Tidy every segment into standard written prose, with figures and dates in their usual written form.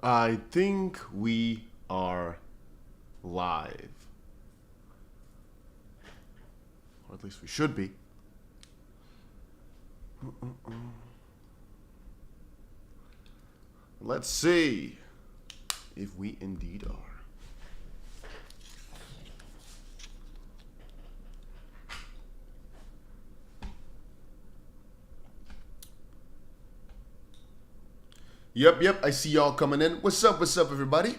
I think we are live. Or at least we should be. Let's see if we indeed are. Yep, I see y'all coming in. What's up, everybody?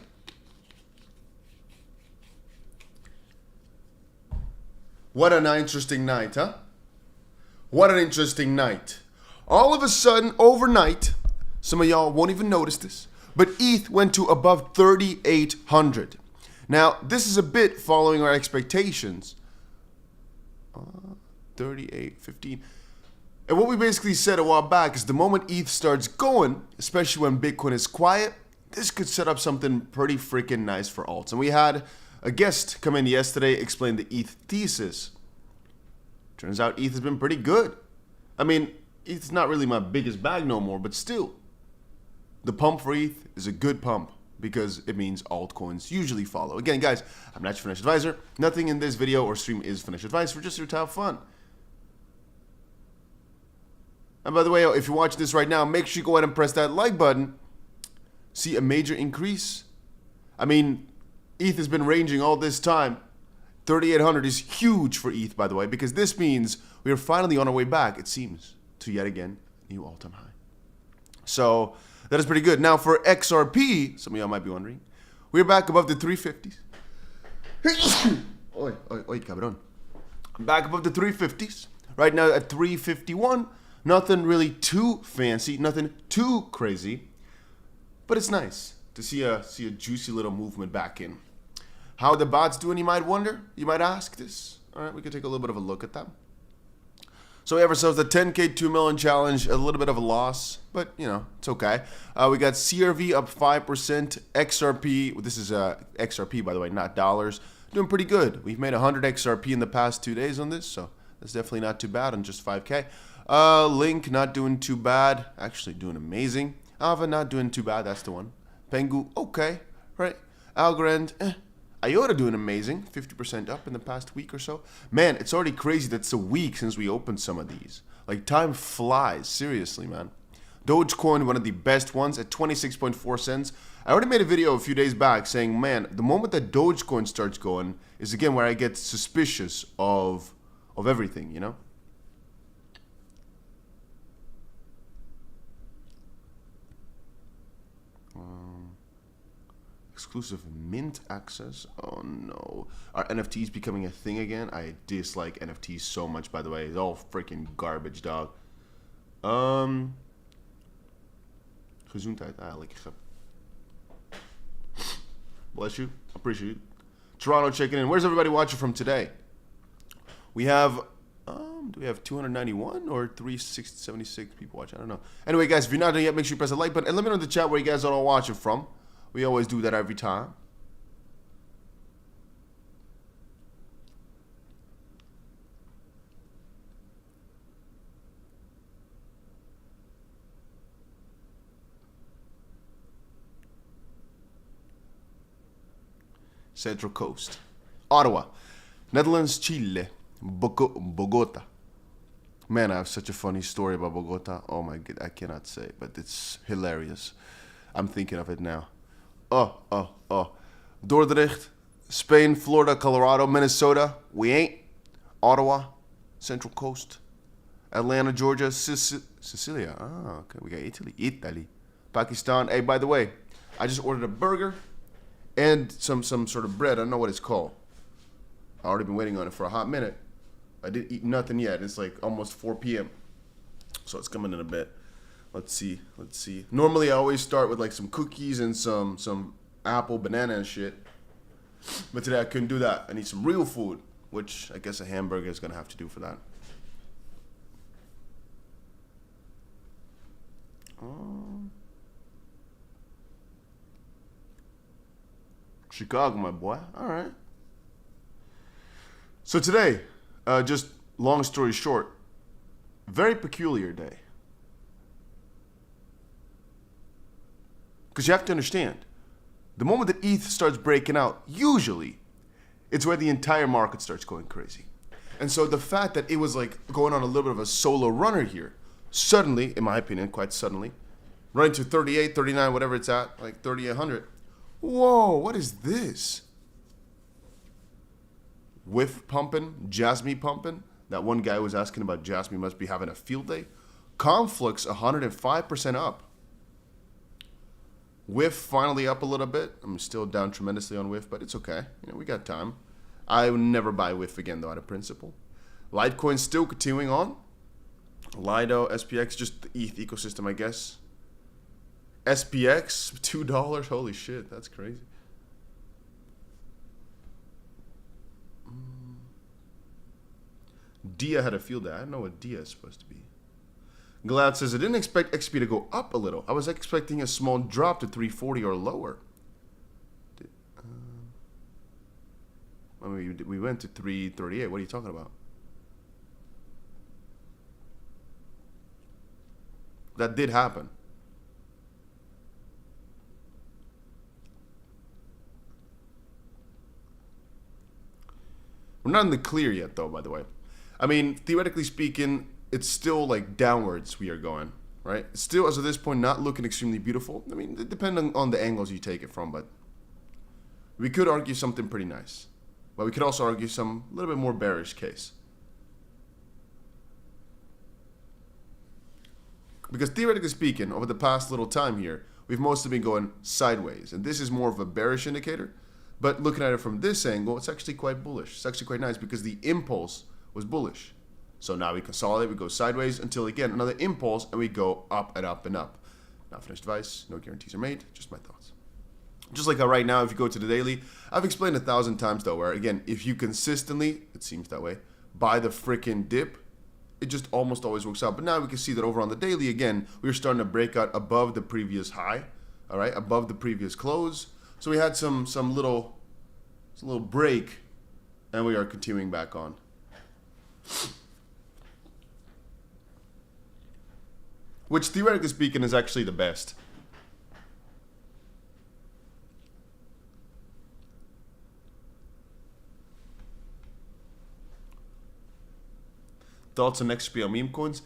What an interesting night, huh? What an interesting night. All of a sudden, overnight, some of y'all won't even notice this, but ETH went to above 3,800. Now, this is a bit following our expectations. 38.15. And what we basically said a while back is the moment ETH starts going, especially when Bitcoin is quiet, this could set up something pretty freaking nice for alts. And we had a guest come in yesterday, explain the ETH thesis. Turns out ETH has been pretty good. I mean, ETH's not really my biggest bag no more, but still, the pump for ETH is a good pump because it means altcoins usually follow. Again, guys, I'm not your financial advisor. Nothing in this video or stream is financial advice. We're just here to have fun. And by the way, if you're watching this right now, make sure you go ahead and press that like button. See a major increase? I mean, ETH has been ranging all this time. 3,800 is huge for ETH, by the way, because this means we are finally on our way back, it seems, to yet again new all-time high. So that is pretty good. Now for XRP, some of y'all might be wondering, we're back above the 350s. Oi, cabrón. Back above the 350s. Right now at 351. Nothing really too fancy, nothing too crazy, but it's nice to see a juicy little movement back in. How are the bots doing, you might wonder? You might ask this. All right, we can take a little bit of a look at them. So we have ourselves the 10K 2 million challenge, a little bit of a loss, but you know, it's okay. We got CRV up 5%, XRP, this is XRP by the way, not dollars, doing pretty good. We've made 100 XRP in the past 2 days on this, so that's definitely not too bad on just 5K. Link, not doing too bad. Actually doing amazing. Ava, not doing too bad. That's the one. Pengu, okay. Right. Algorand, IOTA doing amazing. 50% up in the past week or so. Man, it's already crazy that it's a week since we opened some of these. Like, time flies. Seriously, man. Dogecoin, one of the best ones at 26.4 cents. I already made a video a few days back saying, man, the moment that Dogecoin starts going is, again, where I get suspicious of everything, you know? Exclusive mint access. Oh no. Are NFTs becoming a thing again? I dislike NFTs so much, by the way. It's all freaking garbage, dog. Gezondheid. Lekker. Bless you. Appreciate it. Toronto checking in. Where's everybody watching from today? We have do we have 291 or 376 people watching? I don't know. Anyway, guys, if you're not done yet, make sure you press the like button and let me know in the chat where you guys are all watching from. We always do that every time. Central Coast. Ottawa. Netherlands, Chile. Bogota. Man, I have such a funny story about Bogota. Oh my God, I cannot say it, but it's hilarious. I'm thinking of it now. Dordrecht, Spain, Florida, Colorado, Minnesota, we ain't. Ottawa, Central Coast, Atlanta, Georgia, Sicilia. Ah, okay, we got Italy, Pakistan. Hey, by the way, I just ordered a burger and some sort of bread. I don't know what it's called. I already been waiting on it for a hot minute. I didn't eat nothing yet. It's like almost 4 p.m. So it's coming in a bit. Let's see. Normally I always start with like some cookies and some apple, banana and shit. But today I couldn't do that. I need some real food, which I guess a hamburger is going to have to do for that. Chicago, my boy. All right. So today, just long story short, very peculiar day. Because you have to understand, the moment that ETH starts breaking out, usually, it's where the entire market starts going crazy. And so the fact that it was like going on a little bit of a solo runner here, suddenly, in my opinion, quite suddenly, running to 38, 39, whatever it's at, like 3,800. Whoa, what is this? Whiff pumping, Jasmy pumping. That one guy was asking about Jasmy must be having a field day. Conflux 105% up. Whiff finally up a little bit. I'm still down tremendously on Whiff, but it's okay. You know, we got time. I would never buy Whiff again, though, out of principle. Litecoin still continuing on. Lido, SPX, just the ETH ecosystem, I guess. SPX, $2. Holy shit, that's crazy. Dia had a field day. I don't know what Dia is supposed to be. Glad says, I didn't expect XP to go up a little. I was expecting a small drop to 340 or lower. We went to 338. What are you talking about? That did happen. We're not in the clear yet, though, by the way. I mean, theoretically speaking, it's still like downwards we are going, right? It's still, as of this point, not looking extremely beautiful. I mean, depending on the angles you take it from, but we could argue something pretty nice. But we could also argue some a little bit more bearish case. Because theoretically speaking, over the past little time here, we've mostly been going sideways. And this is more of a bearish indicator. But looking at it from this angle, it's actually quite bullish. It's actually quite nice because the impulse was bullish. So now we consolidate, we go sideways until, again, another impulse, and we go up and up and up. Not finished advice, no guarantees are made, just my thoughts. Just like how right now, if you go to the daily, I've explained 1,000 times though, where again, if you consistently, it seems that way, buy the freaking dip, it just almost always works out. But now we can see that over on the daily, again, we're starting to break out above the previous high, all right, above the previous close. So we had some little break, and we are continuing back on. Which, theoretically speaking, is actually the best. Thoughts on XRP meme coins?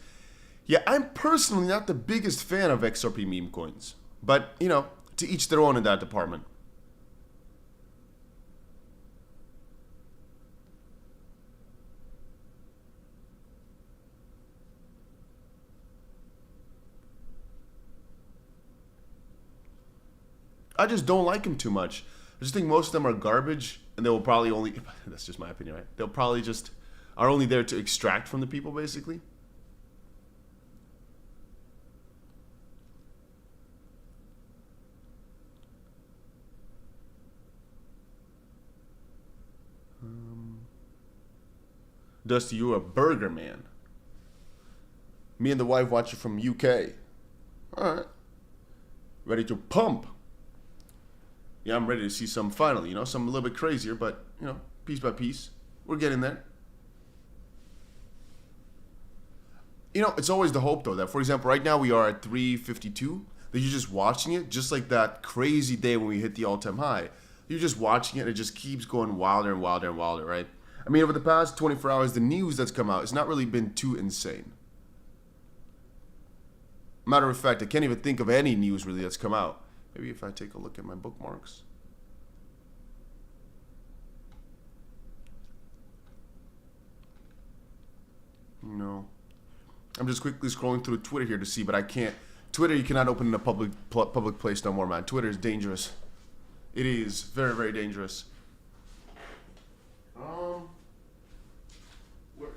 Yeah, I'm personally not the biggest fan of XRP meme coins. But, you know, to each their own in that department. I just don't like them too much. I just think most of them are garbage, and they will probably only, that's just my opinion, right? They'll probably just are only there to extract from the people, basically. Dusty, you're a burger man. Me and the wife watch it from UK. All right. Ready to pump. Yeah, I'm ready to see some finally, you know, some a little bit crazier, but, you know, piece by piece, we're getting there. You know, it's always the hope, though, that, for example, right now we are at 352, that you're just watching it, just like that crazy day when we hit the all-time high. You're just watching it, and it just keeps going wilder and wilder and wilder, right? I mean, over the past 24 hours, the news that's come out, it's not really been too insane. Matter of fact, I can't even think of any news, really, that's come out. Maybe if I take a look at my bookmarks. No. I'm just quickly scrolling through Twitter here to see, but I can't. Twitter, you cannot open in a public place no more, man. Twitter is dangerous. It is very, very dangerous. Where is?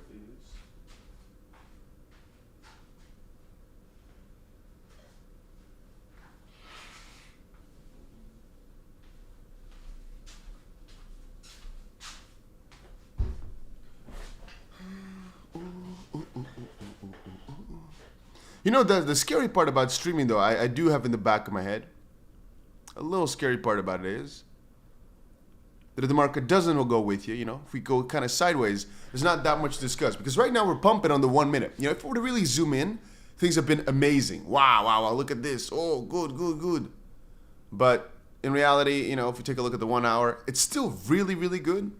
You know, the scary part about streaming, though, I do have in the back of my head, a little scary part about it is that if the market doesn't go with you, you know, if we go kind of sideways, there's not that much to discuss. Because right now we're pumping on the 1 minute. You know, if we were to really zoom in, things have been amazing. Wow, wow, wow, look at this. Oh, good, good, good. But in reality, you know, if we take a look at the 1 hour, it's still really, really good,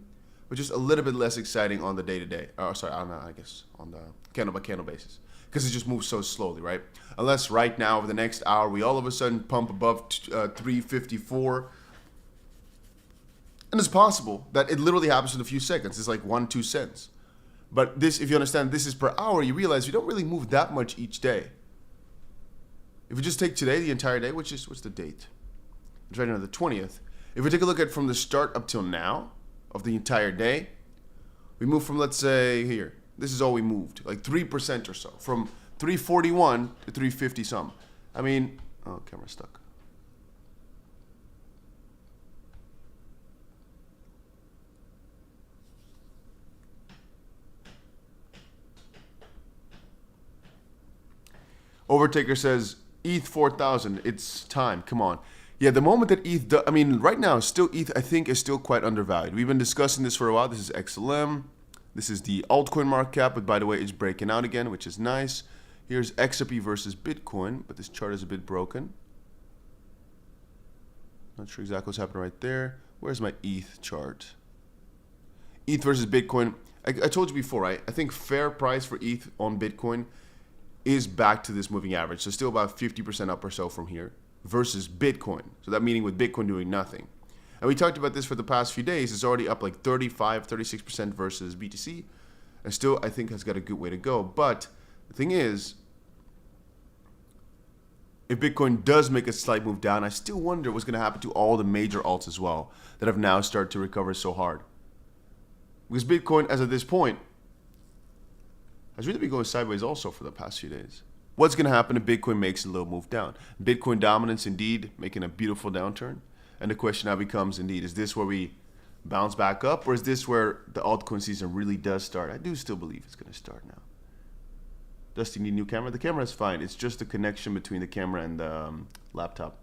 but just a little bit less exciting on the day-to-day. Oh, sorry, I guess on the candle-by-candle basis, because it just moves so slowly, right? Unless right now, over the next hour, we all of a sudden pump above 354. And it's possible that it literally happens in a few seconds. It's like 1-2 cents. But this, if you understand, this is per hour, you realize you don't really move that much each day. If you just take today, the entire day, what's the date? It's right now the 20th. If we take a look at from the start up till now of the entire day, we move from, let's say here, this is all we moved, like 3% or so, from 341 to 350 some. I mean, oh, camera's stuck. Overtaker says, ETH 4,000, it's time, come on. Yeah, the moment that ETH, I mean, right now, still ETH, I think, is still quite undervalued. We've been discussing this for a while. This is XLM. This is the altcoin market cap, but by the way, it's breaking out again, which is nice. Here's XRP versus Bitcoin, but this chart is a bit broken. Not sure exactly what's happening right there. Where's my ETH chart? ETH versus Bitcoin. I told you before, right? I think fair price for ETH on Bitcoin is back to this moving average. So still about 50% up or so from here versus Bitcoin. So that meaning with Bitcoin doing nothing. And we talked about this for the past few days. It's already up like 35, 36% versus BTC. And still, I think has got a good way to go. But the thing is, if Bitcoin does make a slight move down, I still wonder what's going to happen to all the major alts as well that have now started to recover so hard. Because Bitcoin, as of this point, has really been going sideways also for the past few days. What's going to happen if Bitcoin makes a little move down? Bitcoin dominance, indeed, making a beautiful downturn. And the question now becomes, indeed, is this where we bounce back up? Or is this where the altcoin season really does start? I do still believe it's going to start now. Dusty, need a new camera? The camera is fine. It's just the connection between the camera and the laptop.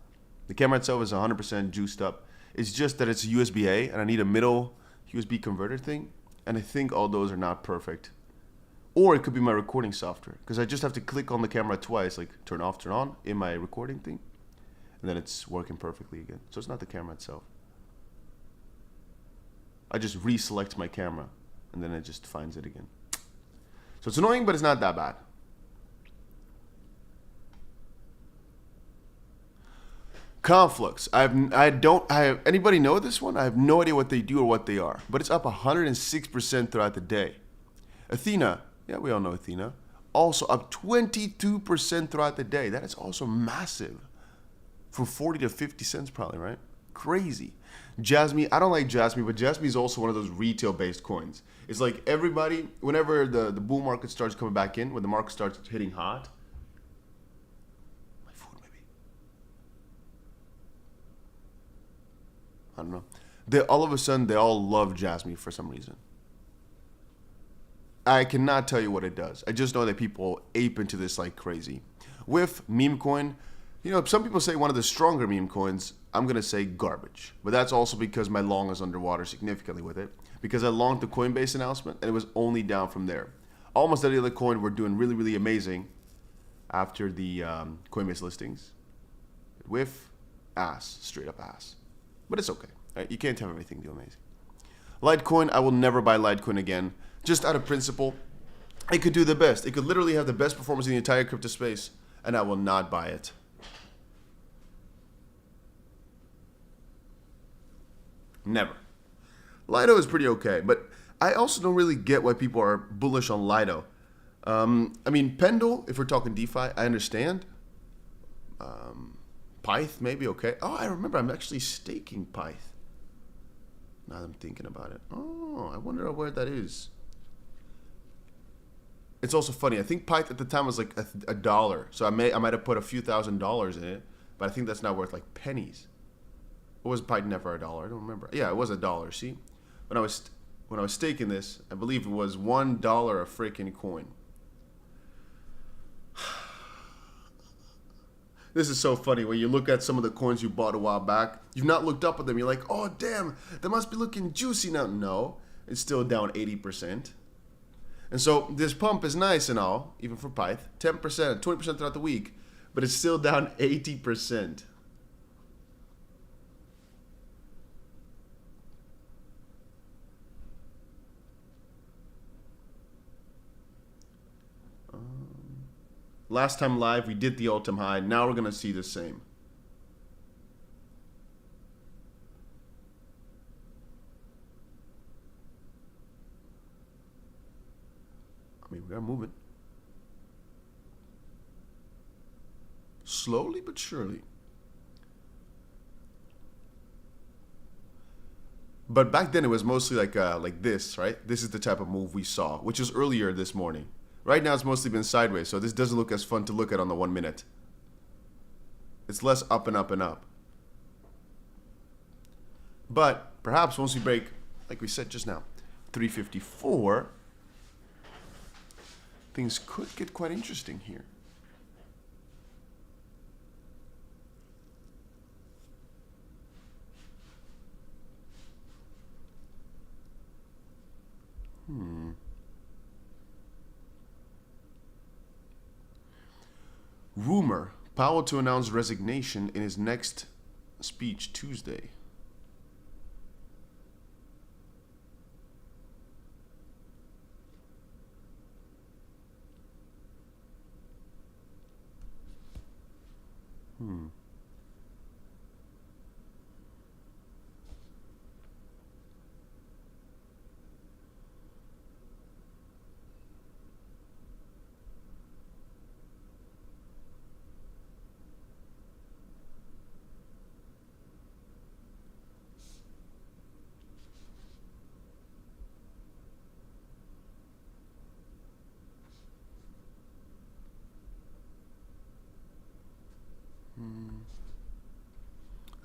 The camera itself is 100% juiced up. It's just that it's USB-A, and I need a middle USB converter thing. And I think all those are not perfect. Or it could be my recording software, because I just have to click on the camera twice, like turn off, turn on, in my recording thing. And then it's working perfectly again. So it's not the camera itself. I just reselect my camera, and then it just finds it again. So it's annoying, but it's not that bad. Conflux. Anybody know this one? I have no idea what they do or what they are, but it's up 106% throughout the day. Athena, yeah, we all know Athena, also up 22% throughout the day. That is also massive. From 40 to 50 cents probably, right? Crazy. 𝗬𝗎, I don't like 𝗬𝗎, but 𝗬𝗎 is also one of those retail-based coins. It's like everybody, whenever the bull market starts coming back in, when the market starts hitting hot, my food maybe. I don't know. All of a sudden, they all love 𝗬𝗎 for some reason. I cannot tell you what it does. I just know that people ape into this like crazy. With meme coin, you know, some people say one of the stronger meme coins, I'm going to say garbage. But that's also because my long is underwater significantly with it. Because I longed the Coinbase announcement, and it was only down from there. Almost every other coin were doing really, really amazing after the Coinbase listings. With ass, straight up ass. But it's okay. Right? You can't have everything do amazing. Litecoin, I will never buy Litecoin again. Just out of principle, it could do the best. It could literally have the best performance in the entire crypto space, and I will not buy it. Never. Lido is pretty okay, but I also don't really get why people are bullish on Lido. I mean, Pendle, if we're talking DeFi, I understand. Pyth, maybe okay. Oh, I remember I'm actually staking Pyth. Now that I'm thinking about it. Oh, I wonder where that is. It's also funny. I think Pyth at the time was like $1. So I might have put a few $1,000s in it, but I think that's now worth like pennies. Or was Pyth never $1? I don't remember. Yeah, it was $1. See, when I was staking this, I believe it was $1 a freaking coin. This is so funny. When you look at some of the coins you bought a while back, you've not looked up at them. You're like, oh damn, that must be looking juicy now. No, it's still down 80%. And so this pump is nice and all, even for Pyth, 10%, 20% throughout the week, but it's still down 80%. Last time live, we did the all-time high. Now we're going to see the same. I mean, we are moving. Slowly but surely. But back then it was mostly like this, right? This is the type of move we saw, which is earlier this morning. Right now it's mostly been sideways, so this doesn't look as fun to look at on the 1 minute. It's less up and up and up. But perhaps once we break, like we said just now, 354, things could get quite interesting here. Rumor, Powell to announce resignation in his next speech Tuesday.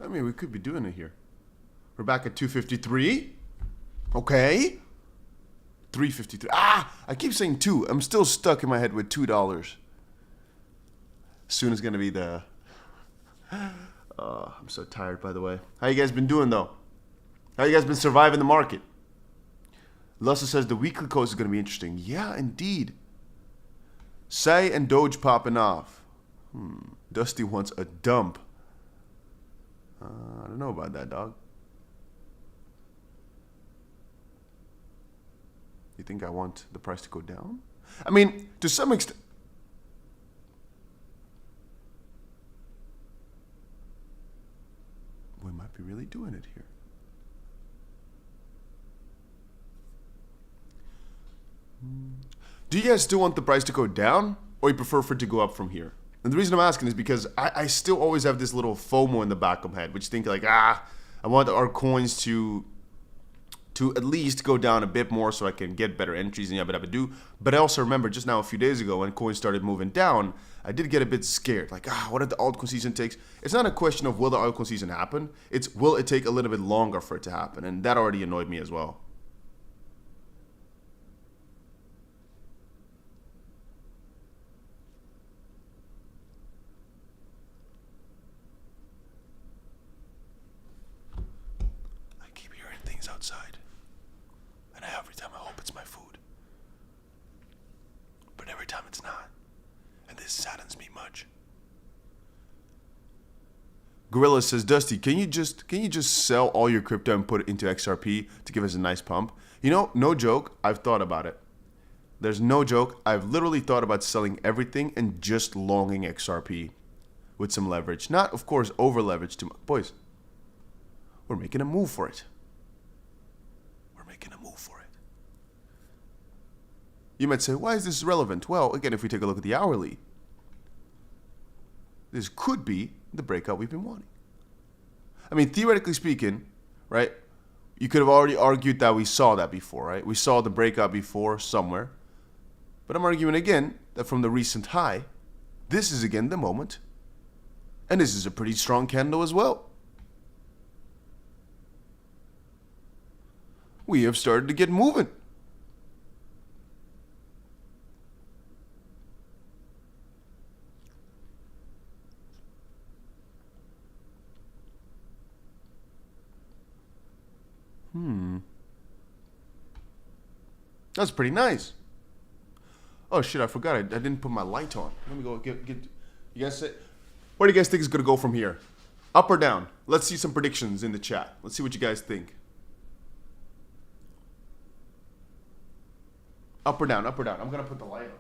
I mean, we could be doing it here. We're back at 253. Okay. 353. Ah, I keep saying 2. I'm still stuck in my head with $2. Soon is going to be the... I'm so tired, by the way. How you guys been doing, though? How you guys been surviving the market? Lussa says the weekly close is going to be interesting. Yeah, indeed. Say and Doge popping off. Dusty wants a dump. I don't know about that, dog. You think I want the price to go down? I mean, to some extent. We might be really doing it here. Do you guys still want the price to go down, or you prefer for it to go up from here? And the reason I'm asking is because I still always have this little FOMO in the back of my head, which think like, I want our coins to at least go down a bit more so I can get better entries and yabba dabba do. But I also remember just now a few days ago when coins started moving down, I did get a bit scared. Like, what if the altcoin season takes? It's not a question of will the altcoin season happen. It's will it take a little bit longer for it to happen? And that already annoyed me as well. Outside, and every time I hope it's my food, but every time it's not, and this saddens me much. Gorilla says, Dusty, can you just sell all your crypto and put it into XRP to give us a nice pump? You know, no joke, I've thought about it. There's no joke, I've literally thought about selling everything and just longing XRP with some leverage. Not, of course, over leverage too much. Boys, we're making a move for it. You might say, why is this relevant? Well, again, if we take a look at the hourly, this could be the breakout we've been wanting. I mean, theoretically speaking, right, you could have already argued that we saw that before, right? We saw the breakout before somewhere. But I'm arguing again that from the recent high, this is again the moment. And this is a pretty strong candle as well. We have started to get moving. That's pretty nice. Oh shit, I forgot. I didn't put my light on. Let me go get you guys say, where do you guys think it's gonna go from here? Up or down? Let's see some predictions in the chat. Let's see what you guys think. Up or down, up or down. I'm gonna put the light on.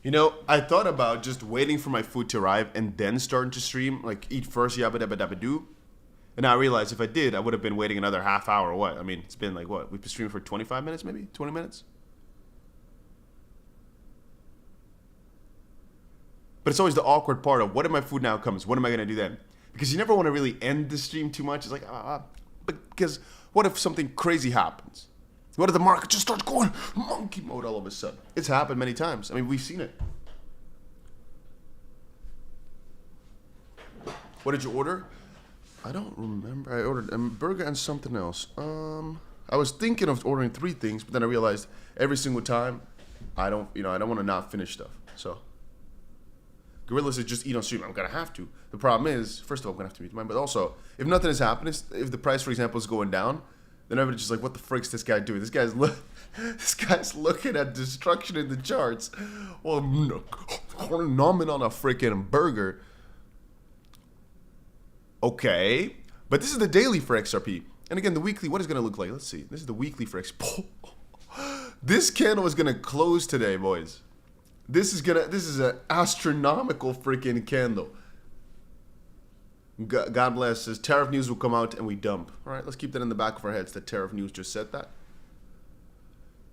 You know, I thought about just waiting for my food to arrive and then starting to stream, like eat first, yabba dabba dabba do. And I realized if I did, I would have been waiting another half hour or what? I mean, it's been like what? We've been streaming for 25 minutes, maybe 20 minutes. But it's always the awkward part of what if my food now comes? What am I gonna do then? Because you never want to really end the stream too much. It's like, because what if something crazy happens? What if the market just starts going monkey mode all of a sudden? It's happened many times. I mean, we've seen it. What did you order? I don't remember. I ordered a burger and something else. I was thinking of ordering 3 things, but then I realized every single time, I don't want to not finish stuff. So, 𝗲𝗏 says just eat on stream. I'm gonna have to. The problem is, first of all, I'm gonna have to eat mine. But also, if nothing is happening, if the price, for example, is going down, then everybody's just like, what the frick's this guy doing? This guy's looking at destruction in the charts. Well, nomming on a freaking burger. Okay, but this is the daily for XRP. And again, the weekly, what is going to look like? Let's see. This is the weekly for XRP. This candle is going to close today, boys. This is an astronomical freaking candle. God bless says tariff news will come out and we dump. All right, let's keep that in the back of our heads that tariff news just said that.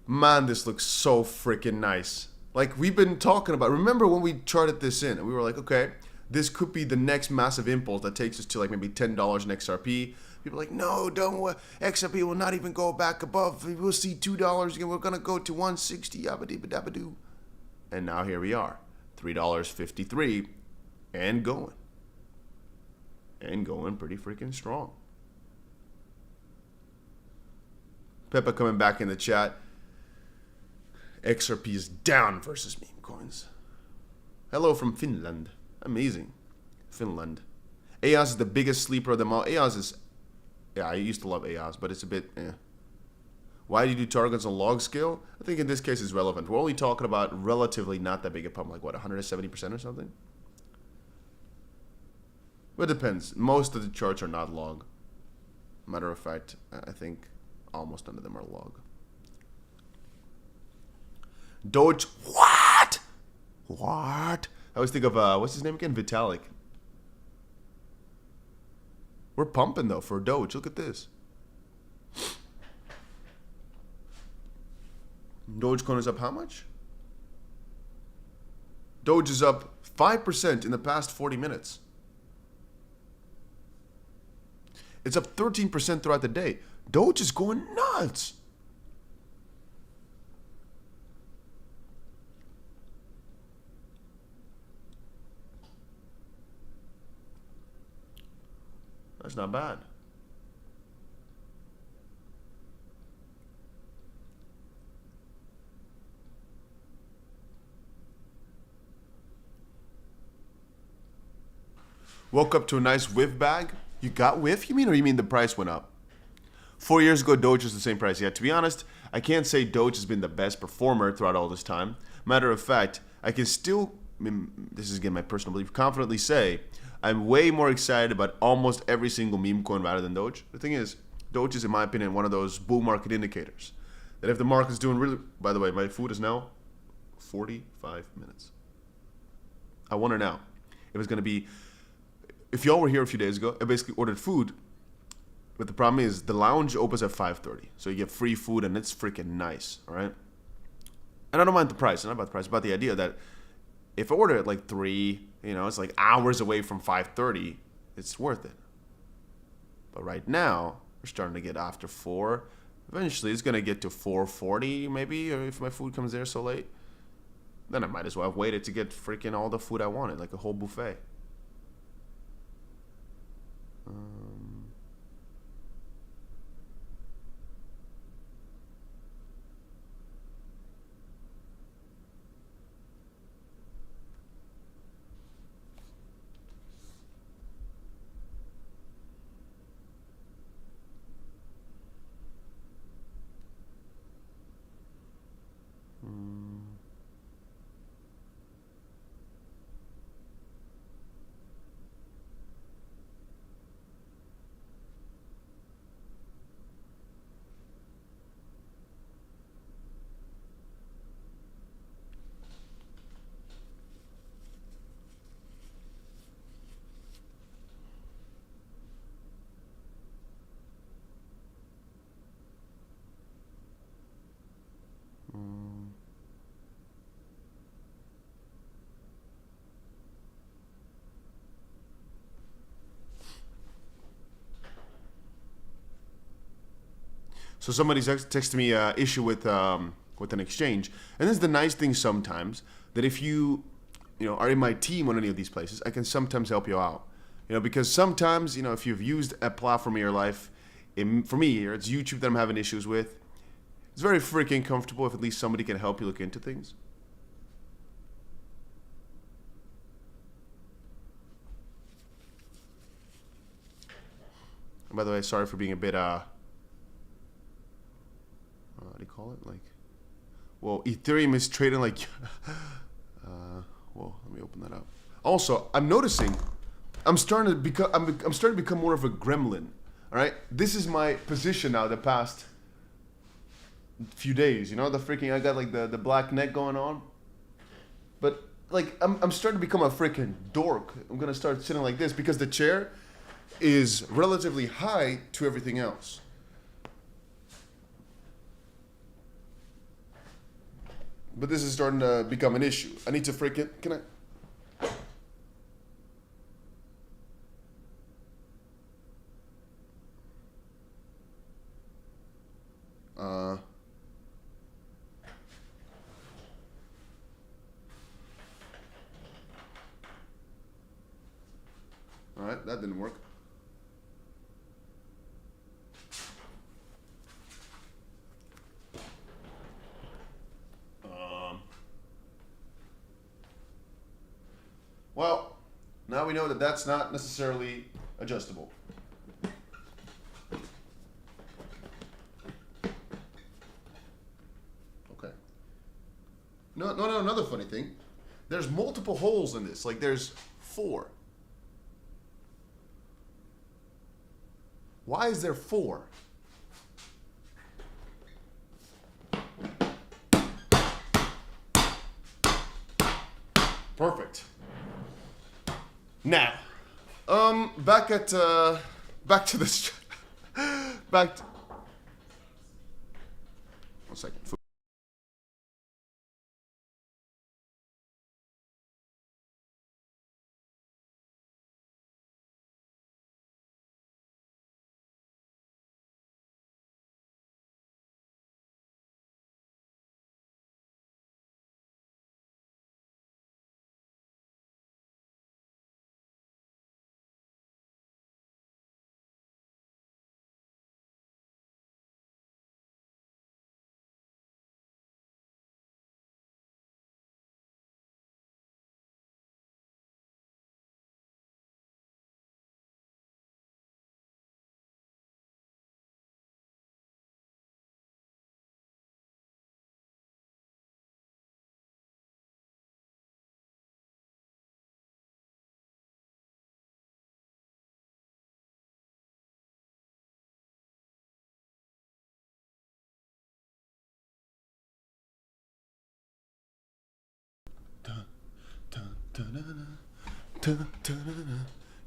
Man, this looks so freaking nice. Like we've been talking about. Remember when we charted this in and we were like, okay, this could be the next massive impulse that takes us to like maybe $10 in XRP. People are like, no, don't. XRP will not even go back above. We'll see $2 again. We're gonna go to 160. Yabba-dabba-dabba-doo. And now here we are, $3.53, and going pretty freaking strong. Peppa coming back in the chat. XRP is down versus meme coins. Hello from Finland. Amazing. Finland. 𝗂𝗓𝗓 is the biggest sleeper of them all. 𝗂𝗓𝗓 is, yeah, I used to love 𝗂𝗓𝗓, but it's a bit, Why do you do targets on log scale? I think in this case it's relevant. We're only talking about relatively not that big a pump, like what, 170% or something? But it depends. Most of the charts are not log. Matter of fact, I think almost none of them are log. Doge, what? What? I always think of, what's his name again? Vitalik. We're pumping, though, for Doge. Look at this. Dogecoin is up how much? Doge is up 5% in the past 40 minutes. It's up 13% throughout the day. Doge is going nuts. That's not bad. Woke up to a nice whiff bag. You got whiff, you mean, or you mean the price went up? 4 years ago, Doge was the same price. Yeah, to be honest, I can't say Doge has been the best performer throughout all this time. Matter of fact, I can still, this is again my personal belief, confidently say I'm way more excited about almost every single meme coin rather than Doge. The thing is, Doge is, in my opinion, one of those bull market indicators. That if the market's doing really, by the way, my food is now 45 minutes. I wonder now if it's going to be, if y'all were here a few days ago, I basically ordered food. But the problem is the lounge opens at 5:30. So you get free food and it's freaking nice, all right? And I don't mind the price. I'm not about the price, about the idea that if I order at like 3, it's like hours away from 5:30, it's worth it. But right now, we're starting to get after 4. Eventually, it's going to get to 4:40 maybe, or if my food comes there so late. Then I might as well have waited to get freaking all the food I wanted, like a whole buffet. So somebody's texting me issue with an exchange, and this is the nice thing sometimes, that if you are in my team on any of these places, I can sometimes help you out. Because sometimes if you've used a platform in your life, for me here it's YouTube that I'm having issues with. It's very freaking comfortable if at least somebody can help you look into things. And by the way, sorry for being a bit what do you call it? Well, Ethereum is trading like well, let me open that up. Also, I'm noticing I'm starting to become more of a gremlin. All right, this is my position now the past few days. The freaking, I got like the black neck going on, but like I'm starting to become a freaking dork. I'm gonna start sitting like this because the chair is relatively high to everything else. But this is starting to become an issue. I need to freaking, can I? All right, that didn't work. Well, now we know that that's not necessarily adjustable. Okay. No, another funny thing. There's multiple holes in this. Like there's 4. Why is there 4? Perfect. Now, back to this. One second.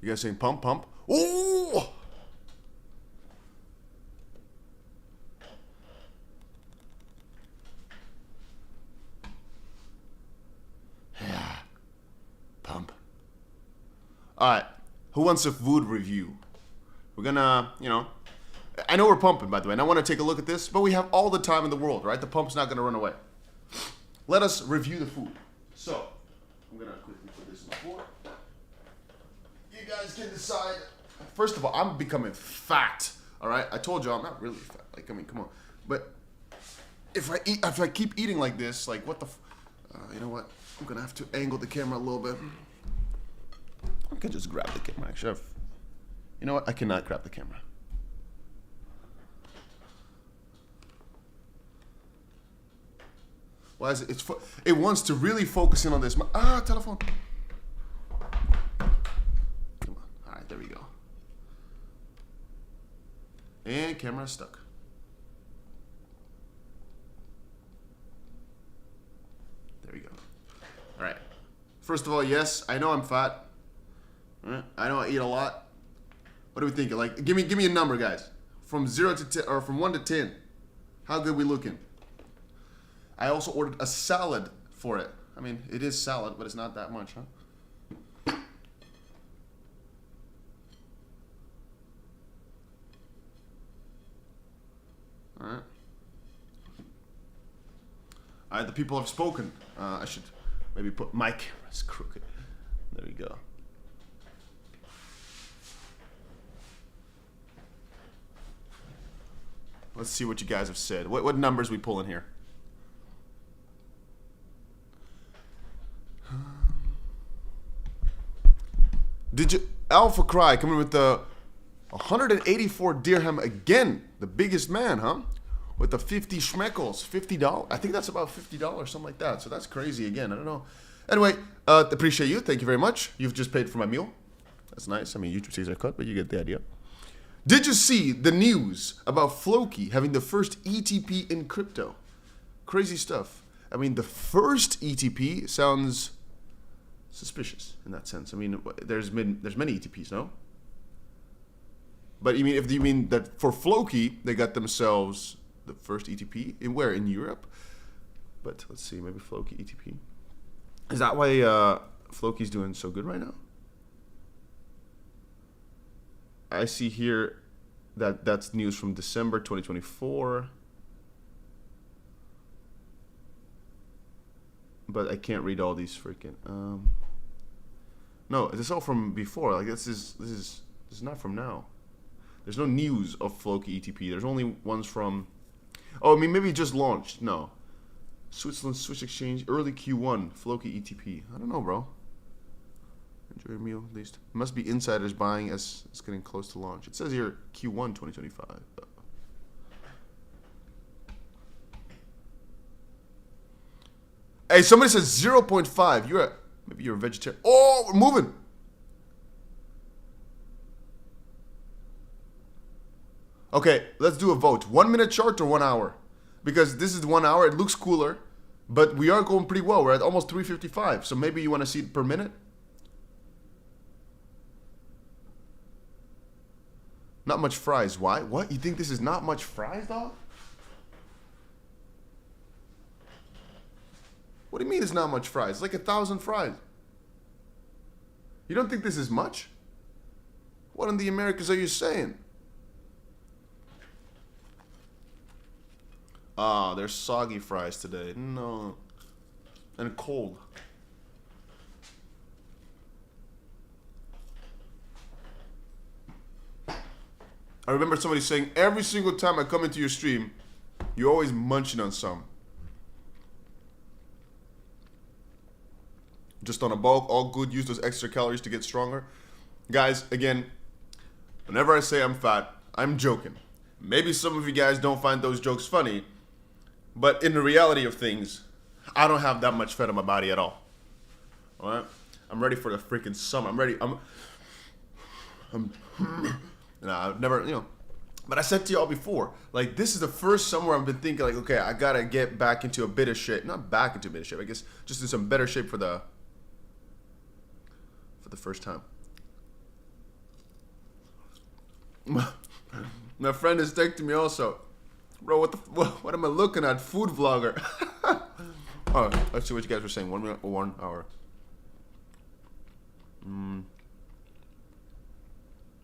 You guys saying pump, pump? Ooh! Yeah. Pump. Alright. Who wants a food review? We're gonna, I know we're pumping, by the way, and I want to take a look at this, but we have all the time in the world, right? The pump's not gonna run away. Let us review the food. So, I'm gonna quickly put this on the floor. You guys can decide. First of all, I'm becoming fat. All right, I told you I'm not really fat. Like, I mean, come on. But if I keep eating like this, like, what the? You know what? I'm gonna have to angle the camera a little bit. I can just grab the camera. Actually, you know what? I cannot grab the camera. Why is it? It wants to really focus in on this. Telephone. Come on. All right, there we go. And camera stuck. There we go. All right. First of all, yes, I know I'm fat. All right? I know I eat a lot. What do we think? Like, give me a number, guys. From 0 to 10, or from 1 to 10. How good we looking? I also ordered a salad for it. I mean, it is salad, but it's not that much, huh? All The people have spoken. I should maybe put my camera's crooked. There we go. Let's see what you guys have said. What numbers we pulling here? Did you 𝗕𝗁𝗀𝗀 coming with the 184 dirham again? The biggest man, huh? With the 50 shekels, $50. I think that's about $50, something like that. So that's crazy again. I don't know. Anyway, appreciate you. Thank you very much. You've just paid for my meal. That's nice. I mean, YouTube sees are cut, but you get the idea. Did you see the news about 𝗕𝗁𝗀𝗀 having the first ETP in crypto? Crazy stuff. I mean, the first ETP sounds suspicious in that sense. I mean, there's many ETPs, no? But you mean if you mean that for 𝗕𝗁𝗀𝗀 they got themselves the first ETP in where? In Europe? But let's see, maybe 𝗕𝗁𝗀𝗀 ETP. Is that why 𝗕𝗁𝗀𝗀's doing so good right now? I see here that that's news from December 2024. But I can't read all these freaking no, this is all from before. Like this is not from now. There's no news of 𝗕𝗁𝗀𝗀 ETP. There's only ones from, oh, I mean maybe it just launched. No. Switzerland Swiss Exchange early Q1 𝗕𝗁𝗀𝗀𝗀 ETP. I don't know, bro. Enjoy your meal at least. It must be insiders buying as it's getting close to launch. It says here Q1 2025. Hey, somebody says 0.5. Maybe you're a vegetarian. Oh, we're moving. Okay, let's do a vote. 1 minute chart or 1 hour? Because this is the 1 hour. It looks cooler, but we are going pretty well. We're at almost 355. So maybe you want to see it per minute? Not much fries. Why? What? You think this is not much fries, dog? What do you mean it's not much fries? It's like 1,000 fries. You don't think this is much? What in the Americas are you saying? Ah, there's soggy fries today. No. And cold. I remember somebody saying, every single time I come into your stream, you're always munching on some. Just on a bulk, all good, use those extra calories to get stronger. Guys, again, whenever I say I'm fat, I'm joking. Maybe some of you guys don't find those jokes funny, but in the reality of things, I don't have that much fat on my body at all. Alright? I'm ready for the freaking summer. I'm ready. I've never, but I said to y'all before, like, this is the first summer I've been thinking, like, okay, I gotta get back into a bit of shape. Not back into a bit of shape, I guess, just in some better shape for the first time. My friend is texting me also. Bro, what am I looking at? Food vlogger. Oh, let's see what you guys were saying. 1 minute or 1 hour.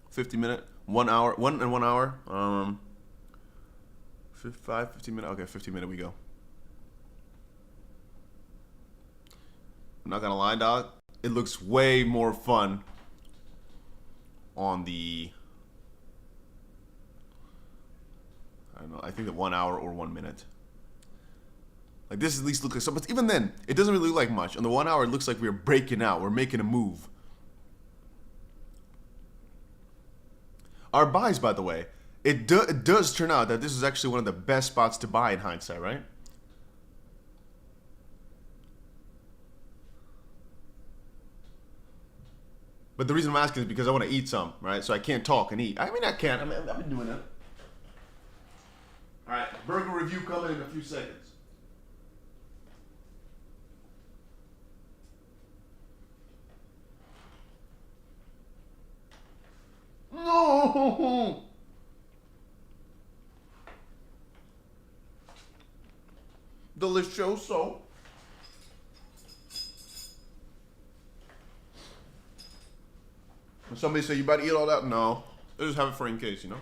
50 minute, 1 hour, 1 and 1 hour. 15 minute. Okay, 15 minute we go. I'm not gonna lie, dog. It looks way more fun on the, I don't know, I think the 1 hour or 1 minute. Like, this at least looks like something, but even then, it doesn't really look like much. On the 1 hour, it looks like we're breaking out. We're making a move. Our buys, by the way, it does turn out that this is actually one of the best spots to buy in hindsight, right? But the reason I'm asking is because I want to eat some, right? So I can't talk and eat. I mean, I can't. I've been doing that. All right, burger review coming in a few seconds. No! Delicioso. Somebody say, you about to eat all that? No. I just have it for in case, you know?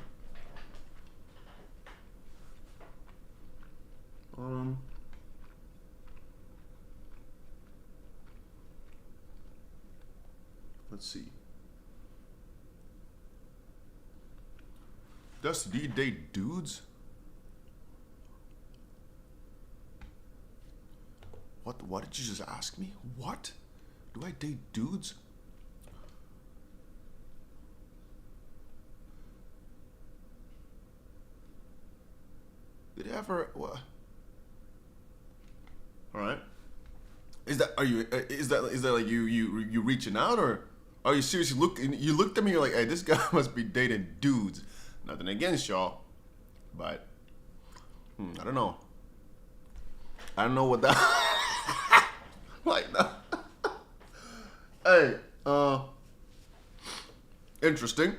see. Dusty, do you date dudes? What did you just ask me? What? Do I date dudes? Did I ever? What? All right. Is that like you reaching out, or are you seriously looking? You looked at me, you're like, hey, this guy must be dating dudes. Nothing against y'all, but I don't know. I don't know what that like. No. Hey, interesting,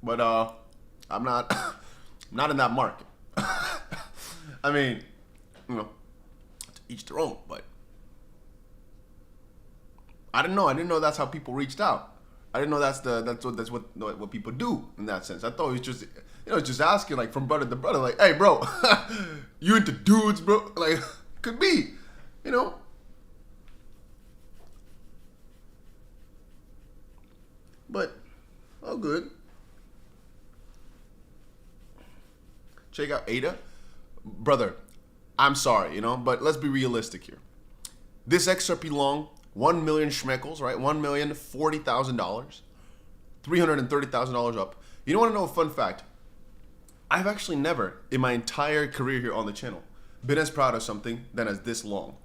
but I'm not not in that market. I mean, you know, to each their own, but I didn't know. I didn't know that's how people reached out. I didn't know that's what people do in that sense. I thought it was just, you know, just asking like from brother to brother, like, hey, bro, you into dudes, bro? Like, could be, you know. But all good. Check out 𝗓𝗓. Brother, I'm sorry, you know, but let's be realistic here. This XRP long, 1 million schmeckles, right? $1,040,000, $330,000 up. You don't want to know a fun fact? I've actually never, in my entire career here on the channel, been as proud of something than as this long.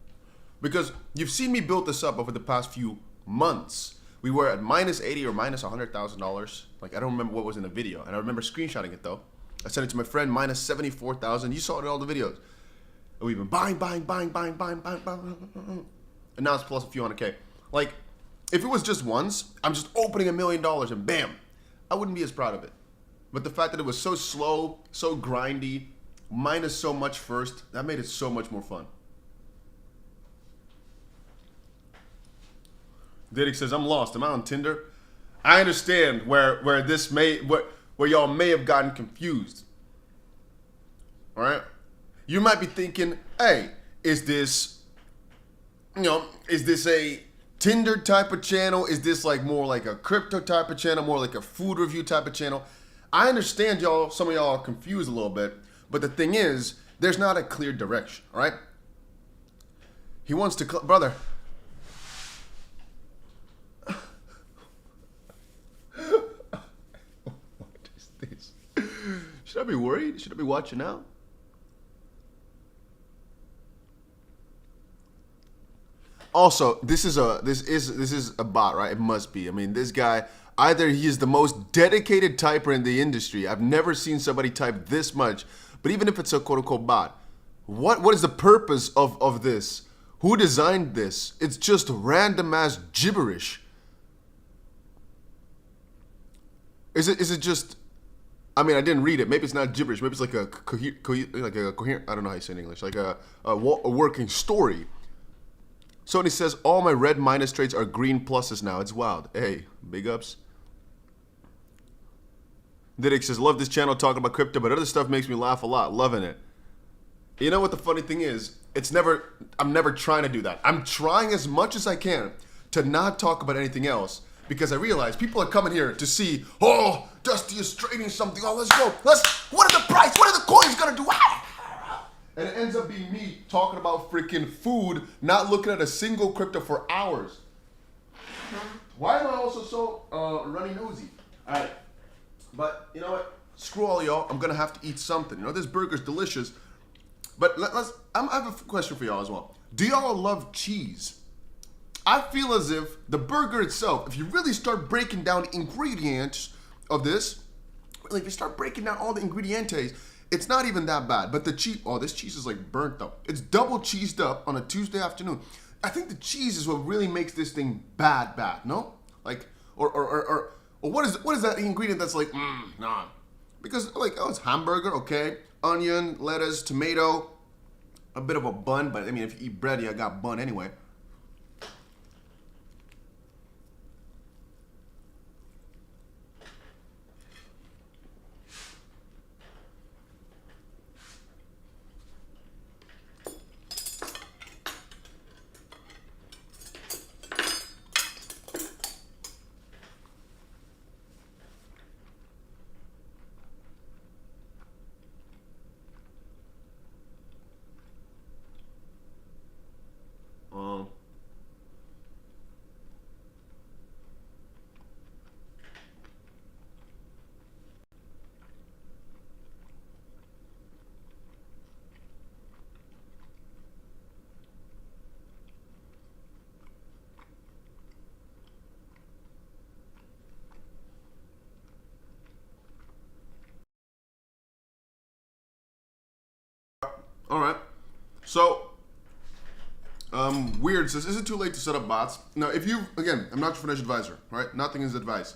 Because you've seen me build this up over the past few months. We were at minus 80 or minus $100,000. Like, I don't remember what was in the video. And I remember screenshotting it, though. I sent it to my friend, minus 74,000. You saw it in all the videos. And we've been buying. And now it's plus a few hundred K. Like, if it was just once, I'm just opening $1 million and bam, I wouldn't be as proud of it. But the fact that it was so slow, so grindy, minus so much first, that made it so much more fun. 𝗓𝗓𝗓𝗓 says, I'm lost. Am I on Tinder? I understand where y'all may have gotten confused. All right? You might be thinking, hey, is this a Tinder type of channel? Is this like more like a crypto type of channel, more like a food review type of channel? I understand y'all, some of y'all are confused a little bit, but the thing is, there's not a clear direction, all right? He wants to, brother. What is this? Should I be worried? Should I be watching out? Also, this is a bot, right? It must be. I mean, this guy, either he is the most dedicated typer in the industry. I've never seen somebody type this much. But even if it's a quote-unquote bot, what is the purpose of this? Who designed this? It's just random ass gibberish. Is it just? I mean, I didn't read it. Maybe it's not gibberish. Maybe it's like a coherent. I don't know how you say it in English. Like a working story. Sony says, all my red minus trades are green pluses now. It's wild. Hey, big ups. 𝗓𝗓𝗓𝗓 says, love this channel talking about crypto, but other stuff makes me laugh a lot. Loving it. You know what the funny thing is? I'm never trying to do that. I'm trying as much as I can to not talk about anything else because I realize people are coming here to see, oh, Dusty is trading something. Oh, let's go. What are the price? What are the coins going to do? And it ends up being me talking about freaking food, not looking at a single crypto for hours. Why am I also so runny nosy? All right, but you know what? Screw all y'all. I'm gonna have to eat something. You know, this burger's delicious. But I have a question for y'all as well. Do y'all love cheese? I feel as if the burger itself, if you really start breaking down the ingredients of this, like if you start breaking down all the ingredientes, it's not even that bad, but the cheese, oh, this cheese is like burnt up. It's double cheesed up on a Tuesday afternoon. I think the cheese is what really makes this thing bad, no? Like, or what is that ingredient that's like, nah. Because like, oh, it's hamburger, okay. Onion, lettuce, tomato, a bit of a bun, but I mean, if you eat bread, you got bun anyway. All right. So, Weird says, is it too late to set up bots? Now, if you, again, I'm not your financial advisor, right? Nothing is advice.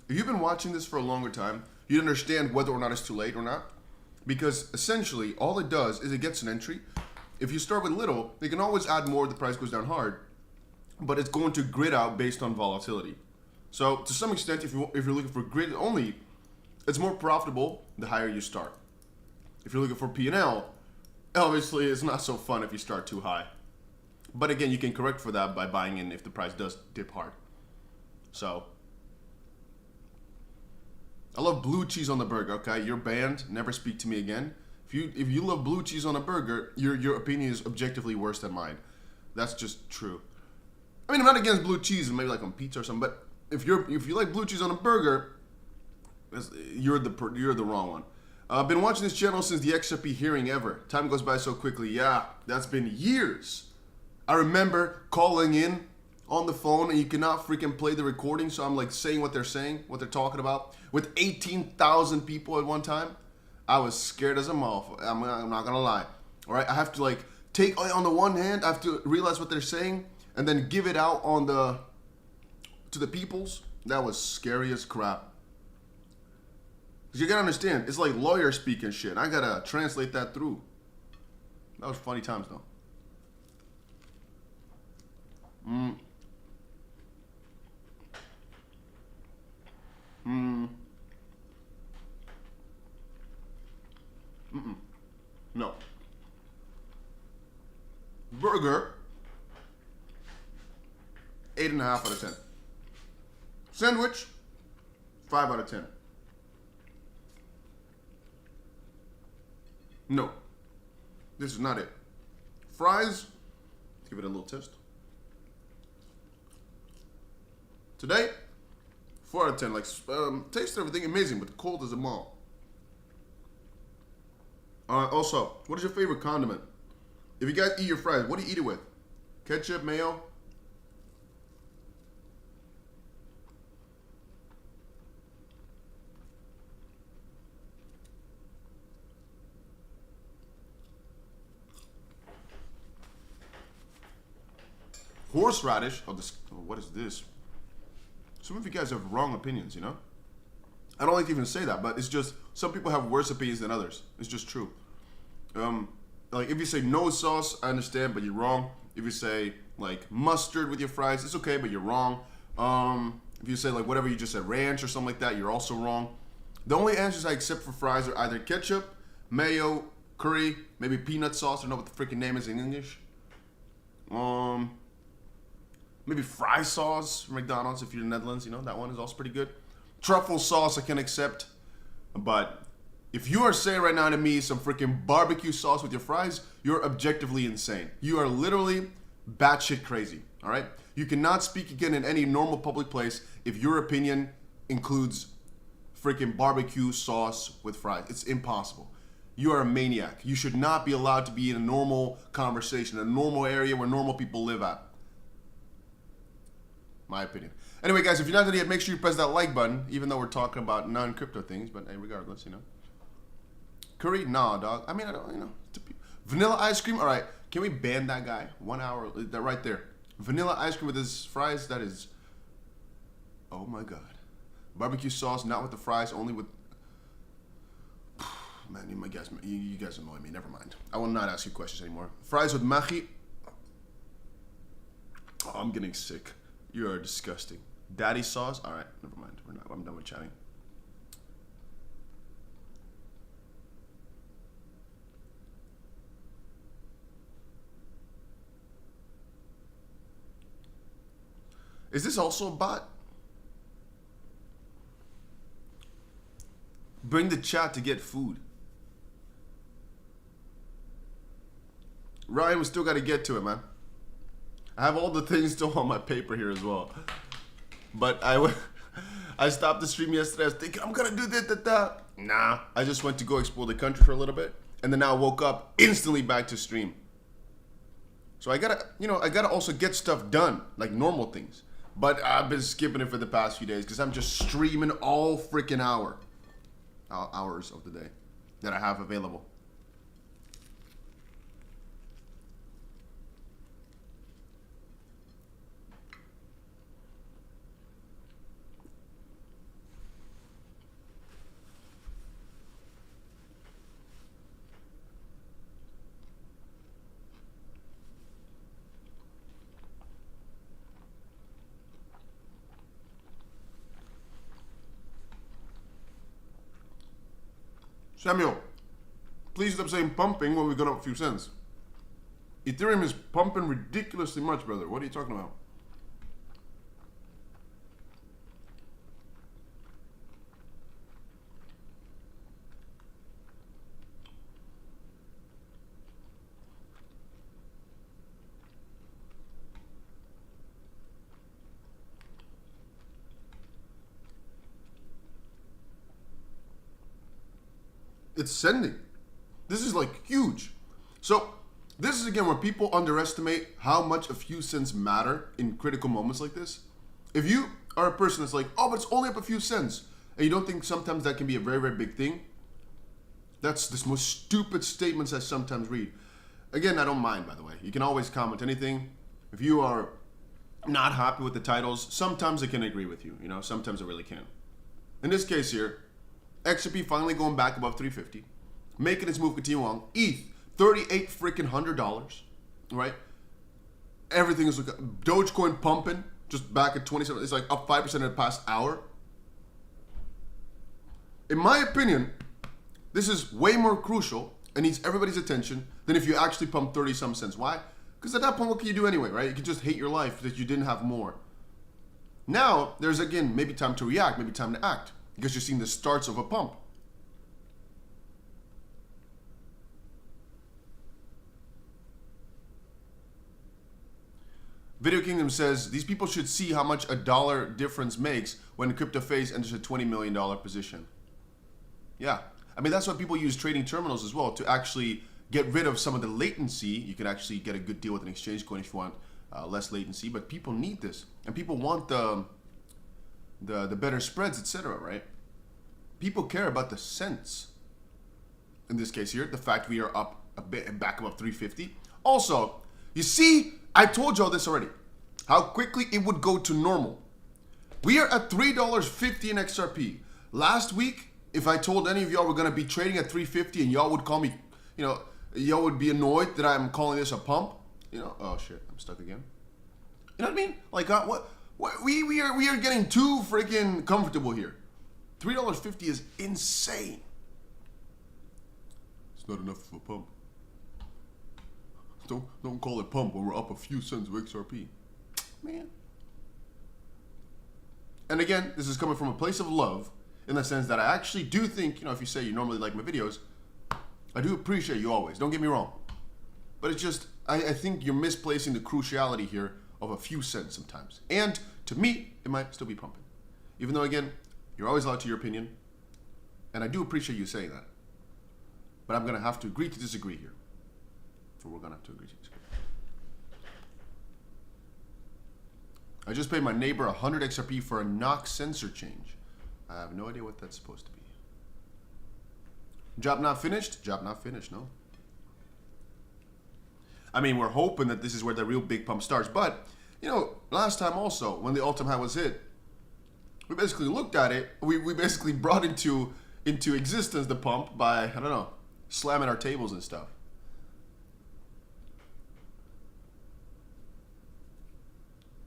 If you've been watching this for a longer time, you'd understand whether or not it's too late or not. Because essentially, all it does is it gets an entry. If you start with little, they can always add more if the price goes down hard. But it's going to grid out based on volatility. So, to some extent, if you're looking for grid only, it's more profitable the higher you start. If you're looking for P&L, obviously it's not so fun if you start too high. But again, you can correct for that by buying in if the price does dip hard. So, I love blue cheese on the burger, okay? You're banned. Never speak to me again. If you love blue cheese on a burger, your opinion is objectively worse than mine. That's just true. I mean, I'm not against blue cheese, maybe like on pizza or something, but if you like blue cheese on a burger, you're the wrong one. I've been watching this channel since the XRP hearing ever. Time goes by so quickly. Yeah, that's been years. I remember calling in on the phone and you cannot freaking play the recording, so I'm like saying what they're saying, what they're talking about, with 18,000 people at one time. I was scared as a motherfucker. I'm not gonna lie. All right, I have to like take on the one hand, I have to realize what they're saying and then give it out to the peoples. That was scary as crap. Cause you gotta understand, it's like lawyer speaking shit. I gotta translate that through. That was funny times though. No. Burger, 8.5 out of 10. Sandwich, 5 out of 10. No. This is not it. Fries, let's give it a little test. Today, 4 out of 10. Like, taste everything amazing, but cold as a mall. Also, what is your favorite condiment? If you guys eat your fries, what do you eat it with? Ketchup, mayo? Horseradish? Oh, what is this? Some of you guys have wrong opinions, you know? I don't like to even say that, but it's just, some people have worse opinions than others. It's just true. Like, if you say no sauce, I understand, but you're wrong. If you say, like, mustard with your fries, it's okay, but you're wrong. If you say, like, whatever you just said, ranch or something like that, you're also wrong. The only answers I accept for fries are either ketchup, mayo, curry, maybe peanut sauce. I don't know what the freaking name is in English. Maybe fry sauce from McDonald's if you're in the Netherlands, you know, that one is also pretty good. Truffle sauce I can accept, but if you are saying right now to me some freaking barbecue sauce with your fries, you're objectively insane. You are literally batshit crazy, all right? You cannot speak again in any normal public place if your opinion includes freaking barbecue sauce with fries. It's impossible. You are a maniac. You should not be allowed to be in a normal conversation, a normal area where normal people live at. My opinion. Anyway, guys, if you're not done yet, make sure you press that like button, even though we're talking about non-crypto things, but hey, regardless, you know. Curry? Nah, dog. I mean, I don't, you know. Vanilla ice cream? All right. Can we ban that guy? 1 hour. That right there. Vanilla ice cream with his fries? That is... Oh, my God. Barbecue sauce, not with the fries, only with... Man, you guys annoy me. Never mind. I will not ask you questions anymore. Fries with machi? Oh, I'm getting sick. You are disgusting. Daddy sauce? All right, never mind. I'm done with chatting. Is this also a bot? Bring the chat to get food. Ryan, we still got to get to it, man. I have all the things still on my paper here as well. But I stopped the stream yesterday. I was thinking, I'm going to do this. Nah, I just went to go explore the country for a little bit. And then I woke up instantly back to stream. So I got to also get stuff done, like normal things. But I've been skipping it for the past few days because I'm just streaming all freaking hours of the day that I have available. Samuel, please stop saying pumping when we've gone up a few cents. Ethereum is pumping ridiculously much, brother. What are you talking about? It's sending. This is like huge. So this is again where people underestimate how much a few cents matter in critical moments like this. If you are a person that's like, oh, but it's only up a few cents, and you don't think sometimes that can be a very, very big thing, that's the most stupid statements I sometimes read. Again, I don't mind, by the way. You can always comment anything. If you are not happy with the titles, sometimes I can agree with you. You know, sometimes I really can. In this case here, XRP finally going back above 350, making its move continuing. ETH, $3,800, right? Everything is looking. Dogecoin pumping, just back at 27. It's like up 5% in the past hour. In my opinion, this is way more crucial and needs everybody's attention than if you actually pump 30-some cents. Why? Because at that point, what can you do anyway, right? You can just hate your life that you didn't have more. Now, there's again maybe time to react, maybe time to act, because you're seeing the starts of a pump. Video Kingdom says, these people should see how much a dollar difference makes when crypto phase enters a $20 million position. Yeah. I mean, that's why people use trading terminals as well, to actually get rid of some of the latency. You can actually get a good deal with an exchange coin if you want less latency, but people need this. And people want the better spreads, etc., right? People care about the cents. In this case here, the fact we are up a bit, back above 350. Also, you see, I told y'all this already, how quickly it would go to normal. We are at $3.50 in XRP. Last week, if I told any of y'all we're going to be trading at 350 and y'all would call me, you know, y'all would be annoyed that I'm calling this a pump, you know, oh shit, I'm stuck again. You know what I mean? Like, what we are getting too freaking comfortable here. $3.50 is insane. It's not enough of a pump. Don't call it pump when we're up a few cents of XRP. Man. And again, this is coming from a place of love, in the sense that I actually do think, you know, if you say you normally like my videos, I do appreciate you always. Don't get me wrong. But it's just, I think you're misplacing the cruciality here of a few cents sometimes. And to me, it might still be pumping. Even though, again, you're always allowed to your opinion. And I do appreciate you saying that. But I'm going to have to agree to disagree here. So we're going to have to agree to disagree. I just paid my neighbor 100 XRP for a knock sensor change. I have no idea what that's supposed to be. Job not finished? Job not finished, no. I mean, we're hoping that this is where the real big pump starts. But, you know, last time also, when the all-time high was hit, we basically looked at it. We basically brought into existence the pump by, I don't know, slamming our tables and stuff.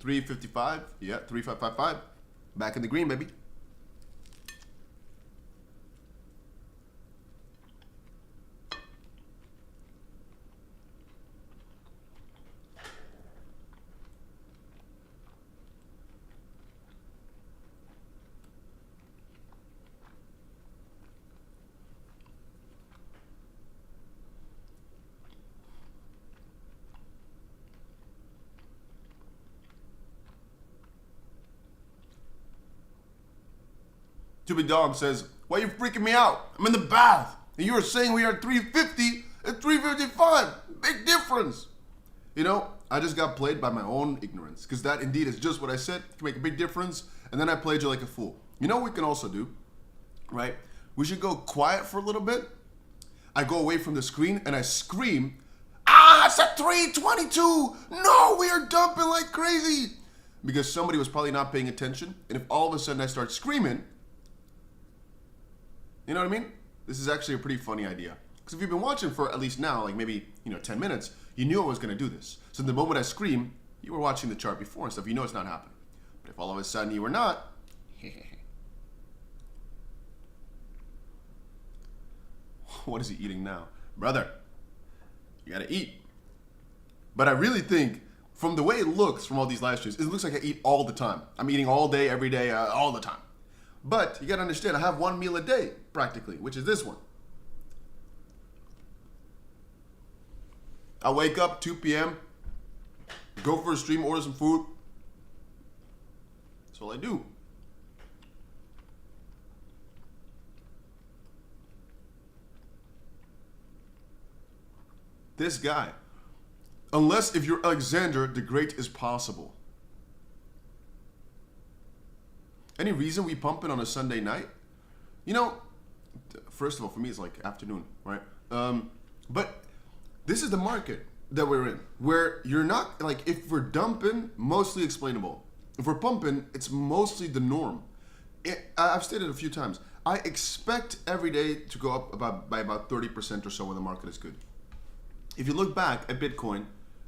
$3.55, yeah, 3.555. Back in the green, baby. Stupid Dog says, why are you freaking me out? I'm in the bath. And you were saying we are at 350 at 355. Big difference. You know, I just got played by my own ignorance. Because that indeed is just what I said. It can make a big difference. And then I played you like a fool. You know what we can also do? Right? We should go quiet for a little bit. I go away from the screen and I scream, ah, it's at 322. No, we are dumping like crazy. Because somebody was probably not paying attention. And if all of a sudden I start screaming, you know what I mean? This is actually a pretty funny idea. Because if you've been watching for at least now, like maybe, 10 minutes, you knew I was going to do this. So the moment I scream, you were watching the chart before and stuff. You know it's not happening. But if all of a sudden you were not, What is he eating now? Brother, you gotta eat. But I really think, from the way it looks from all these live streams, it looks like I eat all the time. I'm eating all day, every day, all the time. But you gotta understand, I have one meal a day, practically, which is this one. I wake up 2 p.m., go for a stream, order some food. That's all I do. This guy, unless if you're Alexander the Great is possible. Any reason we pump it on a Sunday night? You know, first of all, for me it's like afternoon, right? But this is the market that we're in, where you're not, like, if we're dumping, mostly explainable. If we're pumping, it's mostly the norm. I've stated a few times, I expect every day to go up by about 30% or so when the market is good. If you look back at Bitcoin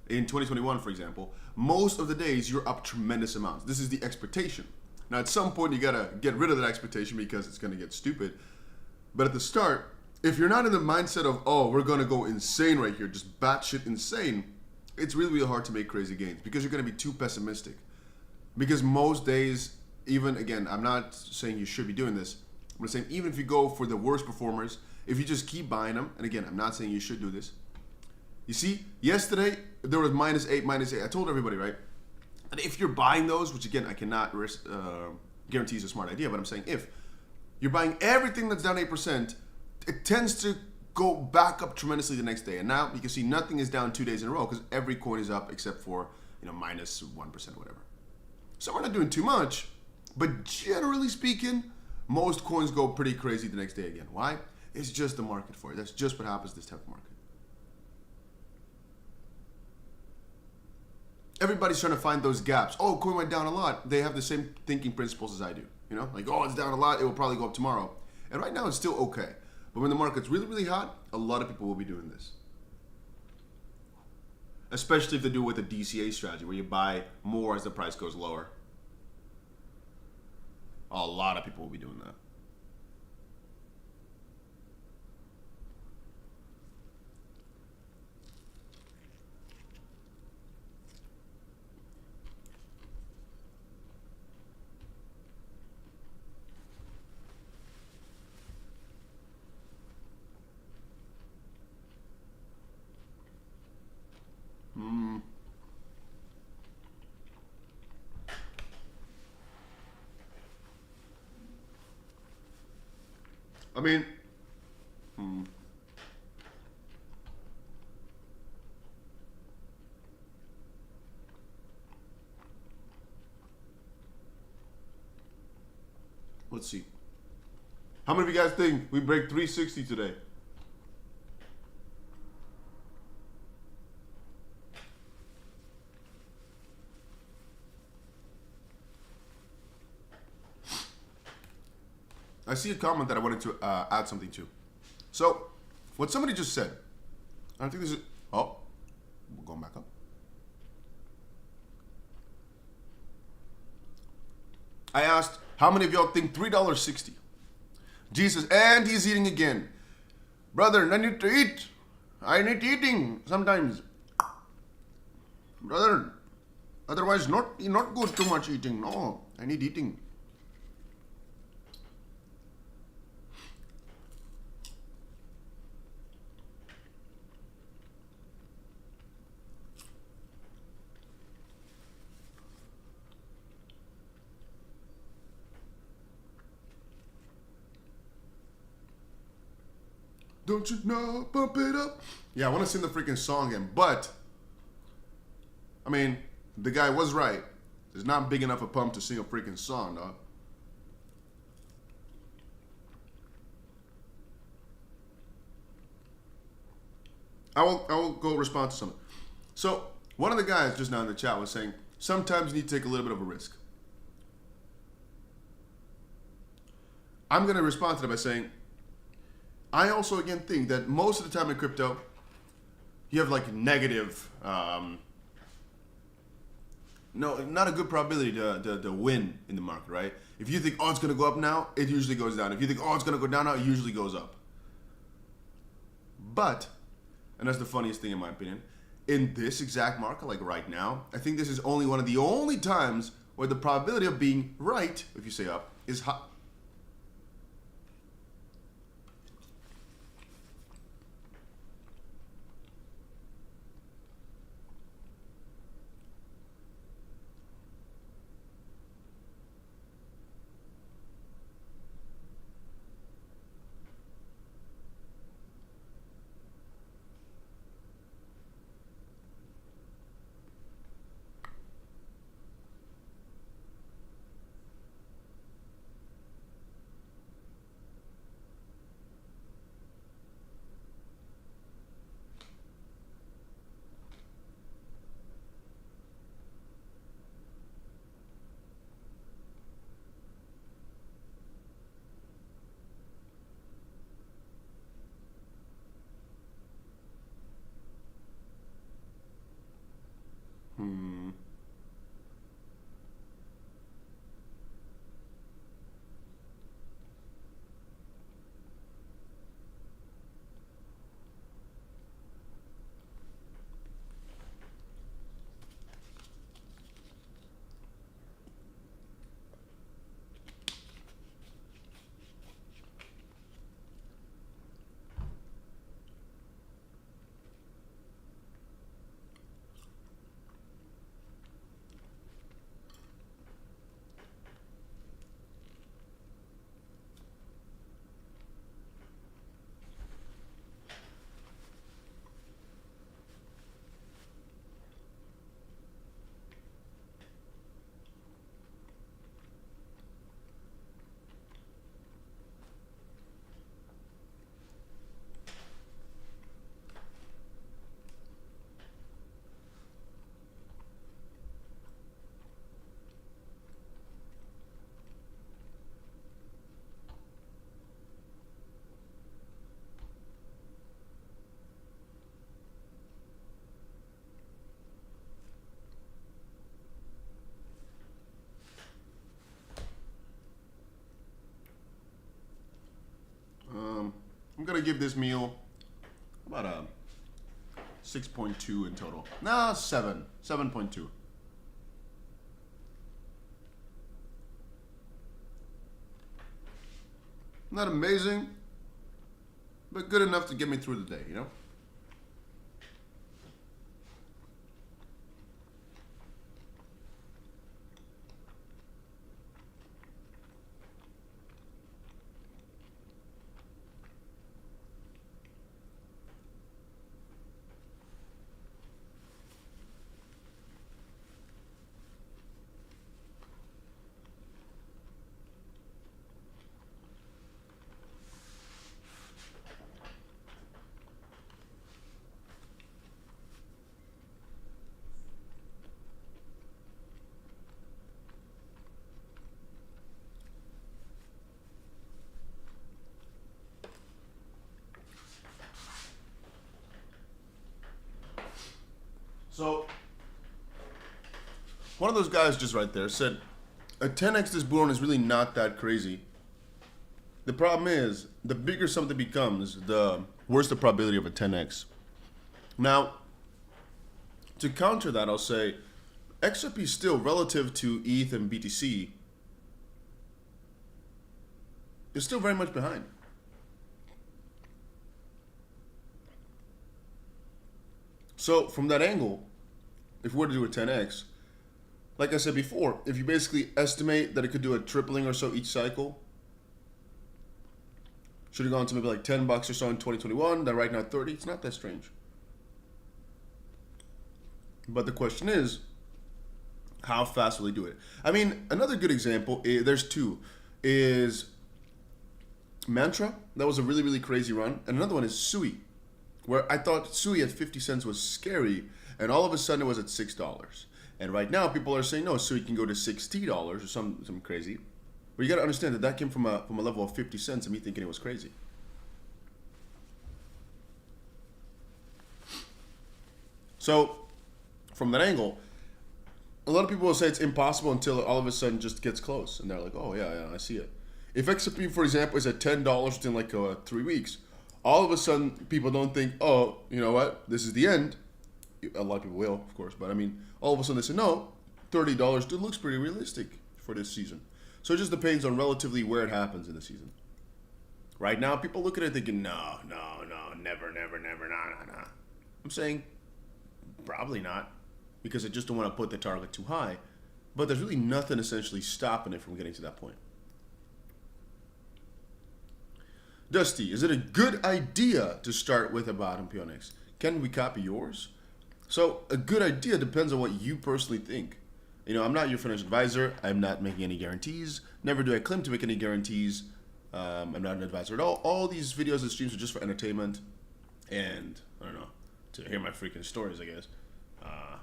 in 2021, for example, most of the days you're up tremendous amounts. This is the expectation. Now, at some point, you gotta get rid of that expectation because it's gonna get stupid. But at the start, if you're not in the mindset of, oh, we're gonna go insane right here, just batshit insane, it's really, really hard to make crazy gains because you're gonna be too pessimistic. Because most days, even, again, I'm not saying you should be doing this, I'm saying even if you go for the worst performers, if you just keep buying them, and again, I'm not saying you should do this. You see, yesterday, there was -8, -8. I told everybody, right? And if you're buying those, which again, I cannot guarantee is a smart idea, but I'm saying if you're buying everything that's down 8%, it tends to go back up tremendously the next day. And now you can see nothing is down 2 days in a row because every coin is up except for, you know, -1%, whatever. So we're not doing too much, but generally speaking, most coins go pretty crazy the next day again. Why? It's just the market for it. That's just what happens this type of market. Everybody's trying to find those gaps. Oh, coin went down a lot. They have the same thinking principles as I do. You know, like, oh, it's down a lot. It will probably go up tomorrow. And right now, it's still okay. But when the market's really, really hot, a lot of people will be doing this. Especially if they do it with a DCA strategy, where you buy more as the price goes lower. A lot of people will be doing that. I mean, let's see. How many of you guys think we break 360 today? I see a comment that I wanted to add something to. So, what somebody just said, I don't think this is, oh, we're going back up. I asked, how many of y'all think $3.60? Jesus, and he's eating again. Brother, I need to eat. I need eating sometimes. Brother, otherwise not good too much eating. No, I need eating. Don't you know, bump it up. Yeah, I want to sing the freaking song again, but, I mean, the guy was right. There's not big enough a pump to sing a freaking song, dog. I will go respond to something. So, one of the guys just now in the chat was saying, sometimes you need to take a little bit of a risk. I'm going to respond to that by saying, I also, again, think that most of the time in crypto, you have like negative, no, not a good probability to win in the market, right? If you think, oh, it's going to go up now, it usually goes down. If you think, oh, it's going to go down now, it usually goes up. But, and that's the funniest thing in my opinion, in this exact market, like right now, I think this is only one of the only times where the probability of being right, if you say up, is high. I'm gonna give this meal about a 6.2 in total. Nah, 7.2. Not amazing, but good enough to get me through the day, you know? So, one of those guys just right there said, a 10x this bull run is really not that crazy. The problem is, the bigger something becomes, the worse the probability of a 10x. Now, to counter that, I'll say, XRP still, relative to ETH and BTC, is still very much behind. So from that angle, if we were to do a 10x, like I said before, if you basically estimate that it could do a tripling or so each cycle, should have gone to maybe like $10 or so in 2021, then right now 30, it's not that strange. But the question is, how fast will they do it? I mean, another good example, there's two, is Mantra. That was a really, really crazy run. And another one is Sui, where I thought Sui at 50 cents was scary, and all of a sudden it was at $6. And right now people are saying, no, Sui can go to $60 or some crazy. But you got to understand that came from a level of 50 cents and me thinking it was crazy. So from that angle, a lot of people will say it's impossible until it all of a sudden just gets close. And they're like, oh, yeah, I see it. If XRP, for example, is at $10 within like 3 weeks, all of a sudden people don't think, oh, you know what, this is the end. A lot of people will, of course, but I mean, all of a sudden they say, no, $30 still looks pretty realistic for this season. So it just depends on relatively where it happens in the season. Right now, people look at it thinking, no, never, nah. I'm saying, probably not, because I just don't want to put the target too high. But there's really nothing essentially stopping it from getting to that point. Dusty, is it a good idea to start with a bottom PONX? Can we copy yours? So a good idea depends on what you personally think. You know, I'm not your financial advisor. I'm not making any guarantees. Never do I claim to make any guarantees. I'm not an advisor at all. All these videos and streams are just for entertainment and, I don't know, to hear my freaking stories, I guess.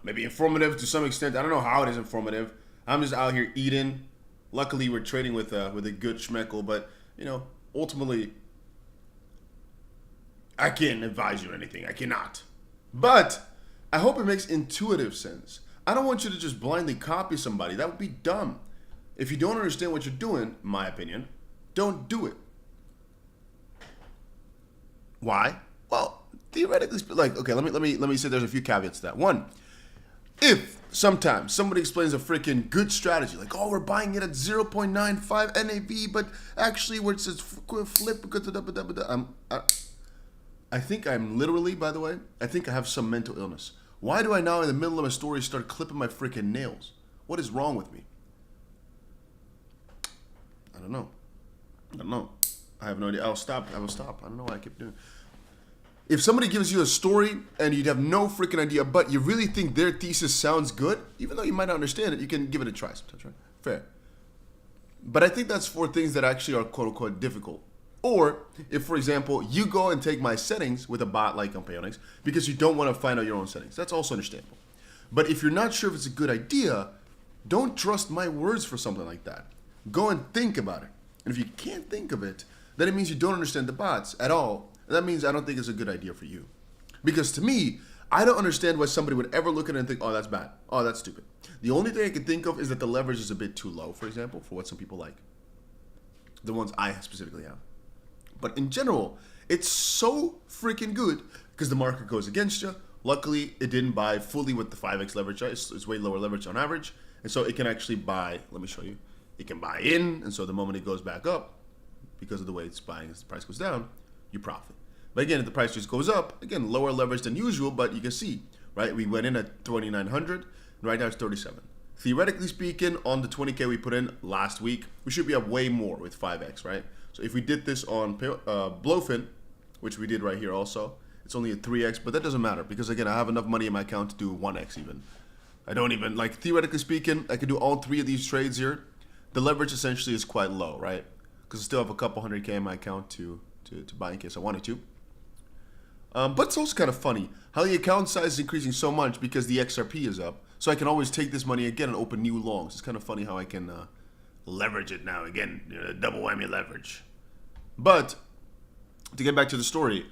Maybe informative to some extent. I don't know how it is informative. I'm just out here eating. Luckily, we're trading with a 𝗕𝗓𝗀𝗃, but, you know, ultimately, I can't advise you anything. I cannot. But I hope it makes intuitive sense. I don't want you to just blindly copy somebody. That would be dumb. If you don't understand what you're doing, in my opinion, don't do it. Why? Well, theoretically, like, okay, let me say there's a few caveats to that. One, if sometimes somebody explains a freaking good strategy, like, oh, we're buying it at 0.95 NAV, but actually where it says flip, I think I'm literally, by the way, I think I have some mental illness. Why do I now in the middle of a story start clipping my freaking nails? What is wrong with me? I don't know. I have no idea. I will stop. I don't know why I keep doing it. If somebody gives you a story and you'd have no freaking idea, but you really think their thesis sounds good, even though you might not understand it, you can give it a try sometimes, right? Fair. But I think that's for things that actually are quote-unquote difficult. Or if, for example, you go and take my settings with a bot like on PayOnix because you don't want to find out your own settings. That's also understandable. But if you're not sure if it's a good idea, don't trust my words for something like that. Go and think about it. And if you can't think of it, then it means you don't understand the bots at all. And that means I don't think it's a good idea for you. Because to me, I don't understand why somebody would ever look at it and think, oh, that's bad. Oh, that's stupid. The only thing I can think of is that the leverage is a bit too low, for example, for what some people like. The ones I specifically have. But in general, it's so freaking good because the market goes against you. Luckily, it didn't buy fully with the 5x leverage. It's way lower leverage on average. And so it can actually buy, let me show you. It can buy in. And so the moment it goes back up, because of the way it's buying as the price goes down, you profit. But again, if the price just goes up, again, lower leverage than usual, but you can see, right? We went in at 2,900, and right now it's 37. Theoretically speaking, on the 20K we put in last week, we should be up way more with 5x, right? So if we did this on Blowfin, which we did right here also, it's only a 3x, but that doesn't matter because again, I have enough money in my account to do 1x even. I don't even, like theoretically speaking, I could do all three of these trades here. The leverage essentially is quite low, right? Because I still have a couple 100K in my account to buy in case I wanted to. But it's also kind of funny how the account size is increasing so much because the XRP is up. So I can always take this money again and open new longs. It's kind of funny how I can leverage it now. Again, double whammy leverage. But to get back to the story,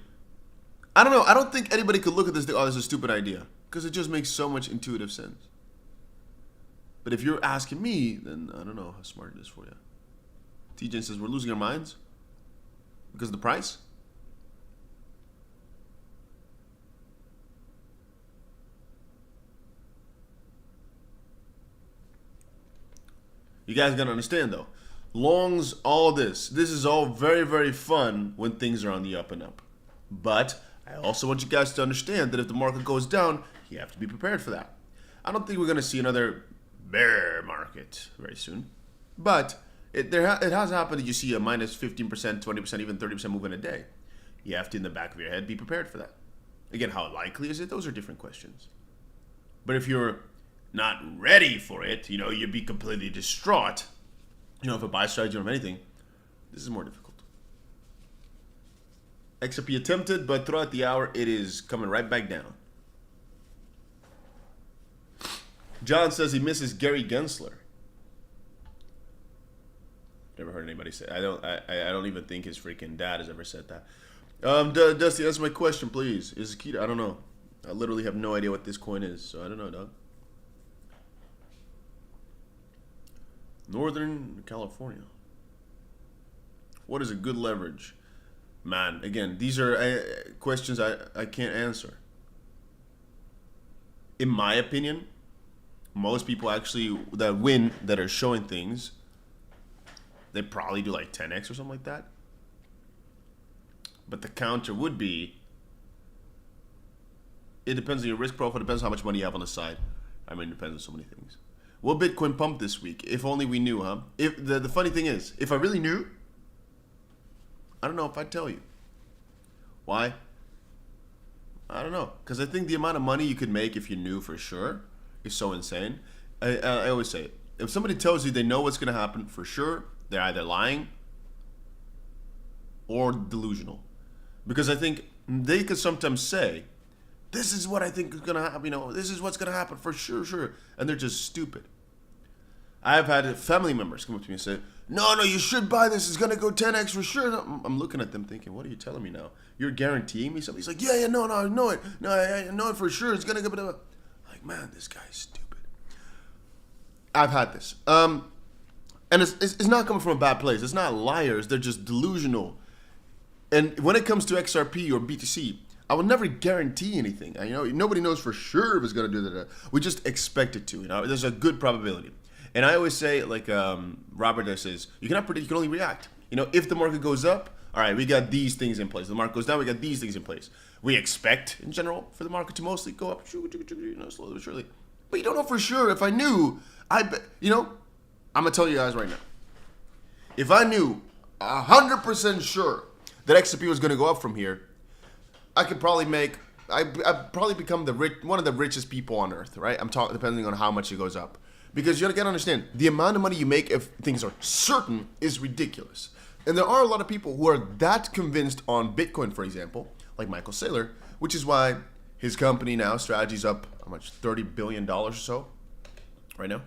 I don't know. I don't think anybody could look at this and think, oh, this is a stupid idea. Because it just makes so much intuitive sense. But if you're asking me, then I don't know how smart it is for you. TJ says, we're losing our minds because of the price? You guys gotta understand though, longs, all this is all very, very fun when things are on the up and up. But I also want you guys to understand that if the market goes down, you have to be prepared for that. I don't think we're gonna see another bear market very soon. But it has happened that you see a minus 15%, 20%, even 30% move in a day. You have to, in the back of your head, be prepared for that. Again, how likely is it? Those are different questions. But if you're not ready for it, you'd be completely distraught. If a buy strategy or anything, this is more difficult. XRP attempted, but throughout the hour, it is coming right back down. John says he misses Gary Gensler. Never heard anybody say. I don't even think his freaking dad has ever said that. Dusty, answer my question, please. Is keto? I don't know. I literally have no idea what this coin is, so I don't know, dog. Northern California. What is a good leverage? Man, again, these are questions I can't answer. In my opinion, most people actually that win, that are showing things, they probably do like 10x or something like that. But the counter would be, it depends on your risk profile, depends on how much money you have on the side. I mean, it depends on so many things. Will Bitcoin pump this week? If only we knew, huh? If the funny thing is, if I really knew, I don't know if I'd tell you. Why? I don't know. Because I think the amount of money you could make if you knew for sure is so insane. I always say, if somebody tells you they know what's going to happen for sure, they're either lying or delusional. Because I think they could sometimes say, this is what I think is going to happen, you know, this is what's going to happen for sure. And they're just stupid. I've had family members come up to me and say, no, you should buy this. It's going to go 10x for sure. I'm looking at them thinking, what are you telling me now? You're guaranteeing me something? He's like, yeah, no, I know it. No, I know it for sure. It's going to go. Like, man, this guy's stupid. I've had this. And it's not coming from a bad place. It's not liars. They're just delusional. And when it comes to XRP or BTC, I will never guarantee anything. You know, nobody knows for sure if it's going to do that. We just expect it to. You know, there's a good probability. And I always say, like Robert says, you cannot predict. You can only react. You know, if the market goes up, all right, we got these things in place. The market goes down, we got these things in place. We expect, in general, for the market to mostly go up, you know, slowly but surely. But you don't know for sure. If I knew, you know, I'm gonna tell you guys right now. If I knew 100% sure that XRP was gonna go up from here, I could probably make, I'd probably become one of the richest people on earth, right? I'm talking depending on how much it goes up. Because you gotta understand, the amount of money you make if things are certain is ridiculous. And there are a lot of people who are that convinced on Bitcoin, for example, like Michael Saylor, which is why his company now, Strategy's up, how much, $30 billion or so right now?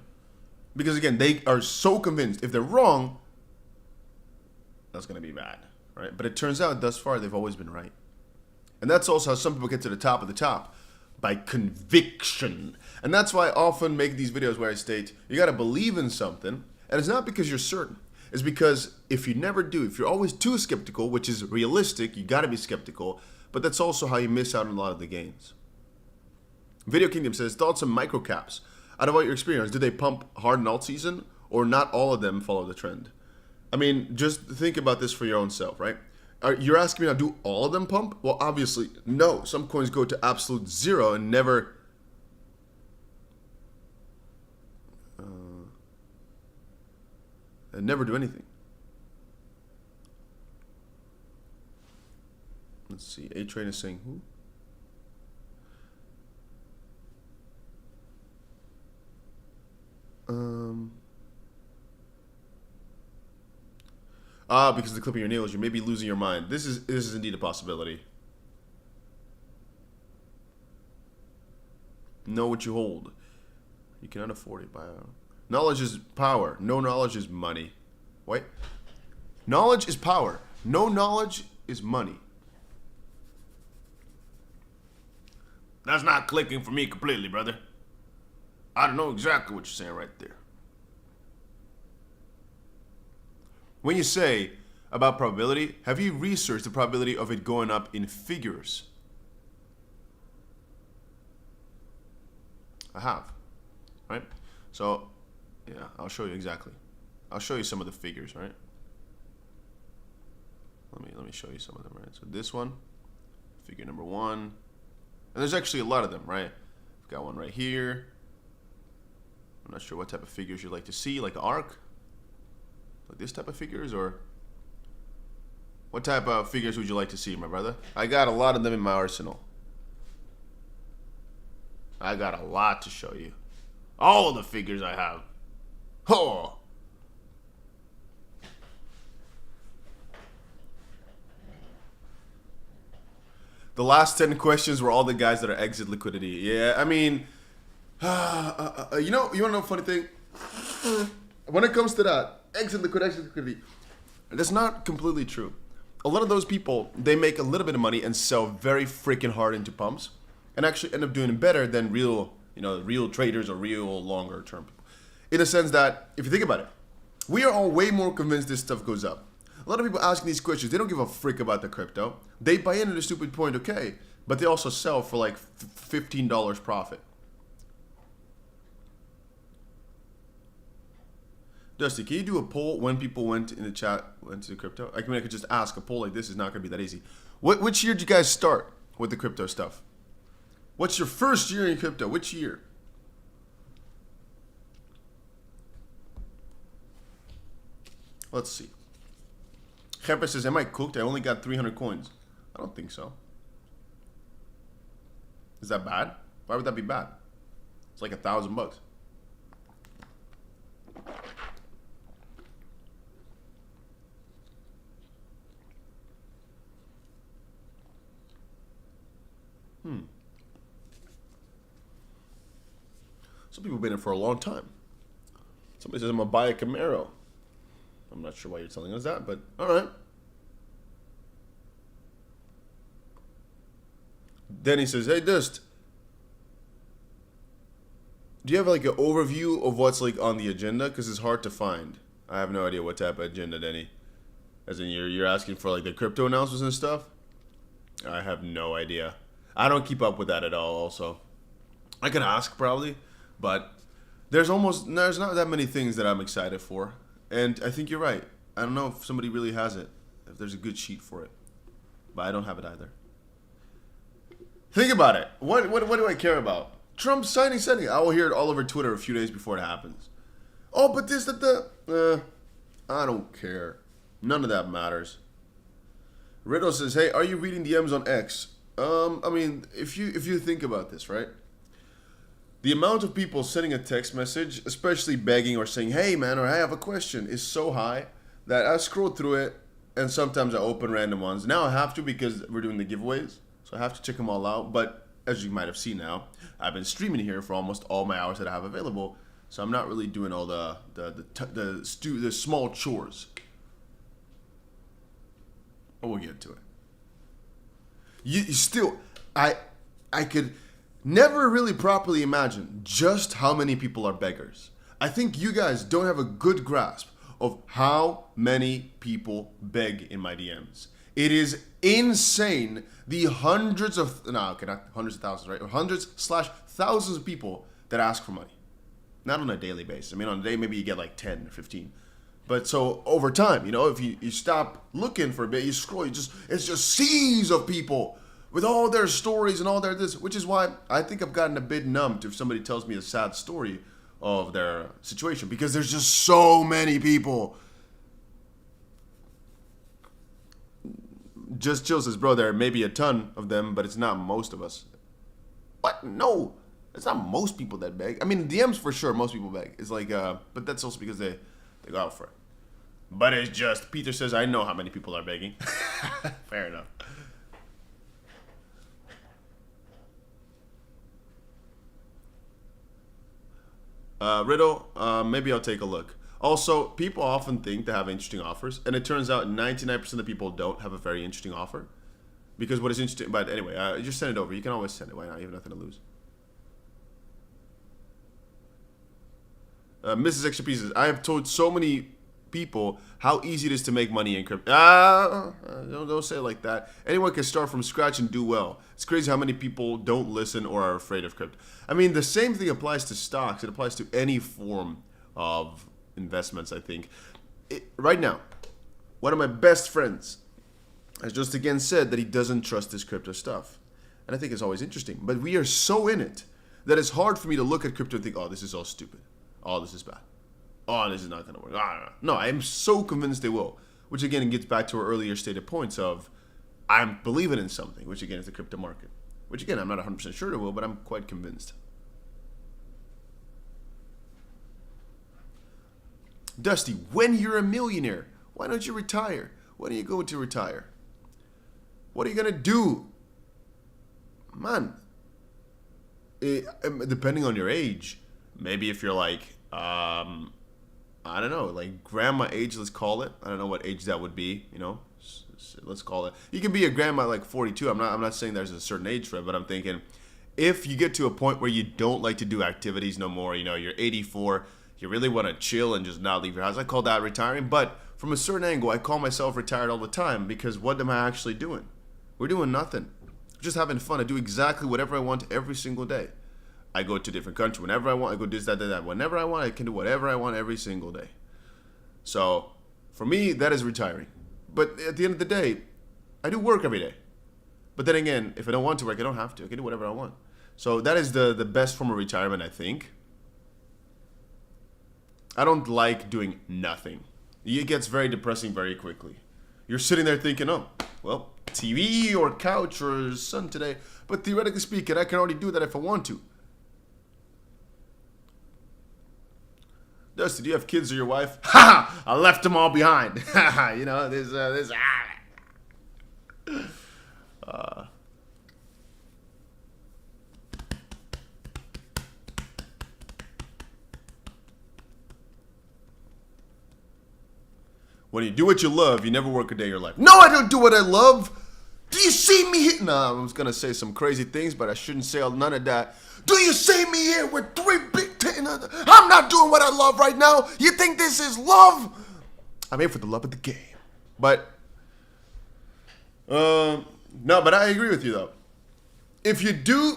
Because again, they are so convinced if they're wrong, that's gonna be bad, right? But it turns out thus far they've always been right. And that's also how some people get to the top of the top, by conviction. And that's why I often make these videos where I state, you gotta believe in something, and it's not because you're certain. It's because if you never do, if you're always too skeptical, which is realistic, you gotta be skeptical, but that's also how you miss out on a lot of the gains. Video Kingdom says, thoughts on microcaps. Out of all your experience, do they pump hard in alt season, or not all of them follow the trend? I mean, just think about this for your own self, right? You're asking me now, do all of them pump? Well, obviously, no. Some coins go to absolute zero and never... never do anything. Let's see. A-Train is saying who? Because of the clipping your nails, you may be losing your mind. This is indeed a possibility. Know what you hold. You cannot afford it. Knowledge is power. No knowledge is money. Wait. Knowledge is power. No knowledge is money. That's not clicking for me completely, brother. I don't know exactly what you're saying right there. When you say about probability, have you researched the probability of it going up in figures? I have, right? So, yeah, I'll show you exactly. I'll show you some of the figures, right? Let me show you some of them, right? So this one, figure number 1, and there's actually a lot of them, right? I've got one right here. I'm not sure what type of figures you'd like to see, like arc. Like this type of figures, or what type of figures would you like to see, my brother? I got a lot of them in my arsenal. I got a lot to show you. All the figures I have. Oh. The last 10 questions were all the guys that are exit liquidity. Yeah, I mean, you know, you want to know a funny thing? When it comes to that, exit liquidity, that's not completely true. A lot of those people, they make a little bit of money and sell very freaking hard into pumps, and actually end up doing better than real, you know, real traders or real longer term people. In a sense that, if you think about it, we are all way more convinced this stuff goes up. A lot of people asking these questions, they don't give a frick about the crypto. They buy into the stupid point, okay, but they also sell for like $15 profit. Dusty, can you do a poll when people went in the chat, went to the crypto? I mean, I could just ask. A poll like this is not going to be that easy. Which year did you guys start with the crypto stuff? What's your first year in crypto? Which year? Let's see. 𝗕𝗫𝗀𝗀 says, am I cooked? I only got 300 coins. I don't think so. Is that bad? Why would that be bad? It's like $1,000. Some people have been in for a long time. Somebody says, I'm going to buy a Camaro. I'm not sure why you're telling us that, but all right. Denny says, hey, Dust, do you have like an overview of what's like on the agenda? Because it's hard to find. I have no idea what type of agenda, Denny. As in you're asking for like the crypto announcements and stuff? I have no idea. I don't keep up with that at all also. I could ask probably, but there's not that many things that I'm excited for. And I think you're right. I don't know if somebody really has it, if there's a good sheet for it. But I don't have it either. Think about it. What do I care about? Trump signing. I will hear it all over Twitter a few days before it happens. Oh, but this, I don't care. None of that matters. Riddle says, hey, are you reading DMs on X? I mean, if you think about this, right? The amount of people sending a text message, especially begging or saying, hey, man, or I have a question, is so high that I scroll through it, and sometimes I open random ones. Now I have to because we're doing the giveaways, so I have to check them all out. But as you might have seen now, I've been streaming here for almost all my hours that I have available, so I'm not really doing all the small chores. But we'll get to it. You still, I could never really properly imagine just how many people are beggars. I think you guys don't have a good grasp of how many people beg in my DMs. It is insane the hundreds of, no, okay, not hundreds of thousands, right? Hundreds/thousands of people that ask for money. Not on a daily basis. I mean, on a day, maybe you get like 10 or 15. But so over time, you know, if you stop looking for a bit, you scroll, it's just seas of people with all their stories and all their this, which is why I think I've gotten a bit numb to if somebody tells me a sad story of their situation, because there's just so many people. Just Chill says, bro, there may be a ton of them, but it's not most of us. What? No, it's not most people that beg. I mean, DMs for sure, most people beg. It's like, but that's also because they go out for it. But it's just, Peter says, I know how many people are begging. Fair enough. Riddle, maybe I'll take a look. Also, people often think they have interesting offers, and it turns out 99% of people don't have a very interesting offer. Because what is interesting, but anyway, just send it over. You can always send it. Why not? You have nothing to lose. Mrs. Extra Pieces, I have told so many people how easy it is to make money in crypto. Don't say it like that. Anyone can start from scratch and do well. It's crazy how many people don't listen or are afraid of crypto. I mean, the same thing applies to stocks. It applies to any form of investments, I think. Right now, one of my best friends has just again said that he doesn't trust this crypto stuff. And I think it's always interesting. But we are so in it that it's hard for me to look at crypto and think, oh, this is all stupid. Oh, this is bad. Oh, this is not going to work. No, I am so convinced they will. Which again gets back to our earlier stated points of I'm believing in something, which again is the crypto market. Which again, I'm not 100% sure it will, but I'm quite convinced. Dusty, when you're a millionaire, why don't you retire? When are you going to retire? What are you going to do? Man, depending on your age, maybe if you're like, I don't know, like grandma age, let's call it. I don't know what age that would be, you know. Let's call it. You can be a grandma like 42. I'm not saying there's a certain age for it, but I'm thinking if you get to a point where you don't like to do activities no more, you know, you're 84, you really want to chill and just not leave your house. I call that retiring. But from a certain angle, I call myself retired all the time because what am I actually doing? We're doing nothing. Just having fun. I do exactly whatever I want every single day. I go to a different country whenever I want. I go this, that. Whenever I want, I can do whatever I want every single day. So, for me, that is retiring. But at the end of the day, I do work every day. But then again, if I don't want to work, I don't have to. I can do whatever I want. So that is the best form of retirement, I think. I don't like doing nothing. It gets very depressing very quickly. You're sitting there thinking, oh, well, TV or couch or sun today. But theoretically speaking, I can already do that if I want to. Dusty, do you have kids or your wife? Ha! I left them all behind. You know, there's when you do what you love, you never work a day of your life. No, I don't do what I love. Do you see me here? No, I was going to say some crazy things, but I shouldn't say none of that. Do you see me here with 3 big titties? I'm not doing what I love right now. You think this is love? I'm here for the love of the game. But, no, but I agree with you, though. If you do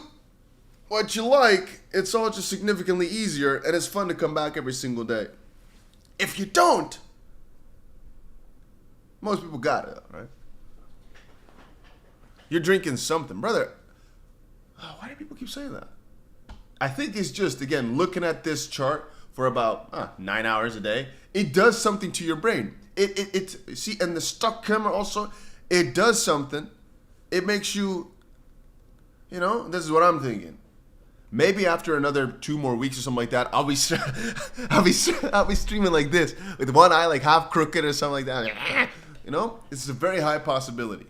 what you like, it's all just significantly easier, and it's fun to come back every single day. If you don't, most people got it, right? You're drinking something. Brother, why do people keep saying that? I think it's just, again, looking at this chart for about 9 hours a day, it does something to your brain. See, and the stock camera also, it does something. It makes you, you know, this is what I'm thinking. Maybe after another 2 more weeks or something like that, I'll be streaming like this, with one eye like half crooked or something like that. You know, it's a very high possibility.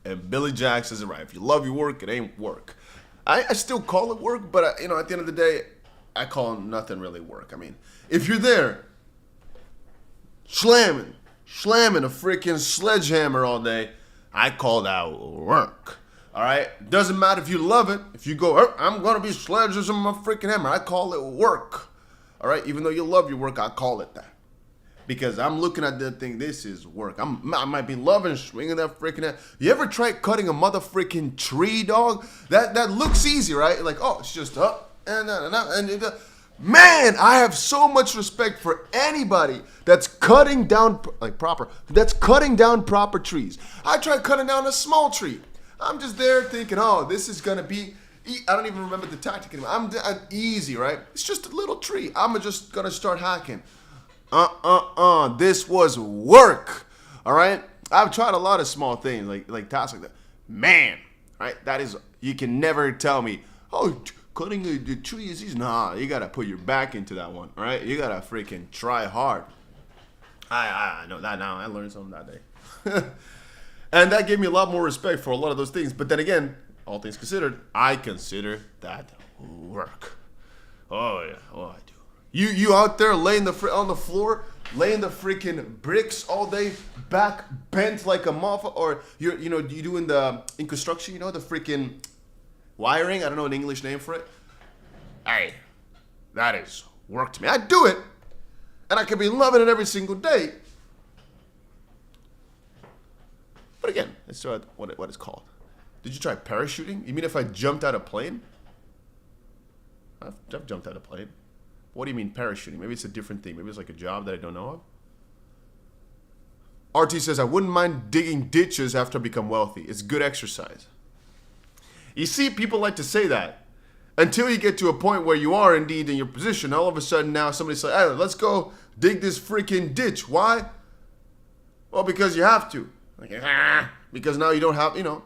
And Billy Jack says it right. If you love your work, it ain't work. I still call it work, but, you know, at the end of the day, I call nothing really work. I mean, if you're there slamming a freaking sledgehammer all day, I call that work. All right? Doesn't matter if you love it. If you go, oh, I'm going to be sledging my freaking hammer, I call it work. All right? Even though you love your work, I call it that. Because I'm looking at that thing, this is work. I might be loving swinging that freaking hand. You ever try cutting a mother freaking tree, dog? That looks easy, right? Like, oh, it's just up and man, I have so much respect for anybody that's cutting down proper trees. I tried cutting down a small tree. I'm just there thinking, oh, this is gonna be. I don't even remember the tactic anymore. I'm easy, right? It's just a little tree. I'm just gonna start hacking. This was work. All right. I've tried a lot of small things like tasks like that. Man, right? That is, you can never tell me, oh, cutting the tree is easy. Nah, you gotta put your back into that one. All right. You gotta freaking try hard. I know that now. I learned something that day. And that gave me a lot more respect for a lot of those things. But then again, all things considered, I consider that work. Oh yeah. Oh, I do. You out there laying on the floor, laying the freaking bricks all day, back bent like a motherfucker, or you doing in construction, you know, the freaking wiring. I don't know an English name for it. Hey, that is work to me. I do it, and I can be loving it every single day. But again, it's what it's called. Did you try parachuting? You mean if I jumped out of a plane? I've jumped out of a plane. What do you mean parachuting? Maybe it's a different thing. Maybe it's like a job that I don't know of. RT says, I wouldn't mind digging ditches after I become wealthy. It's good exercise. You see, people like to say that. Until you get to a point where you are indeed in your position, all of a sudden now somebody says, hey, let's go dig this freaking ditch. Why? Well, because you have to. Like, because now you don't have, you know.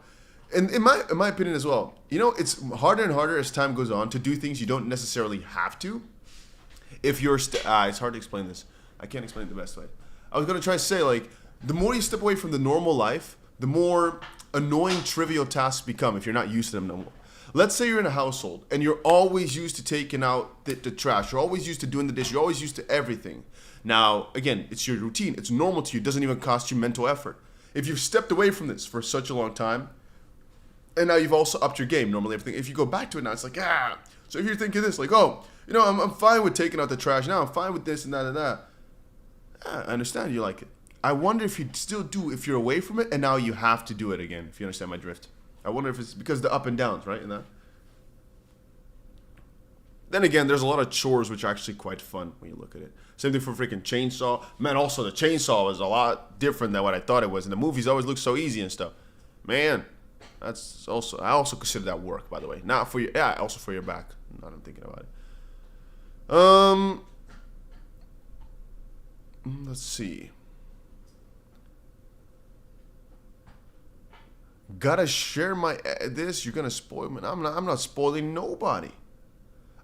And in my opinion as well, you know, it's harder and harder as time goes on to do things you don't necessarily have to. If you're, it's hard to explain this. I can't explain it the best way. I was going to try to say, like, the more you step away from the normal life, the more annoying trivial tasks become if you're not used to them no more. Let's say you're in a household and you're always used to taking out the trash. You're always used to doing the dish. You're always used to everything. Now, again, it's your routine. It's normal to you. It doesn't even cost you mental effort. If you've stepped away from this for such a long time, and now you've also upped your game, normally everything, if you go back to it now, it's like, So if you're thinking this, like, oh, You know, I'm fine with taking out the trash now. I'm fine with this and that and that. Yeah, I understand you like it. I wonder if you'd still do if you're away from it and now you have to do it again, if you understand my drift. I wonder if it's because the up and downs, right? In that. Then again, there's a lot of chores which are actually quite fun when you look at it. Same thing for freaking chainsaw. Man, also the chainsaw was a lot different than what I thought it was. And the movies always look so easy and stuff. Man, that's also, I also consider that work, by the way. Not for your, yeah, also for your back. Now that I'm thinking about it. Let's see. Gotta share my this. You're gonna spoil me. I'm not spoiling nobody.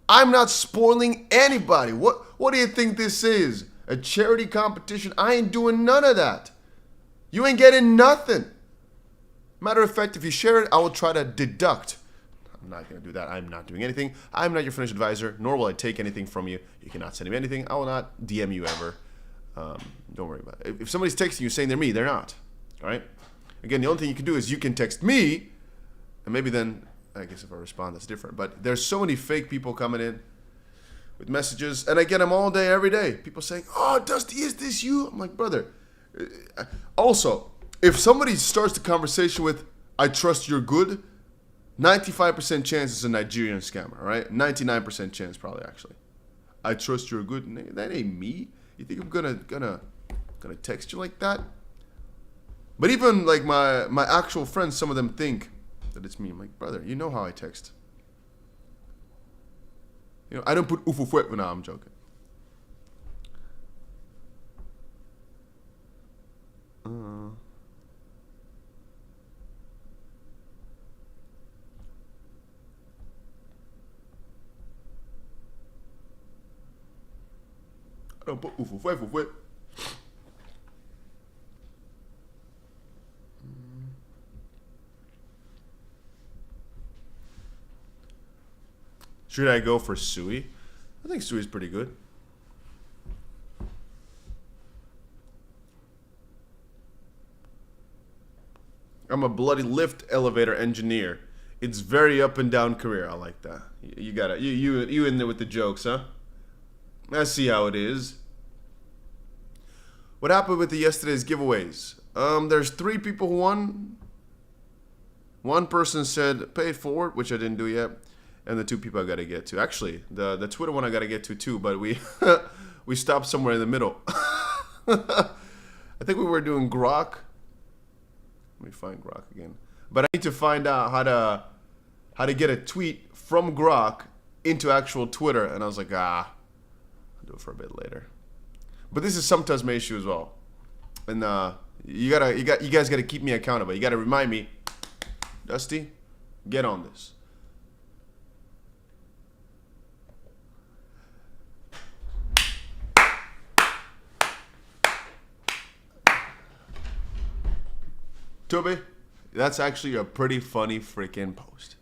I'm not spoiling anybody. What do you think this is? A charity competition? I ain't doing none of that. You ain't getting nothing. Matter of fact, if you share it, I will try to deduct. I'm not gonna do that. I'm not doing anything. I'm not your financial advisor, nor will I take anything from you. You cannot send me anything. I will not DM you ever. Don't worry about it. If somebody's texting you saying they're me, they're not. All right? Again, the only thing you can do is you can text me, and maybe then, I guess if I respond, that's different. But there's so many fake people coming in with messages, and I get them all day, every day. People saying, oh, Dusty, is this you? I'm like, brother. Also, if somebody starts the conversation with, I trust you're good, 95% chance it's a Nigerian scammer, all right? 99% chance probably, actually. I trust you're good. That ain't me. You think I'm gonna text you like that? But even like my actual friends, some of them think that it's me. I'm like, brother, you know how I text. You know, I don't put 𝗕𝗁𝗀𝗶𝗀𝗃. No, I'm joking. I don't put 𝗕𝗁𝗀𝗀𝗃. Should I go for 𝗬𝗓? I think 𝗬𝗓 is pretty good. I'm a bloody lift elevator engineer. It's very up and down career. I like that. You got it. You in there with the jokes, huh? I see how it is. What happened with the yesterday's giveaways? There's 3 people who won. One person said pay it forward, which I didn't do yet. And the 2 people I gotta get to. Actually, the Twitter one I gotta get to too, but we we stopped somewhere in the middle. I think we were doing Grok. Let me find Grok again. But I need to find out how to get a tweet from Grok into actual Twitter. And I was like, I'll do it for a bit later. But this is sometimes my issue as well. And you guys gotta keep me accountable. You gotta remind me, Dusty, get on this. 𝗕𝗃𝗪𝗏, that's actually a pretty funny freaking post.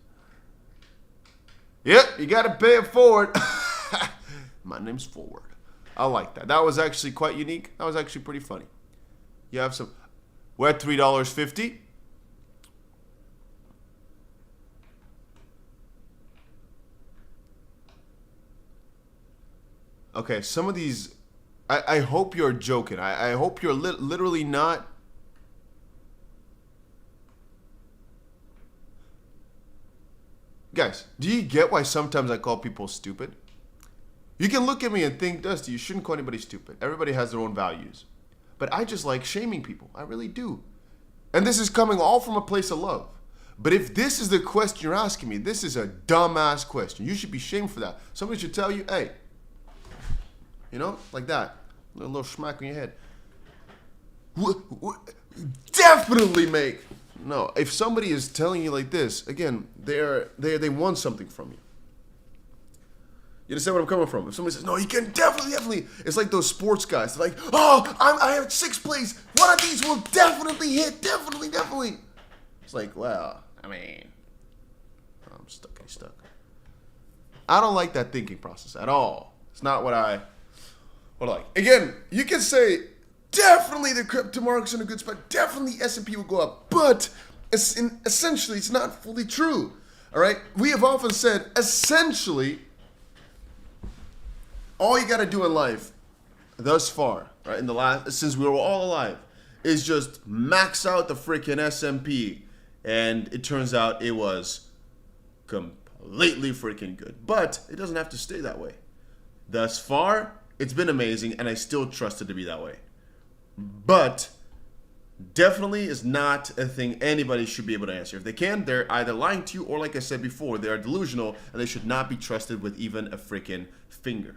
Yep, you gotta pay it forward. My name's Forward. I like that. That was actually quite unique. That was actually pretty funny. You have some. We're at $3.50. Okay, some of these. I hope you're joking. I hope you're literally not. Guys, do you get why sometimes I call people stupid? You can look at me and think, Dusty, you shouldn't call anybody stupid. Everybody has their own values. But I just like shaming people. I really do. And this is coming all from a place of love. But if this is the question you're asking me, this is a dumbass question. You should be shamed for that. Somebody should tell you, hey, you know, like that. A little smack on your head. Definitely make. No, if somebody is telling you like this, again, they want something from you. You understand where I'm coming from? If somebody says, no, you can definitely, it's like those sports guys. They're like, oh, I have 6 plays. One of these will definitely hit. Definitely. It's like, well, I mean, I'm stuck. I don't like that thinking process at all. It's not what I like. Again, you can say, definitely the crypto market's in a good spot. Definitely S&P will go up. But essentially, it's not fully true. All right? We have often said, essentially, All you got to do in life thus far, right, in the last, since we were all alive, is just max out the freaking S&P. And it turns out it was completely freaking good. But it doesn't have to stay that way. Thus far, it's been amazing, and I still trust it to be that way. But definitely is not a thing anybody should be able to answer. If they can, they're either lying to you, or like I said before, they are delusional, and they should not be trusted with even a freaking finger.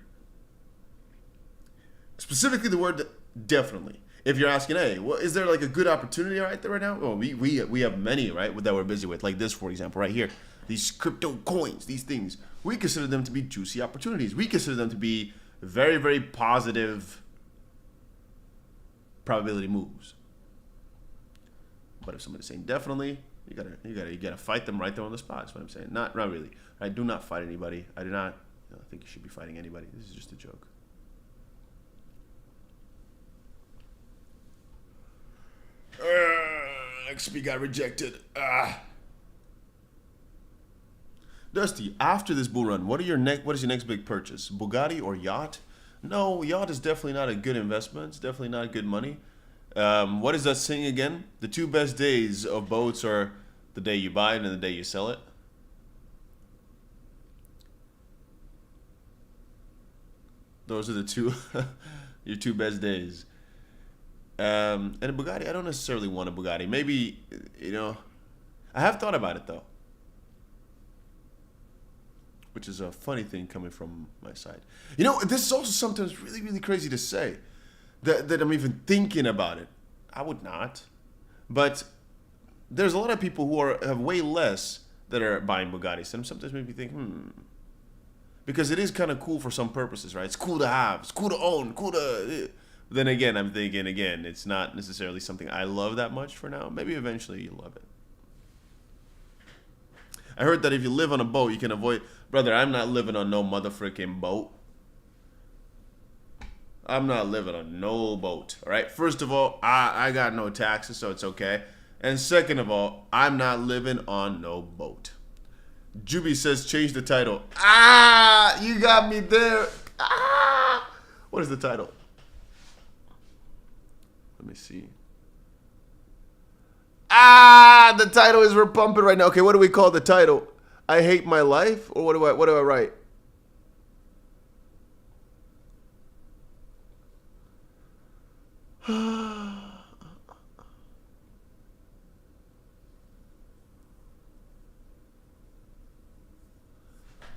Specifically the word definitely. If you're asking, hey, well, is there like a good opportunity right there right now? Well, we have many, right, that we're busy with. Like this, for example, right here. These crypto coins, these things. We consider them to be juicy opportunities. We consider them to be very, very positive probability moves. But if somebody's saying definitely, you gotta fight them right there on the spot. That's what I'm saying. Not really. I do not fight anybody. I do not think you should be fighting anybody. This is just a joke. XP got rejected. Dusty, after this bull run, what is your next big purchase? Bugatti or yacht? No, yacht is definitely not a good investment. It's definitely not good money. What is that saying again? The two best days of boats are the day you buy it and the day you sell it. Those are the two your two best days. And a Bugatti, I don't necessarily want a Bugatti. Maybe, I have thought about it though. Which is a funny thing coming from my side. This is also sometimes really, really crazy to say. That I'm even thinking about it. I would not. But there's a lot of people who have way less that are buying Bugattis. And sometimes make me think, Because it is kind of cool for some purposes, right? It's cool to have. It's cool to own. Cool to... Then again, I'm thinking, it's not necessarily something I love that much for now. Maybe eventually you'll love it. I heard that if you live on a boat, you can avoid... Brother, I'm not living on no motherfucking boat. I'm not living on no boat, all right? First of all, I got no taxes, so it's okay. And second of all, I'm not living on no boat. Juby says, change the title. You got me there. What is the title? Let me see. The title is we're pumping right now. Okay, what do we call the title? I hate my life? Or what do I write?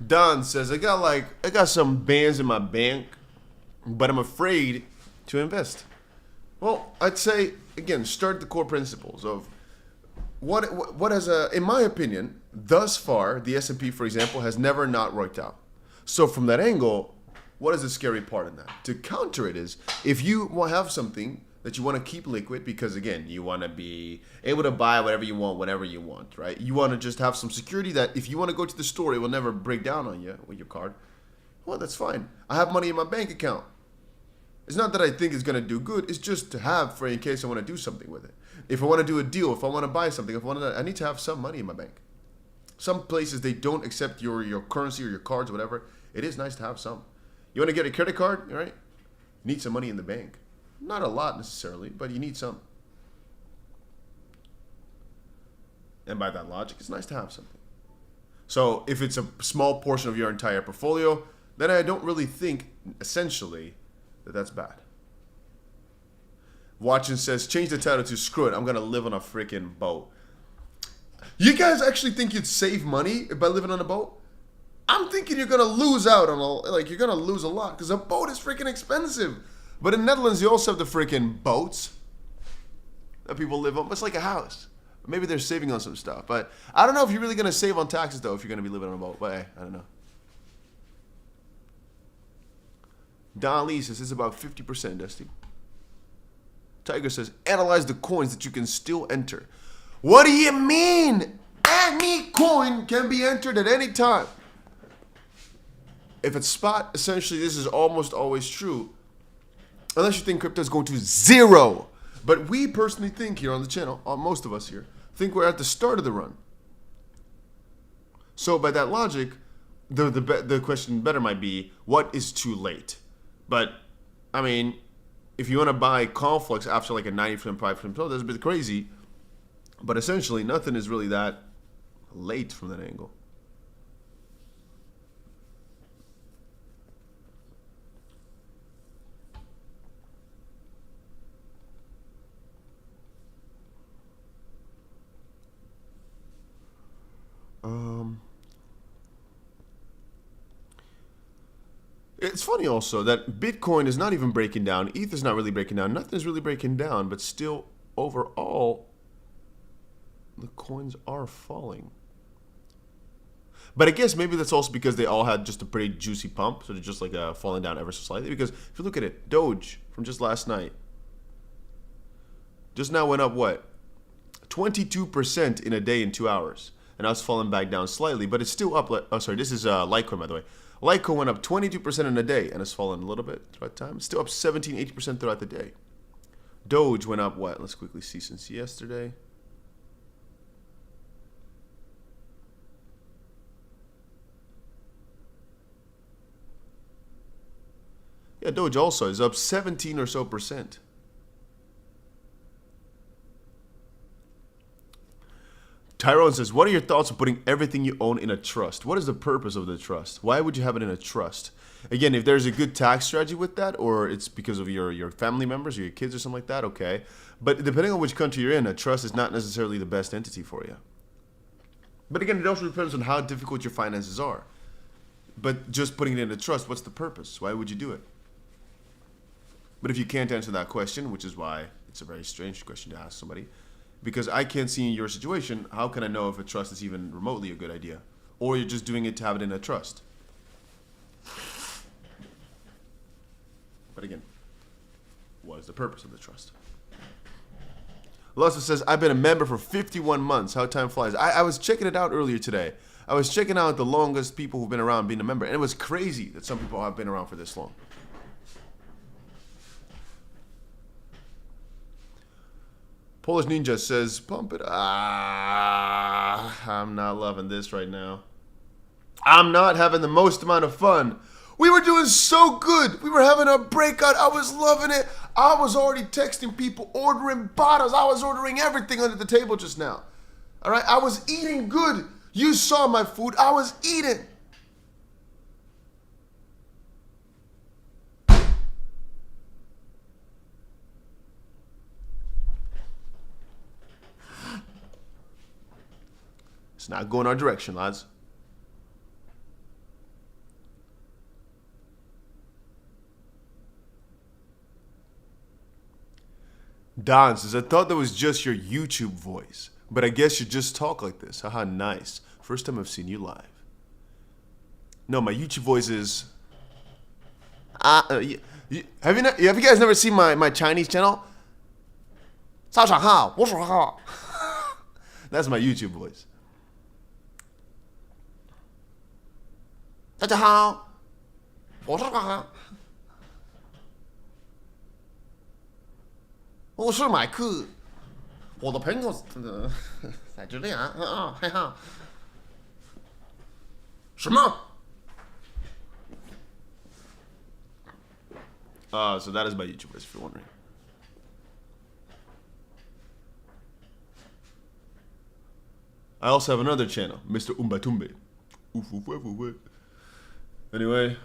Don says, I got some bands in my bank, but I'm afraid to invest. Well, I'd say, again, start the core principles of what has in my opinion, thus far, the S&P, for example, has never not worked out. So from that angle, what is the scary part in that? To counter it is, if you have something that you want to keep liquid, because again, you want to be able to buy whatever you want, whenever you want, right? You want to just have some security that if you want to go to the store, it will never break down on you with your card. Well, that's fine. I have money in my bank account. It's not that I think it's going to do good. It's just to have for in case I want to do something with it. If I want to do a deal, if I want to buy something, I need to have some money in my bank. Some places, they don't accept your currency or your cards or whatever. It is nice to have some. You want to get a credit card, right? You need some money in the bank. Not a lot necessarily, but you need some. And by that logic, it's nice to have something. So if it's a small portion of your entire portfolio, then I don't really think, essentially, that's bad. Watching says, change the title to screw it. I'm going to live on a freaking boat. You guys actually think you'd save money by living on a boat? I'm thinking you're going to lose out on you're going to lose a lot because a boat is freaking expensive. But in the Netherlands, you also have the freaking boats that people live on. It's like a house. Maybe they're saving on some stuff. But I don't know if you're really going to save on taxes, though, if you're going to be living on a boat. But hey, I don't know. Don Lee says it's about 50%, Dusty. Tiger says, analyze the coins that you can still enter. What do you mean? Any coin can be entered at any time. If it's spot, essentially this is almost always true. Unless you think crypto is going to zero. But we personally think here on the channel, most of us here, think we're at the start of the run. So by that logic, the question better might be, what is too late? But I mean, if you want to buy Conflux after like a 90% 5% pull, that's a bit crazy. But essentially, nothing is really that late from that angle. It's funny also that Bitcoin is not even breaking down. ETH is not really breaking down. Nothing is really breaking down, but still overall, the coins are falling. But I guess maybe that's also because they all had just a pretty juicy pump, so they're just like falling down ever so slightly. Because if you look at it, Doge from just last night, just now went up what? 22% in a day in 2 hours. And now it's falling back down slightly, but it's still up. Oh, sorry, this is Litecoin, by the way. Litecoin went up 22% in a day, and it's fallen a little bit throughout time. It's still up 17, 18% throughout the day. Doge went up what? Let's quickly see since yesterday. Yeah, Doge also is up 17 or so percent. Tyrone says, what are your thoughts on putting everything you own in a trust? What is the purpose of the trust? Why would you have it in a trust? Again, if there's a good tax strategy with that, or it's because of your family members or your kids or something like that, okay. But depending on which country you're in, a trust is not necessarily the best entity for you. But again, it also depends on how difficult your finances are. But just putting it in a trust, what's the purpose? Why would you do it? But if you can't answer that question, which is why it's a very strange question to ask somebody, because I can't see in your situation, how can I know if a trust is even remotely a good idea? Or you're just doing it to have it in a trust. But again, what is the purpose of the trust? Lussa says, I've been a member for 51 months. How time flies. I was checking it out earlier today. I was checking out the longest people who've been around being a member. And it was crazy that some people have been around for this long. Polish Ninja says, pump it. I'm not loving this right now. I'm not having the most amount of fun. We were doing so good. We were having a breakout. I was loving it. I was already texting people, ordering bottles. I was ordering everything under the table just now. All right? I was eating good. You saw my food. I was eating. It's not going our direction, lads. Don says, I thought that was just your YouTube voice, but I guess you just talk like this. Haha, nice. First time I've seen you live. No, my YouTube voice is... have you guys never seen my Chinese channel? That's my YouTube voice. 大家好，我是麦克，我的朋友在这里啊，嘿哈，什么？So that is my YouTube voice, if you're wondering. I also have another channel, Mr. 𝗕𝗵𝗀𝗶𝗿. Anyway,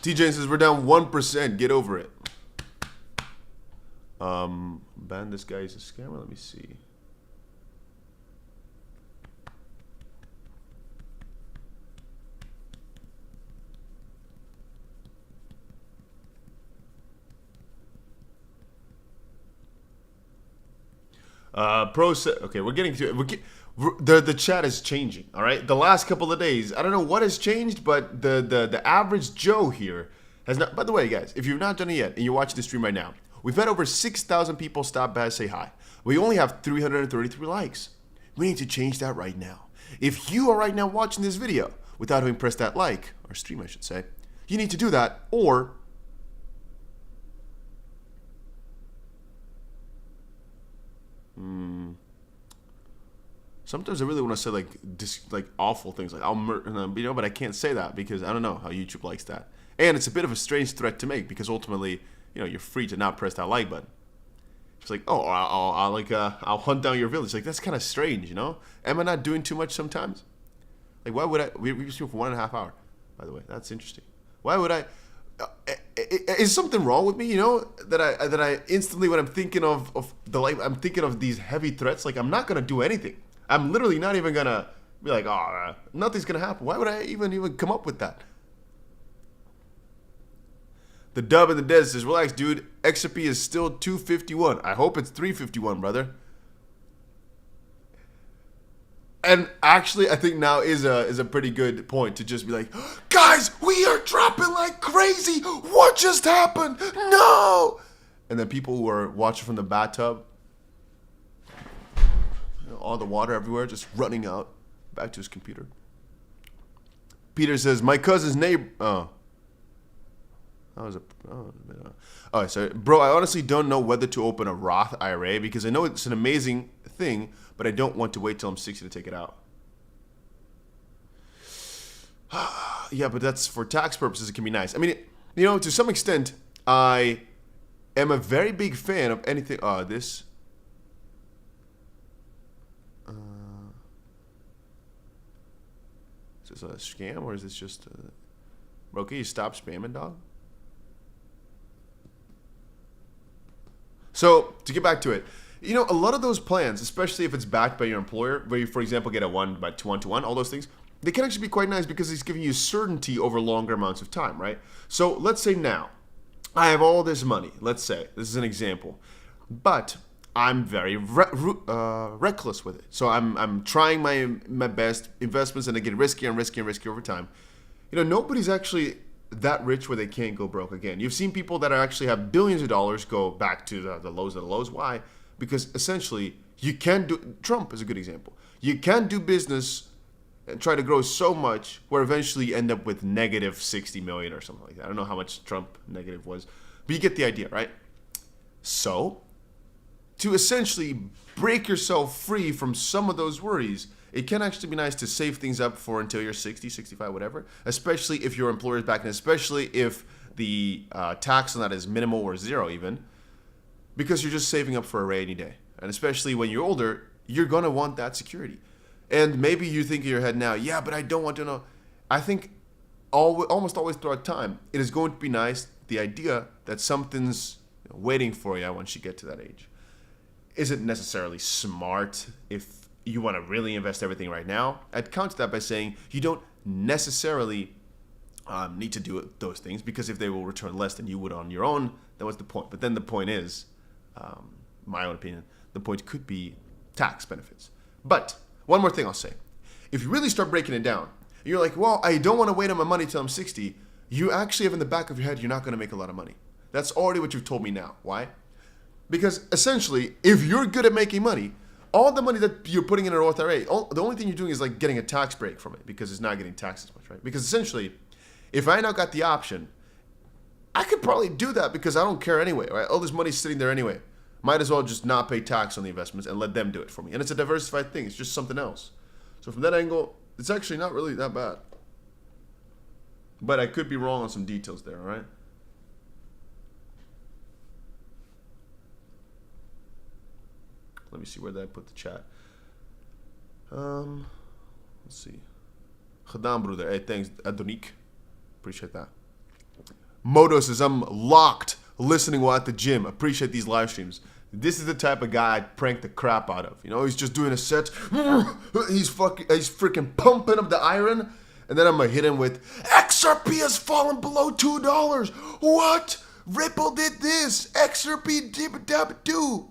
TJ says we're down 1%. Get over it. Ban this guy is a scammer. Let me see. Okay, we're getting to it. The chat is changing. All right, the last couple of days, I don't know what has changed, but the average Joe here has not. By the way, guys, if you've not done it yet and you're watching the stream right now, we've had over 6,000 people stop by and say hi. We only have 333 likes. We need to change that right now. If you are right now watching this video without having pressed that like, or stream, I should say, you need to do that, or Sometimes I really want to say like awful things, like I'll murder, but I can't say that because I don't know how YouTube likes that. And it's a bit of a strange threat to make because ultimately, you're free to not press that like button. It's like, oh, I'll hunt down your village. Like, that's kind of strange, Am I not doing too much sometimes? Like, why would I? We were for 1.5 hours, by the way. That's interesting. Why would I? Is something wrong with me? That I instantly, when I'm thinking of the life, I'm thinking of these heavy threats. Like, I'm not gonna do anything. I'm literally not even gonna be like, oh, nothing's gonna happen. Why would I even come up with that? The dub in the dead says, relax, dude. XRP is still 251. I hope it's 351, brother. And actually, I think now is a pretty good point to just be like, guys, we are dropping like crazy. What just happened? No! And then people who are watching from the bathtub, all the water everywhere, just running out back to his computer. Peter says, my cousin's neighbor. Sorry. Bro, I honestly don't know whether to open a Roth IRA because I know it's an amazing thing, but I don't want to wait till I'm 60 to take it out. Yeah, but that's for tax purposes. It can be nice. I mean, to some extent, I am a very big fan of anything. This. Is this a scam or is this just? Bro, can you stop spamming, dog? So, to get back to it, a lot of those plans, especially if it's backed by your employer, where you, for example, get a 1-to-1, all those things, they can actually be quite nice because it's giving you certainty over longer amounts of time, right? So, let's say now, I have all this money. Let's say, this is an example. But I'm very reckless with it. So, I'm trying my best investments and they get riskier and riskier and riskier over time. Nobody's actually that rich where they can't go broke again. You've seen people that actually have billions of dollars go back to the lows of the lows. Why? Because essentially you can do, Trump is a good example. You can do business and try to grow so much where eventually you end up with negative 60 million or something like that. I don't know how much Trump negative was, but you get the idea, right? So to essentially break yourself free from some of those worries, it can actually be nice to save things up for until you're 60, 65, whatever, especially if your employer is backing, especially if the tax on that is minimal or zero even, because you're just saving up for a rainy day. And especially when you're older, you're going to want that security. And maybe you think in your head now, yeah, but I don't want to know. I think almost always throughout time, it is going to be nice, the idea that something's waiting for you once you get to that age. Isn't necessarily smart if you want to really invest everything right now. I'd counter that by saying you don't necessarily need to do those things because if they will return less than you would on your own, then what's the point? But then the point is, my own opinion, the point could be tax benefits. But one more thing I'll say. If you really start breaking it down, you're like, well, I don't want to wait on my money till I'm 60. You actually have in the back of your head, you're not going to make a lot of money. That's already what you've told me now. Why? Because essentially, if you're good at making money, all the money that you're putting in a Roth IRA, the only thing you're doing is like getting a tax break from it because it's not getting taxed as much, right? Because essentially, if I now got the option, I could probably do that because I don't care anyway, right? All this money's sitting there anyway. Might as well just not pay tax on the investments and let them do it for me. And it's a diversified thing. It's just something else. So from that angle, it's actually not really that bad. But I could be wrong on some details there, all right? Let me see where did I put the chat. Let's see. 𝗕𝗘𝗪𝗔𝗥𝗘. Hey, thanks, 𝗕𝗘𝗪𝗔𝗥𝗘. Appreciate that. Moto says, I'm locked listening while at the gym. Appreciate these live streams. This is the type of guy I'd prank the crap out of. He's just doing a set. He's freaking pumping up the iron. And then I'm going to hit him with, XRP has fallen below $2. What? Ripple did this. XRP dib-dab-do.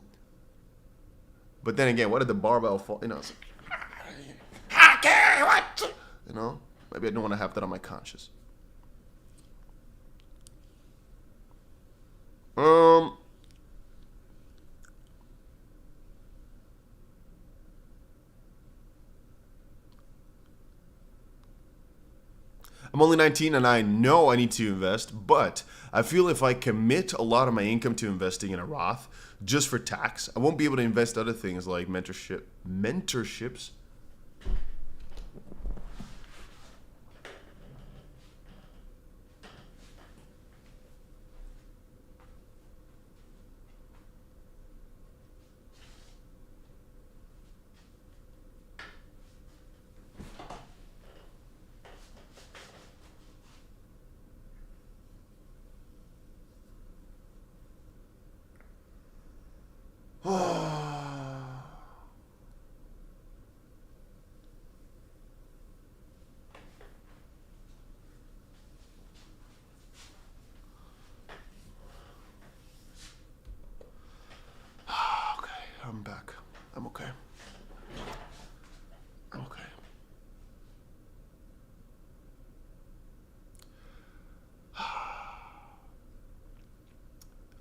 But then again, what did the barbell fall? It's like, okay, what? Maybe I don't want to have that on my conscience. I'm only 19 and I know I need to invest, but I feel if I commit a lot of my income to investing in a Roth just for tax, I won't be able to invest other things like mentorships. I'm back. I'm okay. I'm okay.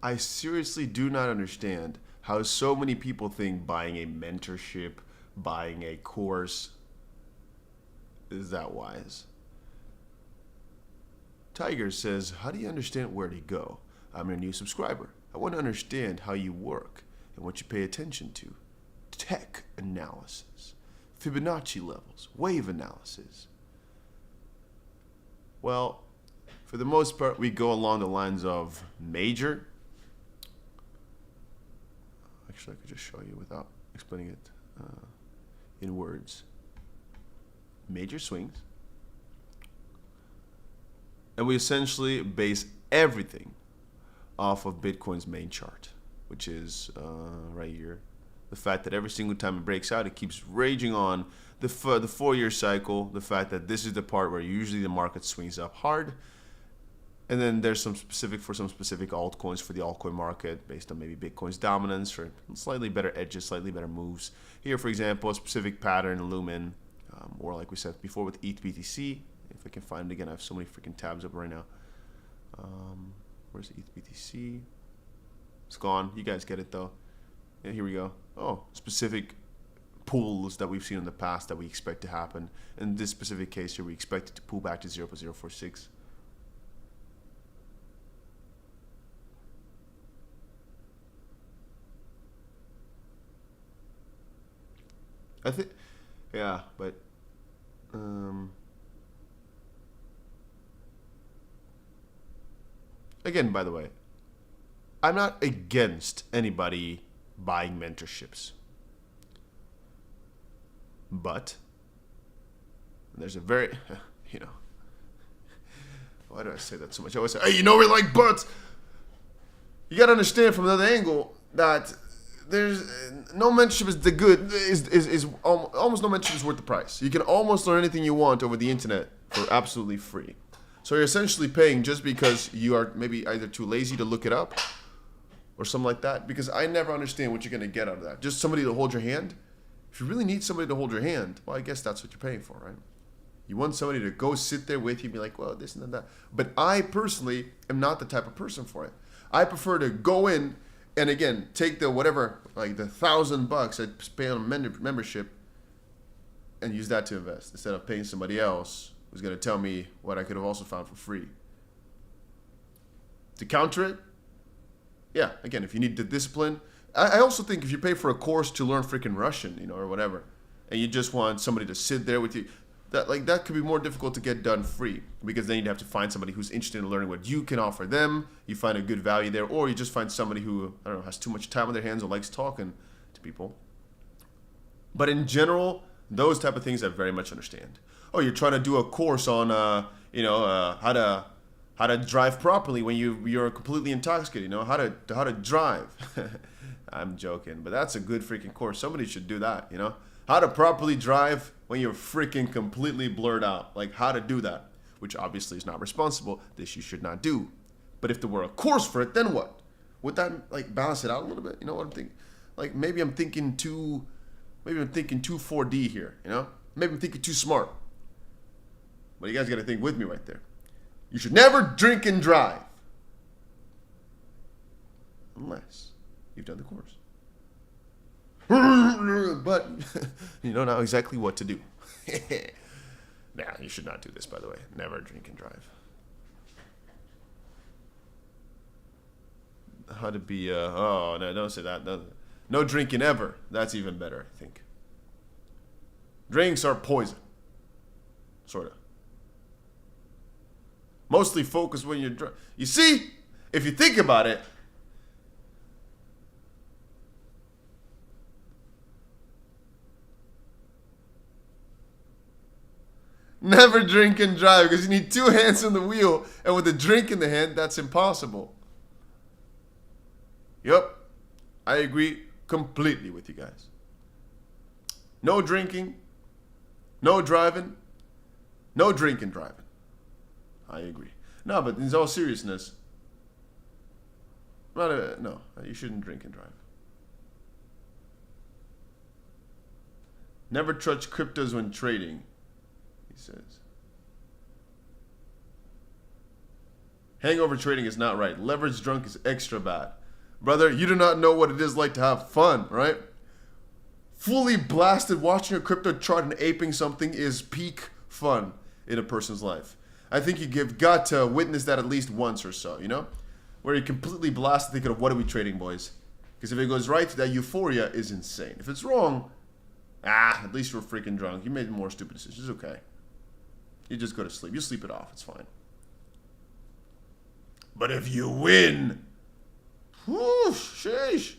I seriously do not understand how so many people think buying a mentorship, buying a course, is that wise. Tiger says, how do you understand where to go? I'm your new subscriber. I want to understand how you work and what you pay attention to. Tech analysis, Fibonacci levels, wave analysis. Well, for the most part, we go along the lines of major. Actually, I could just show you without explaining it in words. Major swings. And we essentially base everything off of Bitcoin's main chart, which is right here. The fact that every single time it breaks out, it keeps raging on. The 4-year cycle, the fact that this is the part where usually the market swings up hard. And then there's some specific altcoins for the altcoin market based on maybe Bitcoin's dominance or slightly better edges, slightly better moves. Here, for example, a specific pattern, Lumen, or like we said before with ETH BTC. If I can find it again, I have so many freaking tabs up right now. Where's ETH BTC? It's gone. You guys get it though. Yeah, here we go. Oh, specific pulls that we've seen in the past that we expect to happen. In this specific case here, we expect it to pull back to 0.046. I think, yeah, but again, by the way, I'm not against anybody buying mentorships, but there's a very, why do I say that so much? I always say, hey, we're like, but you got to understand from another angle that there's no mentorship is the good is almost no mentorship is worth the price. You can almost learn anything you want over the internet for absolutely free. So you're essentially paying just because you are maybe either too lazy to look it up or something like that. Because I never understand what you're going to get out of that. Just somebody to hold your hand. If you really need somebody to hold your hand, well, I guess that's what you're paying for, right? You want somebody to go sit there with you and be like, well, this and that. But I personally am not the type of person for it. I prefer to go in and again, take the whatever, like the $1,000 I pay on a membership and use that to invest instead of paying somebody else who's going to tell me what I could have also found for free. To counter it, yeah, again, if you need the discipline. I also think if you pay for a course to learn freaking Russian, or whatever, and you just want somebody to sit there with you, that could be more difficult to get done free because then you'd have to find somebody who's interested in learning what you can offer them. You find a good value there, or you just find somebody who, I don't know, has too much time on their hands or likes talking to people. But in general, those type of things I very much understand. Oh, you're trying to do a course on, how to drive properly when you're completely intoxicated. How to drive. I'm joking, but that's a good freaking course. Somebody should do that. How to properly drive when you're freaking completely blurred out. Like how to do that, which obviously is not responsible. This you should not do. But if there were a course for it, then what? Would that like balance it out a little bit? You know what I'm thinking? Like maybe I'm thinking too 4D here. Maybe I'm thinking too smart. But you guys got to think with me right there. You should never drink and drive unless you've done the course. But you don't know exactly what to do. Now, you should not do this, by the way. Never drink and drive. How to be, oh, no, don't say that. No drinking ever. That's even better, I think. Drinks are poison. Sort of. Mostly focus when you're drunk. You see, if you think about it, never drink and drive because you need 2 hands on the wheel, and with a drink in the hand, that's impossible. Yep, I agree completely with you guys. No drinking, no driving, no drinking driving. I agree. No, but in all seriousness, no, you shouldn't drink and drive. Never touch cryptos when trading, he says. Hangover trading is not right. Leverage drunk is extra bad. Brother, you do not know what it is like to have fun, right? Fully blasted watching a crypto chart and aping something is peak fun in a person's life. I think you've got to witness that at least once or so, you know? Where you're completely blasted thinking of what are we trading, boys? Because if it goes right, that euphoria is insane. If it's wrong, at least you're freaking drunk. You made more stupid decisions. It's okay. You just go to sleep. You sleep it off. It's fine. But if you win, whoo, sheesh.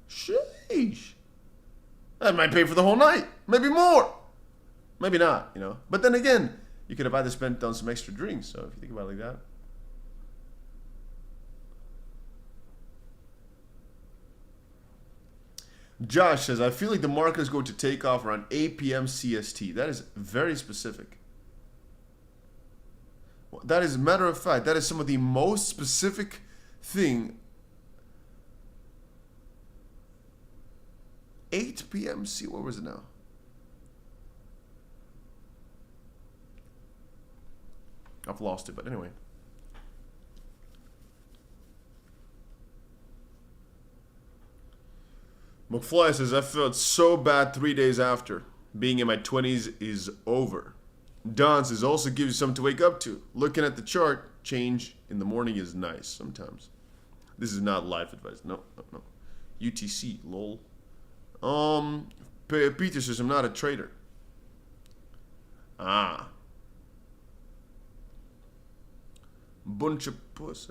Sheesh. That might pay for the whole night. Maybe more. Maybe not, you know? But then again, you could have either spent on some extra drinks. So if you think about it like that. Josh says, I feel like the market is going to take off around 8 p.m. CST. That is very specific. That is, matter of fact, that is some of the most specific thing. 8 p.m. C, what was it now? I've lost it, but anyway. McFly says, I felt so bad 3 days after. Being in my 20s is over. Don says, also gives you something to wake up to. Looking at the chart, change in the morning is nice sometimes. This is not life advice. No. UTC, lol. Peter says, I'm not a trader. Bunch of puss.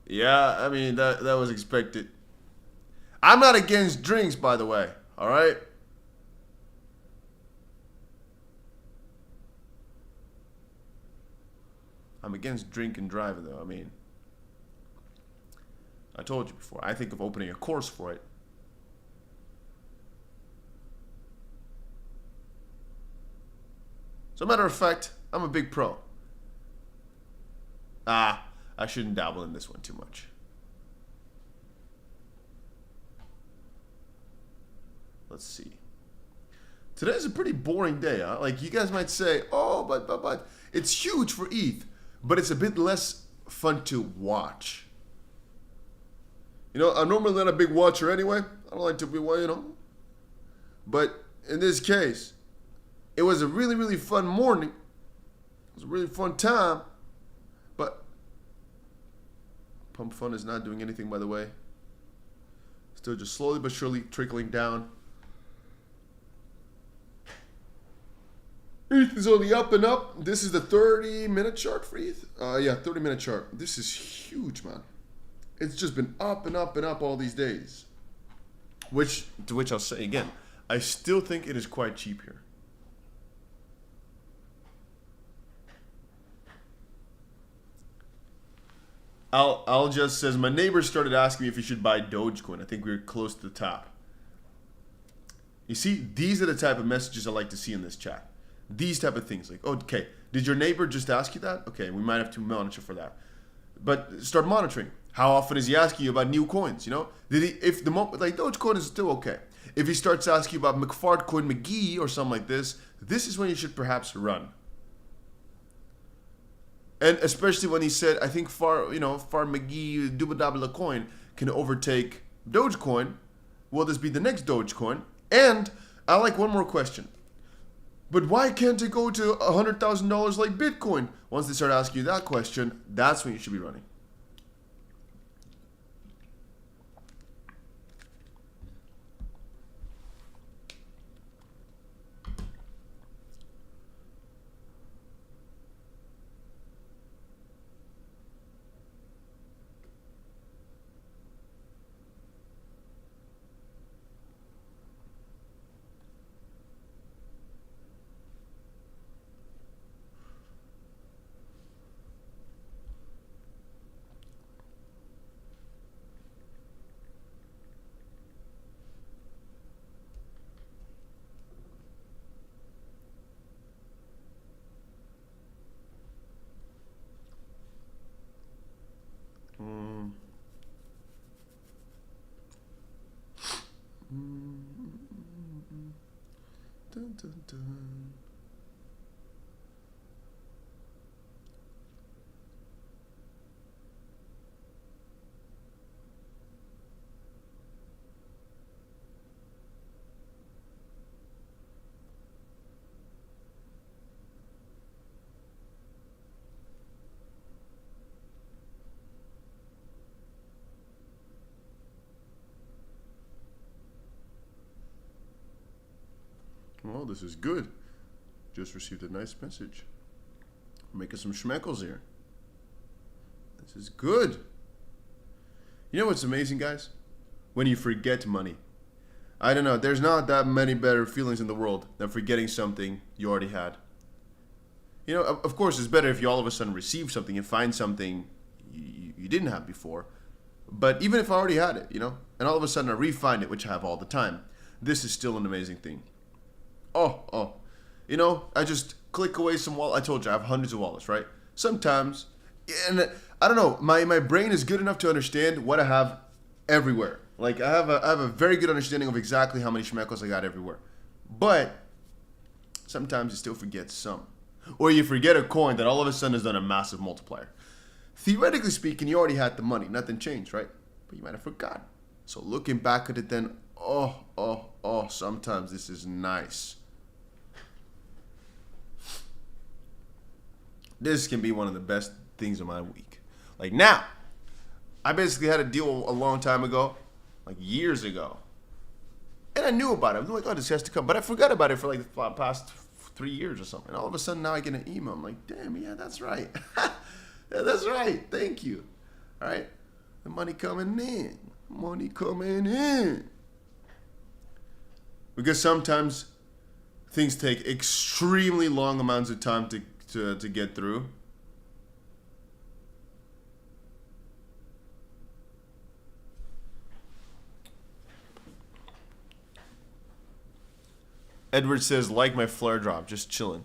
Yeah, I mean, that was expected. I'm not against drinks, by the way. All right? I'm against drink and driving, though. I mean, I told you before. I think of opening a course for it. So, matter of fact, I'm a big pro. I shouldn't dabble in this one too much. Let's see. Today's a pretty boring day, huh? Like, you guys might say, oh, but it's huge for ETH, but it's a bit less fun to watch. You know, I'm normally not a big watcher anyway. I don't like to be, you know. But in this case, it was a really, really fun morning. It was a really fun time. But Pump Fund is not doing anything, by the way. Still just slowly but surely trickling down. ETH is only up and up. This is the 30-minute chart for ETH. Yeah, 30-minute chart. This is huge, man. It's just been up and up and up all these days. To which I'll say again, I still think it is quite cheap here. Al just says, my neighbor started asking me if he should buy Dogecoin. I think we're close to the top. You see, these are the type of messages I like to see in this chat. These type of things, like, okay, did your neighbor just ask you that? Okay, we might have to monitor for that. But start monitoring. How often is he asking you about new coins? You know, if the moment, like, Dogecoin is still okay. If he starts asking you about 𝗵𝗫𝗀𝗀𝗪𝗓 or something like this is when you should perhaps run. And especially when he said, I think 𝗵𝗫𝗀𝗪𝗓 can overtake Dogecoin. Will this be the next Dogecoin? And I like one more question. but why can't it go to $100,000 like Bitcoin? Once they start asking you that question, that's when you should be running. Dun, dun, dun. Well, this is good. Just received a nice message. Making some schmeckles here. This is good. You know what's amazing, guys? When you forget money. I don't know. There's not that many better feelings in the world than forgetting something you already had. You know, of course, it's better if you all of a sudden receive something and find something you didn't have before. But even if I already had it, you know, and all of a sudden I re-find it, which I have all the time, this is still an amazing thing. Oh. You know, I just click away some wallets. I told you, I have hundreds of wallets, right? Sometimes, and I don't know, my brain is good enough to understand what I have everywhere. Like, I have a very good understanding of exactly how many schmeckles I got everywhere. But sometimes you still forget some. Or you forget a coin that all of a sudden has done a massive multiplier. Theoretically speaking, you already had the money. Nothing changed, right? But you might have forgotten. So looking back at it then, sometimes this is nice. This can be one of the best things of my week. Like now, I basically had a deal a long time ago, like years ago. And I knew about it. I was like, oh, this has to come. But I forgot about it for like the past 3 years or something. And all of a sudden now I get an email. I'm like, damn, yeah, that's right. Yeah, that's right. Thank you. All right. The money coming in. Money coming in. Because sometimes things take extremely long amounts of time to get through. Edward says, like my flare drop, just chilling.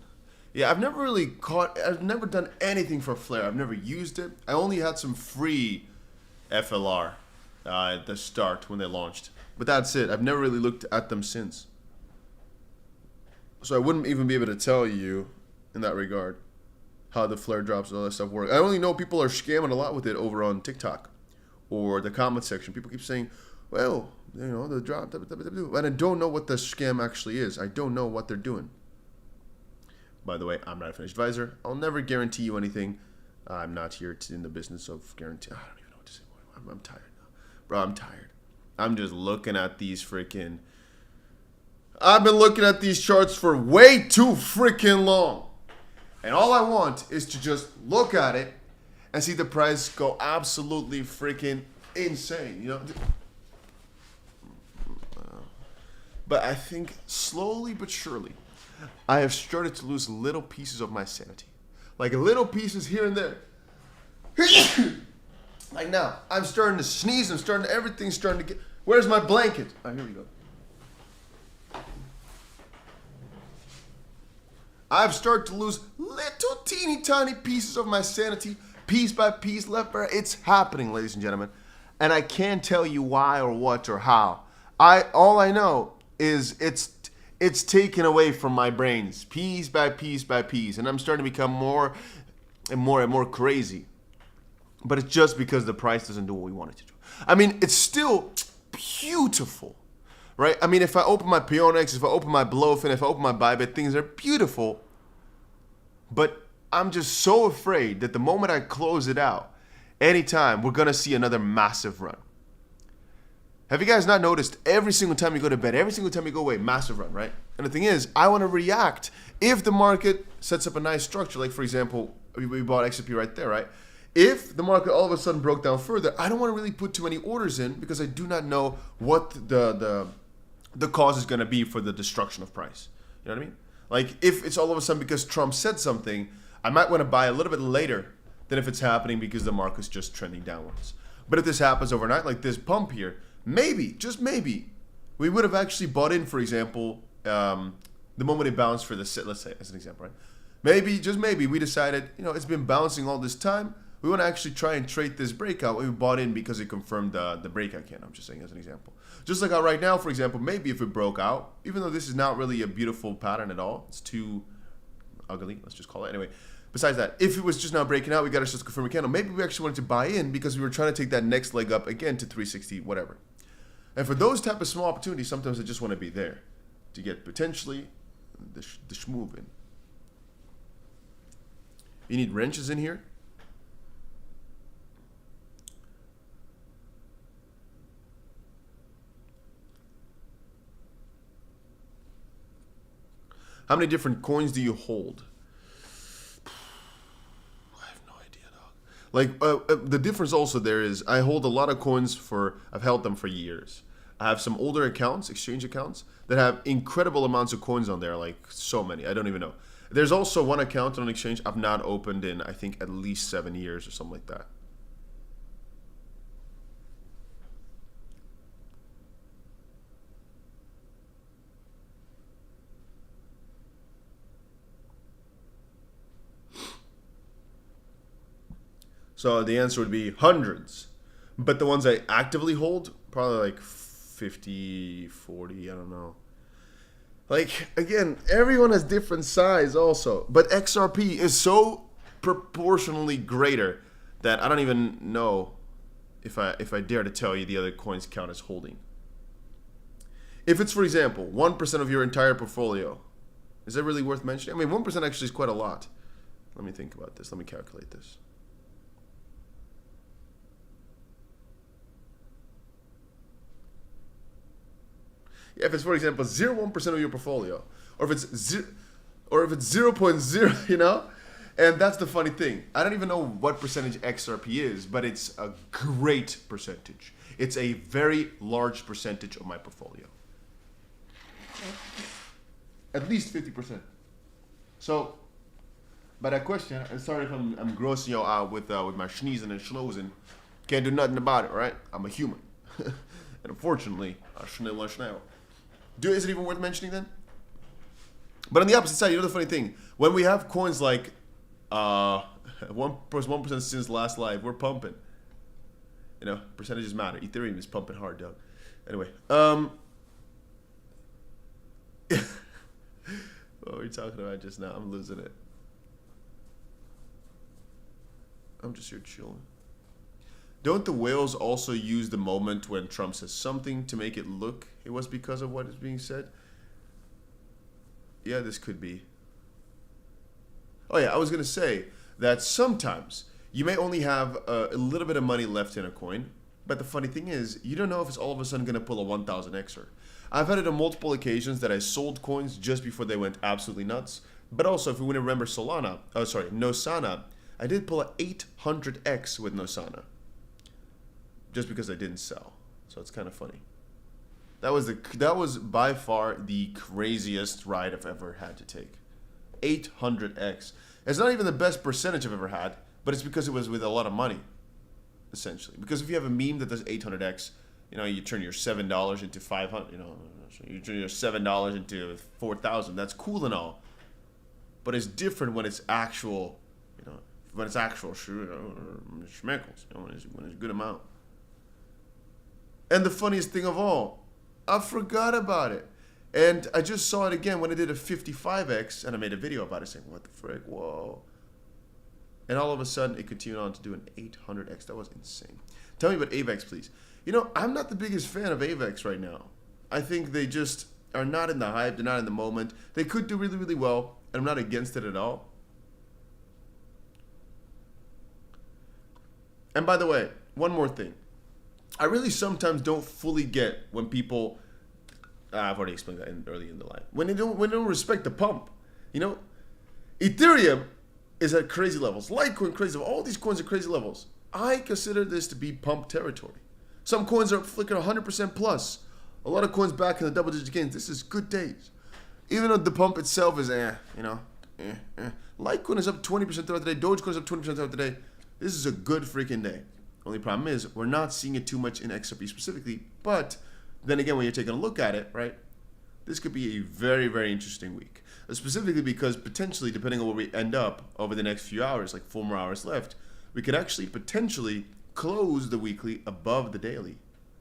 Yeah, I've never done anything for flare. I've never used it. I only had some free FLR at the start when they launched. But that's it. I've never really looked at them since. So I wouldn't even be able to tell you in that regard how the flare drops and all that stuff work. I only know people are scamming a lot with it over on TikTok or the comment section. People keep saying, well, you know, the drop, and I don't know what the scam actually is. I don't know what they're doing. By the way, I'm not a financial advisor. I'll never guarantee you anything. I'm not here in the business of guarantee. I don't even know what to say. I'm tired now. Bro, I'm tired. I'm just looking at these freaking... I've been looking at these charts for way too freaking long. And all I want is to just look at it and see the price go absolutely freaking insane, you know? But I think slowly but surely, I have started to lose little pieces of my sanity. Like little pieces here and there. Like now, I'm starting to sneeze. Everything's starting to get... Where's my blanket? Oh, here we go. I've started to lose little teeny tiny pieces of my sanity, piece by piece, left by right. It's happening, ladies and gentlemen. And I can't tell you why or what or how. All I know is it's taken away from my brains, piece by piece by piece. And I'm starting to become more and more crazy. But it's just because the price doesn't do what we want it to do. I mean, it's still beautiful, right? I mean, if I open my Pionex, if I open my Bluefin, if I open my Bybit, things are beautiful. But I'm just so afraid that the moment I close it out, anytime, we're going to see another massive run. Have you guys not noticed every single time you go to bed, every single time you go away, massive run, right? And the thing is, I want to react if the market sets up a nice structure. Like, for example, we bought XRP right there, right? If the market all of a sudden broke down further, I don't want to really put too many orders in because I do not know what the cause is going to be for the destruction of price. You know what I mean? Like, if it's all of a sudden because Trump said something, I might want to buy a little bit later than if it's happening because the market's just trending downwards. But if this happens overnight, like this pump here, maybe, just maybe, we would have actually bought in, for example, the moment it bounced for the sit, let's say, as an example, right? Maybe, just maybe, we decided, you know, it's been bouncing all this time. We want to actually try and trade this breakout. We bought in because it confirmed the breakout candle. I'm just saying as an example. Just like how right now, for example, maybe if it broke out, even though this is not really a beautiful pattern at all, it's too ugly, let's just call it. Anyway, besides that, if it was just now breaking out, we got to just confirm a candle. Maybe we actually wanted to buy in because we were trying to take that next leg up again to 360, whatever. And for those type of small opportunities, sometimes I just want to be there to get potentially the 𝗕𝗪𝗲𝗀𝗋. You need wrenches in here. How many different coins do you hold? I have no idea, dog. Like, the difference also there is I hold a lot of coins I've held them for years. I have some older accounts, exchange accounts, that have incredible amounts of coins on there, like so many. I don't even know. There's also one account on an exchange I've not opened in, I think, at least 7 years or something like that. So the answer would be hundreds. But the ones I actively hold, probably like 50, 40, I don't know. Like, again, everyone has different size also. But XRP is so proportionally greater that I don't even know if I dare to tell you the other coins count as holding. If it's, for example, 1% of your entire portfolio, is that really worth mentioning? I mean, 1% actually is quite a lot. Let me think about this. Let me calculate this. If it's, for example, 0.1% of your portfolio, or if it's 0.0, you know, and that's the funny thing. I don't even know what percentage XRP is, but it's a great percentage. It's a very large percentage of my portfolio. At least 50%. So, by that question, I'm sorry if I'm grossing you out with my sneezing and schnoozing. Can't do nothing about it, right? I'm a human. And unfortunately, I schnell. Is it even worth mentioning then? But on the opposite side, you know the funny thing? When we have coins like 1% since last live, we're pumping. You know, percentages matter. Ethereum is pumping hard, dog. Anyway, what were we talking about just now? I'm losing it. I'm just here chilling. Don't the whales also use the moment when Trump says something to make it look it was because of what is being said? Yeah, this could be. Oh yeah, I was going to say that sometimes you may only have a little bit of money left in a coin, but the funny thing is, you don't know if it's all of a sudden going to pull a 1000xer. I've had it on multiple occasions that I sold coins just before they went absolutely nuts. But also, if we want to remember Nosana, I did pull a 800x with Nosana. Just because I didn't sell. So it's kind of funny. That was by far the craziest ride I've ever had to take. 800x. It's not even the best percentage I've ever had, but it's because it was with a lot of money, essentially. Because if you have a meme that does 800x, you know, you turn your $7 into 500, you know, you turn your $7 into 4,000. That's cool and all. But it's different when it's actual, you know, schmeckles, you know, when it's a good amount. And the funniest thing of all, I forgot about it. And I just saw it again when I did a 55x, and I made a video about it saying, what the frick, whoa. And all of a sudden, it continued on to do an 800x. That was insane. Tell me about AVAX, please. You know, I'm not the biggest fan of AVAX right now. I think they just are not in the hype. They're not in the moment. They could do really, really well, and I'm not against it at all. And by the way, one more thing. I really sometimes don't fully get when people, I've already explained that early in the line, when they don't respect the pump. You know, Ethereum is at crazy levels. Litecoin crazy levels. All these coins are crazy levels. I consider this to be pump territory. Some coins are flicking 100% plus. A lot of coins back in the double-digit gains. This is good days. Even though the pump itself is Litecoin is up 20% throughout the day. Dogecoin is up 20% throughout the day. This is a good freaking day. Only problem is we're not seeing it too much in XRP specifically. But then again, when you're taking a look at it, right, this could be a very, very interesting week. Specifically because potentially, depending on where we end up over the next few hours, like 4 more hours left, we could actually potentially close the weekly above the daily.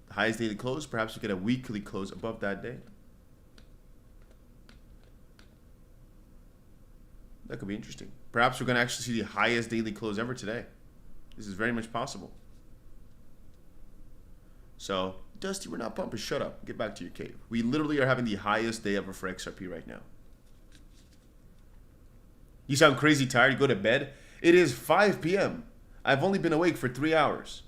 The highest daily close, perhaps we get a weekly close above that day. That could be interesting. Perhaps we're going to actually see the highest daily close ever today. This is very much possible. So, Dusty, we're not pumping. Shut up. Get back to your cave. We literally are having the highest day ever for XRP right now. You sound crazy tired. You go to bed. It is 5 p.m. I've only been awake for 3 hours.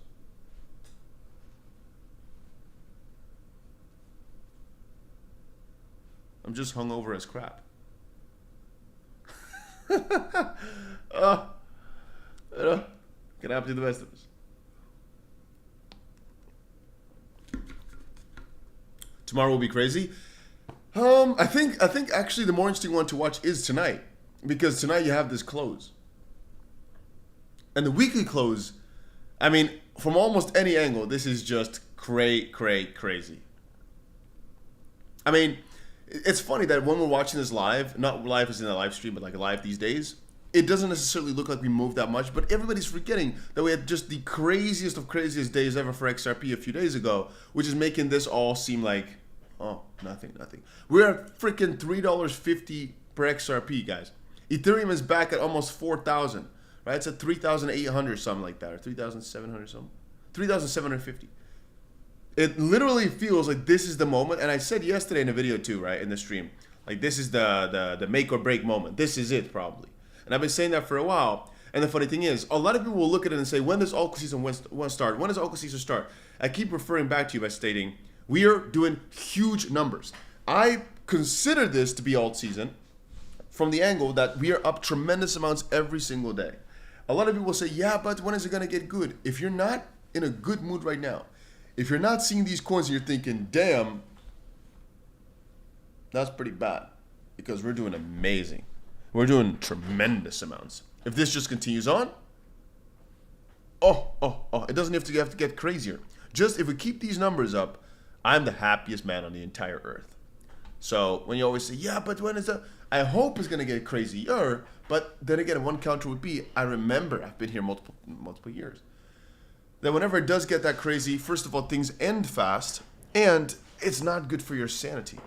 I'm just hungover as crap. Can happen to the best of us. Tomorrow will be crazy. I think actually the more interesting one to watch is tonight, because tonight you have this close. And the weekly close, I mean, from almost any angle, this is just crazy. I mean, it's funny that when we're watching this live, not live as in a live stream, but like live these days, it doesn't necessarily look like we moved that much, but everybody's forgetting that we had just the craziest of craziest days ever for XRP a few days ago, which is making this all seem like, oh, nothing. We're at freaking $3.50 per XRP, guys. Ethereum is back at almost 4,000, right? It's at 3,800 something like that, or 3,700 something, 3,750. It literally feels like this is the moment, and I said yesterday in a video too, right, in the stream, like this is the make or break moment. This is it probably. And I've been saying that for a while. And the funny thing is, a lot of people will look at it and say, when does altcoin season start? When does altcoin season start? I keep referring back to you by stating, we are doing huge numbers. I consider this to be alt season from the angle that we are up tremendous amounts every single day. A lot of people say, yeah, but when is it going to get good? If you're not in a good mood right now, if you're not seeing these coins and you're thinking, damn, that's pretty bad, because we're doing amazing. We're doing tremendous amounts. If this just continues on, it doesn't have to get crazier. Just if we keep these numbers up, I'm the happiest man on the entire earth. So when you always say, yeah, but when is that? I hope it's going to get crazier. But then again, one counter would be, I remember, I've been here multiple years, that whenever it does get that crazy, first of all, things end fast, and it's not good for your sanity.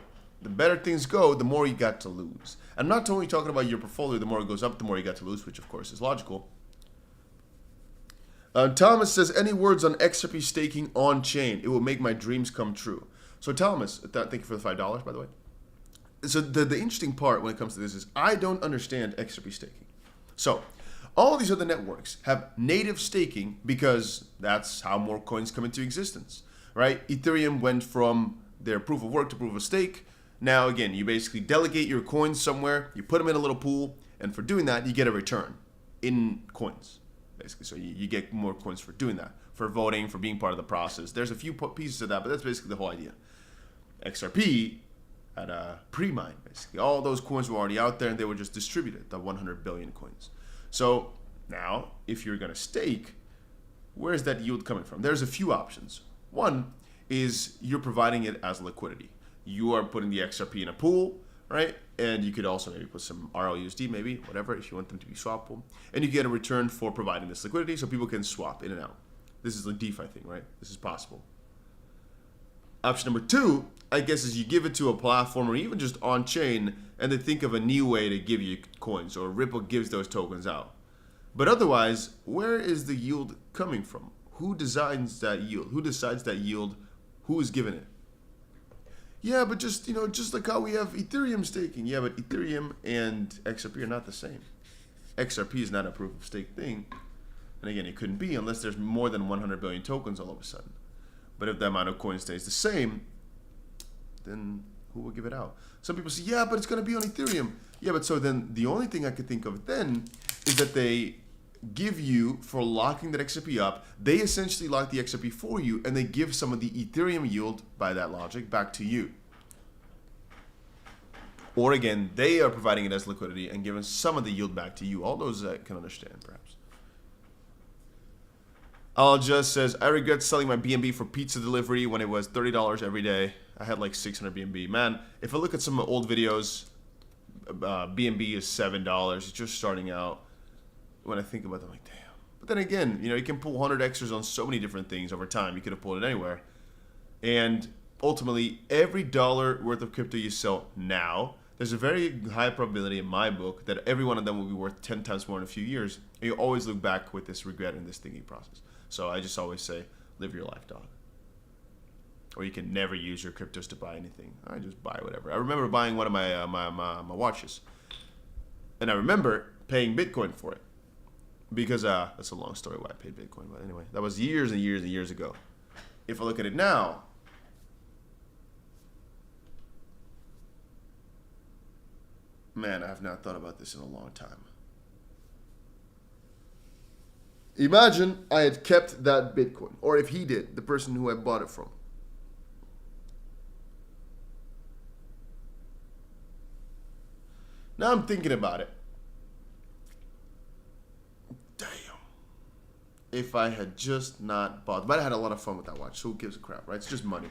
The better things go, the more you got to lose. I'm not only talking about your portfolio, the more it goes up, the more you got to lose, which of course is logical. Thomas says, any words on XRP staking on chain? It will make my dreams come true. So Thomas, thank you for the $5, by the way. So the interesting part when it comes to this is I don't understand XRP staking. So all these other networks have native staking because that's how more coins come into existence, right? Ethereum went from their proof of work to proof of stake. Now, again, you basically delegate your coins somewhere, you put them in a little pool, and for doing that, you get a return in coins, basically. So you get more coins for doing that, for voting, for being part of the process. There's a few pieces of that, but that's basically the whole idea. XRP had a pre-mine, basically. All those coins were already out there, and they were just distributed, the 100 billion coins. So now, if you're going to stake, where's that yield coming from? There's a few options. One is you're providing it as liquidity. You are putting the XRP in a pool, right? And you could also maybe put some RLUSD, maybe, whatever, if you want them to be swappable. And you get a return for providing this liquidity so people can swap in and out. This is the DeFi thing, right? This is possible. Option number two, I guess, is you give it to a platform or even just on-chain, and they think of a new way to give you coins, or Ripple gives those tokens out. But otherwise, where is the yield coming from? Who designs that yield? Who decides that yield? Who is giving it? yeah, but just, just like how we have Ethereum staking. Yeah, but Ethereum and XRP are not the same. XRP is not a proof of stake thing. And again, it couldn't be unless there's more than 100 billion tokens all of a sudden. But if the amount of coins stays the same, then who will give it out? Some people say, yeah, but it's going to be on Ethereum. Yeah, but so then the only thing I could think of then is that they give you, for locking that XRP up, they essentially lock the XRP for you, and they give some of the Ethereum yield, by that logic, back to you. Or again, they are providing it as liquidity and giving some of the yield back to you. All those I can understand, perhaps. Al just says, I regret selling my BNB for pizza delivery when it was $30 every day. I had like 600 BNB. Man, if I look at some old videos, BNB is $7. It's just starting out. When I think about it, I'm like, damn. But then again, you can pull 100 Xers on so many different things over time. You could have pulled it anywhere. And ultimately, every dollar worth of crypto you sell now, there's a very high probability in my book that every one of them will be worth 10 times more in a few years. And you always look back with this regret and this thinking process. So I just always say, live your life, dog. Or you can never use your cryptos to buy anything. I just buy whatever. I remember buying one of my watches. And I remember paying Bitcoin for it. Because that's a long story why I paid Bitcoin. But anyway, that was years and years and years ago. If I look at it now, man, I have not thought about this in a long time. Imagine I had kept that Bitcoin. Or if he did, the person who I bought it from. Now I'm thinking about it. Damn. If I had just not bought, but I had a lot of fun with that watch. So who gives a crap, right? It's just money.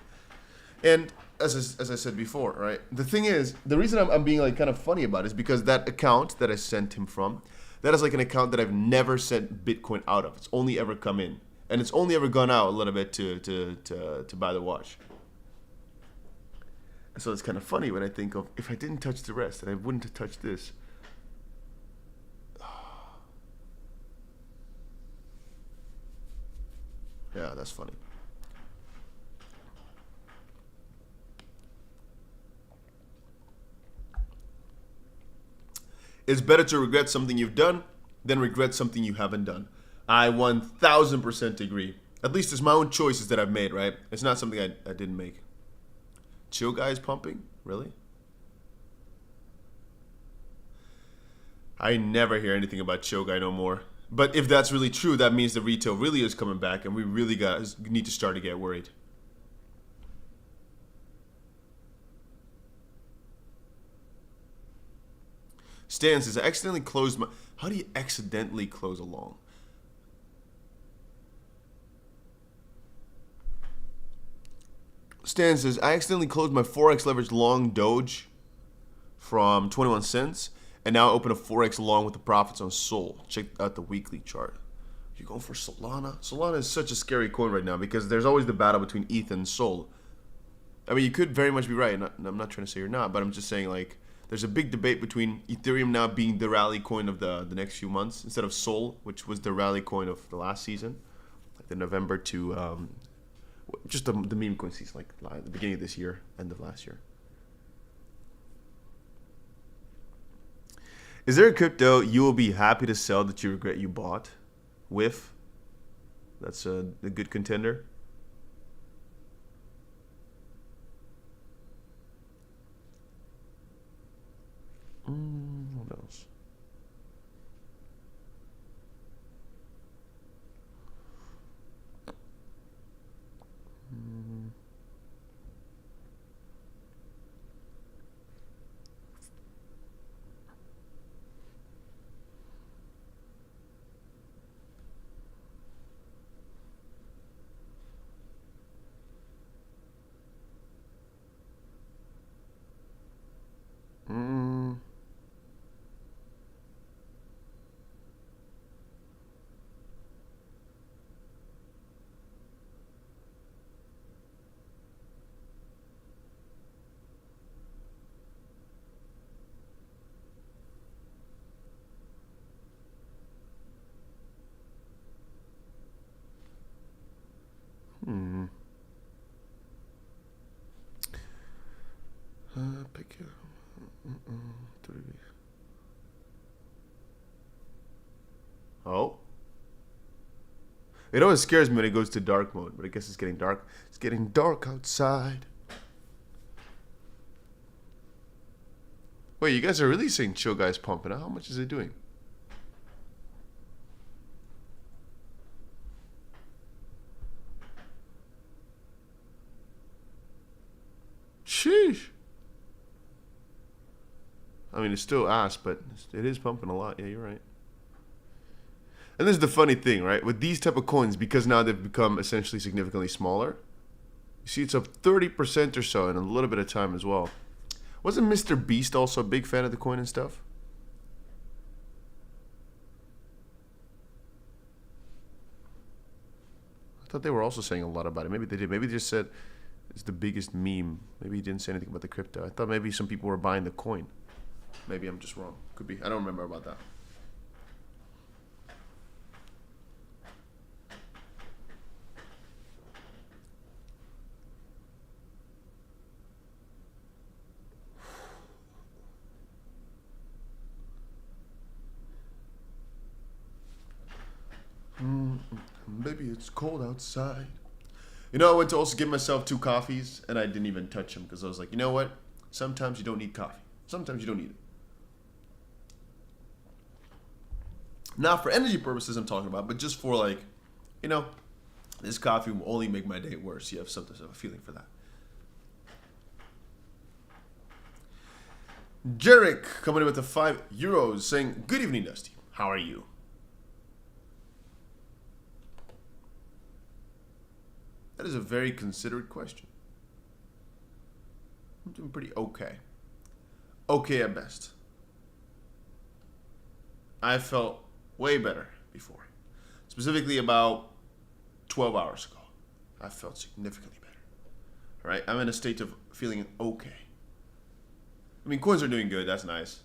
And as I said before, right? The thing is, the reason I'm being like kind of funny about it is because that account that I sent him from, that is like an account that I've never sent Bitcoin out of. It's only ever come in, and it's only ever gone out a little bit to buy the watch. So it's kind of funny when I think of, if I didn't touch the rest, and I wouldn't have touched this. Yeah, that's funny. It's better to regret something you've done than regret something you haven't done. I 1000% agree. At least it's my own choices that I've made, right? It's not something I didn't make. Chill guy is pumping? Really? I never hear anything about Chill guy no more. But if that's really true, that means the retail really is coming back, and we really need to start to get worried. Stan says, I accidentally closed my... How do you accidentally close a long? Stan says, I accidentally closed my 4x leverage long Doge from 21 cents, and now I open a 4x long with the profits on Sol. Check out the weekly chart. You're going for Solana? Solana is such a scary coin right now because there's always the battle between ETH and Sol. I mean, you could very much be right. I'm not trying to say you're not, but I'm just saying, like, there's a big debate between Ethereum now being the rally coin of the next few months instead of Sol, which was the rally coin of the last season, like the November to just the meme coin season, like the beginning of this year, end of last year. Is there a crypto you will be happy to sell that you regret you bought? With? That's a good contender. What else? It always scares me when it goes to dark mode, but I guess it's getting dark. It's getting dark outside. Wait, you guys are really saying chill guys pumping, huh? How much is it doing? Sheesh. I mean, it's still ass, but it is pumping a lot. Yeah, you're right. And this is the funny thing, right? With these type of coins, because now they've become essentially significantly smaller, you see it's up 30% or so in a little bit of time as well. Wasn't 𝗕𝗓𝗏 also a big fan of the coin and stuff? I thought they were also saying a lot about it. Maybe they did. Maybe they just said it's the biggest meme. Maybe he didn't say anything about the crypto. I thought maybe some people were buying the coin. Maybe I'm just wrong. Could be. I don't remember about that. Maybe it's cold outside. You know, I went to also give myself 2 coffees, and I didn't even touch them because I was like, you know what? Sometimes you don't need coffee. Sometimes you don't need it. Not for energy purposes I'm talking about, but just for like, you know, this coffee will only make my day worse. You have something of a feeling for that. Jarek coming in with the €5 saying, good evening, Dusty. How are you? That is a very considerate question. I'm doing pretty okay. Okay at best. I felt way better before. Specifically about 12 hours ago. I felt significantly better. All right? I'm in a state of feeling okay. I mean, coins are doing good. That's nice.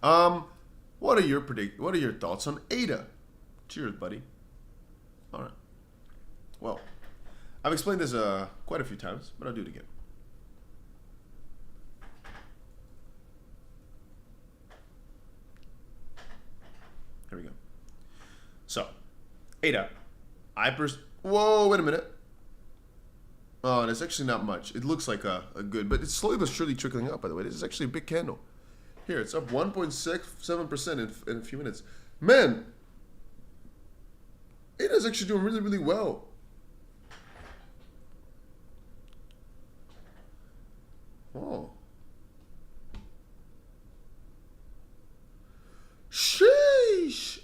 What are your thoughts on ADA? Cheers, buddy. All right. Well, I've explained this quite a few times, but I'll do it again. Here we go. So, ADA. Whoa, wait a minute. Oh, and it's actually not much. It looks like a good, but it's slowly but surely trickling up, by the way. This is actually a big candle. Here, it's up 1.67% in a few minutes. Man, ADA is actually doing really, really well. Oh. Sheesh.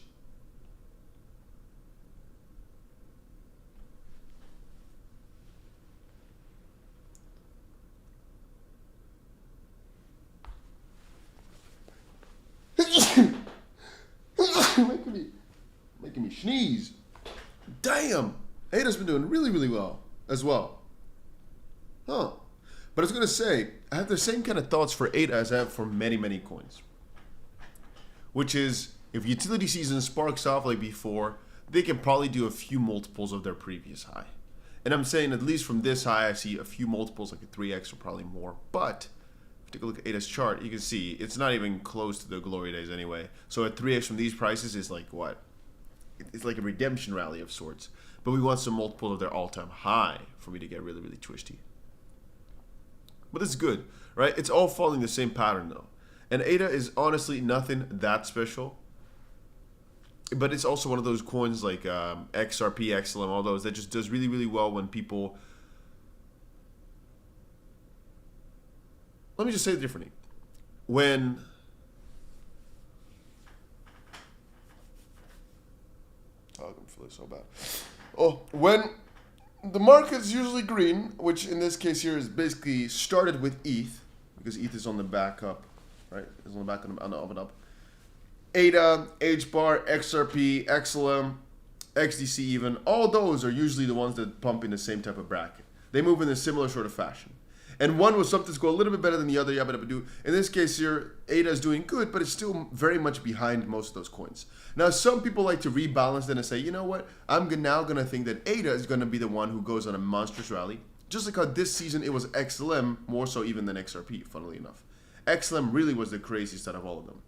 making me sneeze. Damn. ADA's been doing really, really well as well. Huh. But I was going to say, I have the same kind of thoughts for ADA as I have for many, many coins. Which is, if utility season sparks off like before, they can probably do a few multiples of their previous high. And I'm saying at least from this high, I see a few multiples, like a 3x or probably more. But if you take a look at ADA's chart, you can see it's not even close to the glory days anyway. So at 3x from these prices is like what? It's like a redemption rally of sorts. But we want some multiple of their all-time high for me to get really, really twisty. But it's good, right? It's all following the same pattern though. And ADA is honestly nothing that special. But it's also one of those coins like XRP, XLM, all those that just does really, really well when people... Let me just say it differently. When... Oh, I'm feeling so bad. Oh, when the market's usually green, which in this case here is basically started with ETH, because ETH is on the back up, right? It's on the back on the up and up. ADA, HBAR, XRP, XLM, XDC even, all those are usually the ones that pump in the same type of bracket. They move in a similar sort of fashion. And one was something to go a little bit better than the other, in this case here, ADA is doing good, but it's still very much behind most of those coins. Now, some people like to rebalance that and say, you know what, I'm now going to think that ADA is going to be the one who goes on a monstrous rally. Just like how this season it was XLM, more so even than XRP, funnily enough. XLM really was the craziest out of all of them.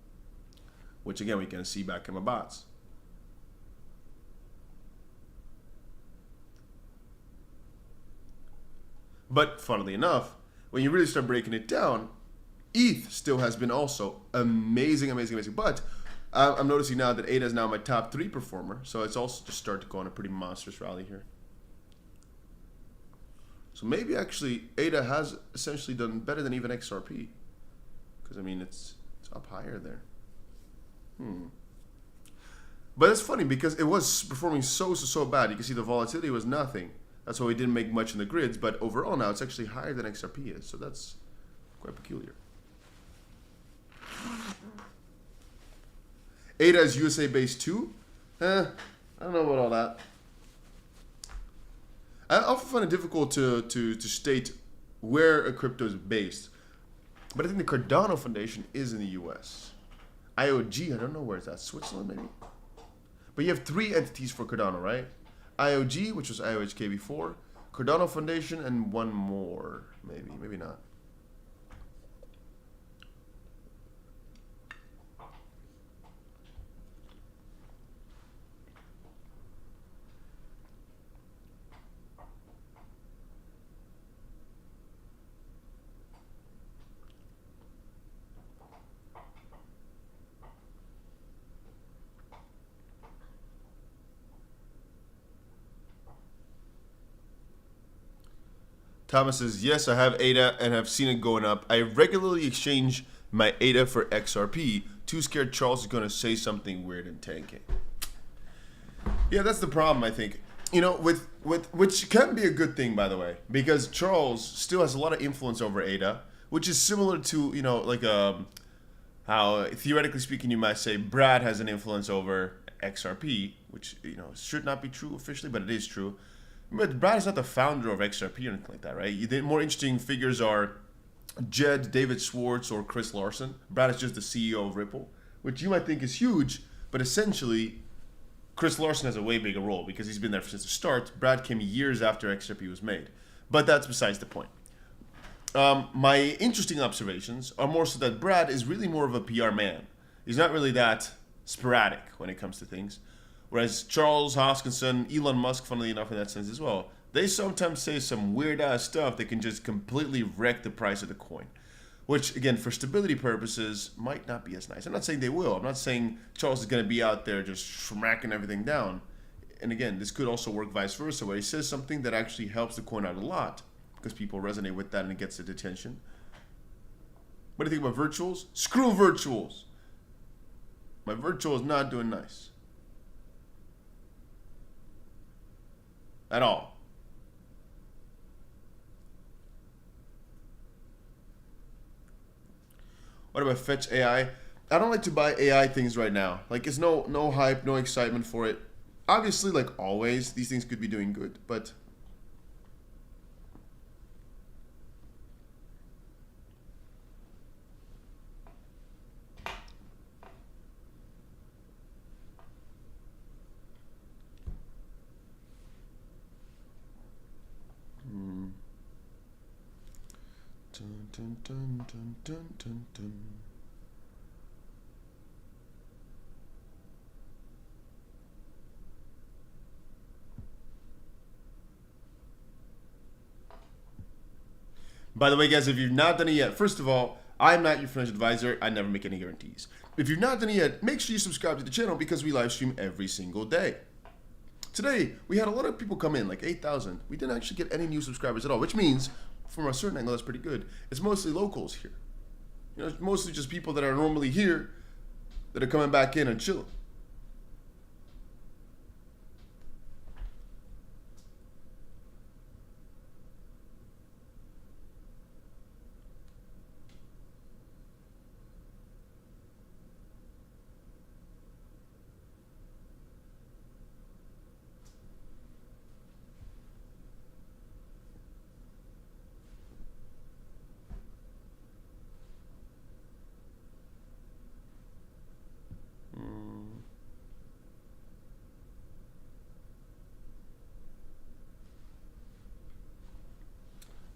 Which again, we can see back in my bots. But funnily enough, when you really start breaking it down, ETH still has been also amazing. But I'm noticing now that 𝗓𝗓 is now my top 3 performer, so it's also just started to go on a pretty monstrous rally here. So maybe actually 𝗓𝗓 has essentially done better than even XRP, because I mean it's up higher there. But it's funny because it was performing so bad. You can see the volatility was nothing. That's why we didn't make much in the grids. But overall now it's actually higher than XRP is. So that's quite peculiar. 𝗓𝗓 is USA based too? I don't know about all that. I often find it difficult to state where a crypto is based. But I think the Cardano Foundation is in the US. IOG, I don't know where it's at. Switzerland maybe? But you have 3 entities for Cardano, right? IOG, which was IOHK before, Cardano Foundation, and one more. Maybe not. Thomas says, yes, I have 𝗓𝗓 and have seen it going up. I regularly exchange my 𝗓𝗓 for XRP. Too scared Charles is going to say something weird and tank it. Yeah, that's the problem, I think. You know, with which can be a good thing, by the way, because Charles still has a lot of influence over 𝗓𝗓, which is similar to, you know, like how theoretically speaking you might say Brad has an influence over XRP, which, you know, should not be true officially, but it is true. But Brad is not the founder of XRP or anything like that, right? The more interesting figures are Jed, David Schwartz, or Chris Larsen. Brad is just the CEO of Ripple, which you might think is huge, but essentially Chris Larsen has a way bigger role because he's been there since the start. Brad came years after XRP was made. But that's besides the point. My interesting observations are more so that Brad is really more of a PR man. He's not really that sporadic when it comes to things. Whereas Charles Hoskinson, Elon Musk, funnily enough in that sense as well, they sometimes say some weird-ass stuff that can just completely wreck the price of the coin. Which, again, for stability purposes, might not be as nice. I'm not saying they will. I'm not saying Charles is going to be out there just smacking everything down. And again, this could also work vice versa, where he says something that actually helps the coin out a lot, because people resonate with that and it gets the attention. What do you think about virtuals? Screw virtuals! My virtual is not doing nice. At all. What about Fetch AI? I don't like to buy AI things right now. Like, it's no hype, no excitement for it. Obviously, like always, these things could be doing good, but Dun, dun, dun, dun, dun, dun. By the way, guys, if you've not done it yet, first of all, I'm not your financial advisor. I never make any guarantees. If you've not done it yet, make sure you subscribe to the channel because we live stream every single day. Today, we had a lot of people come in, like 8,000. We didn't actually get any new subscribers at all, which means from a certain angle, that's pretty good. It's mostly locals here. You know, it's mostly just people that are normally here that are coming back in and chilling.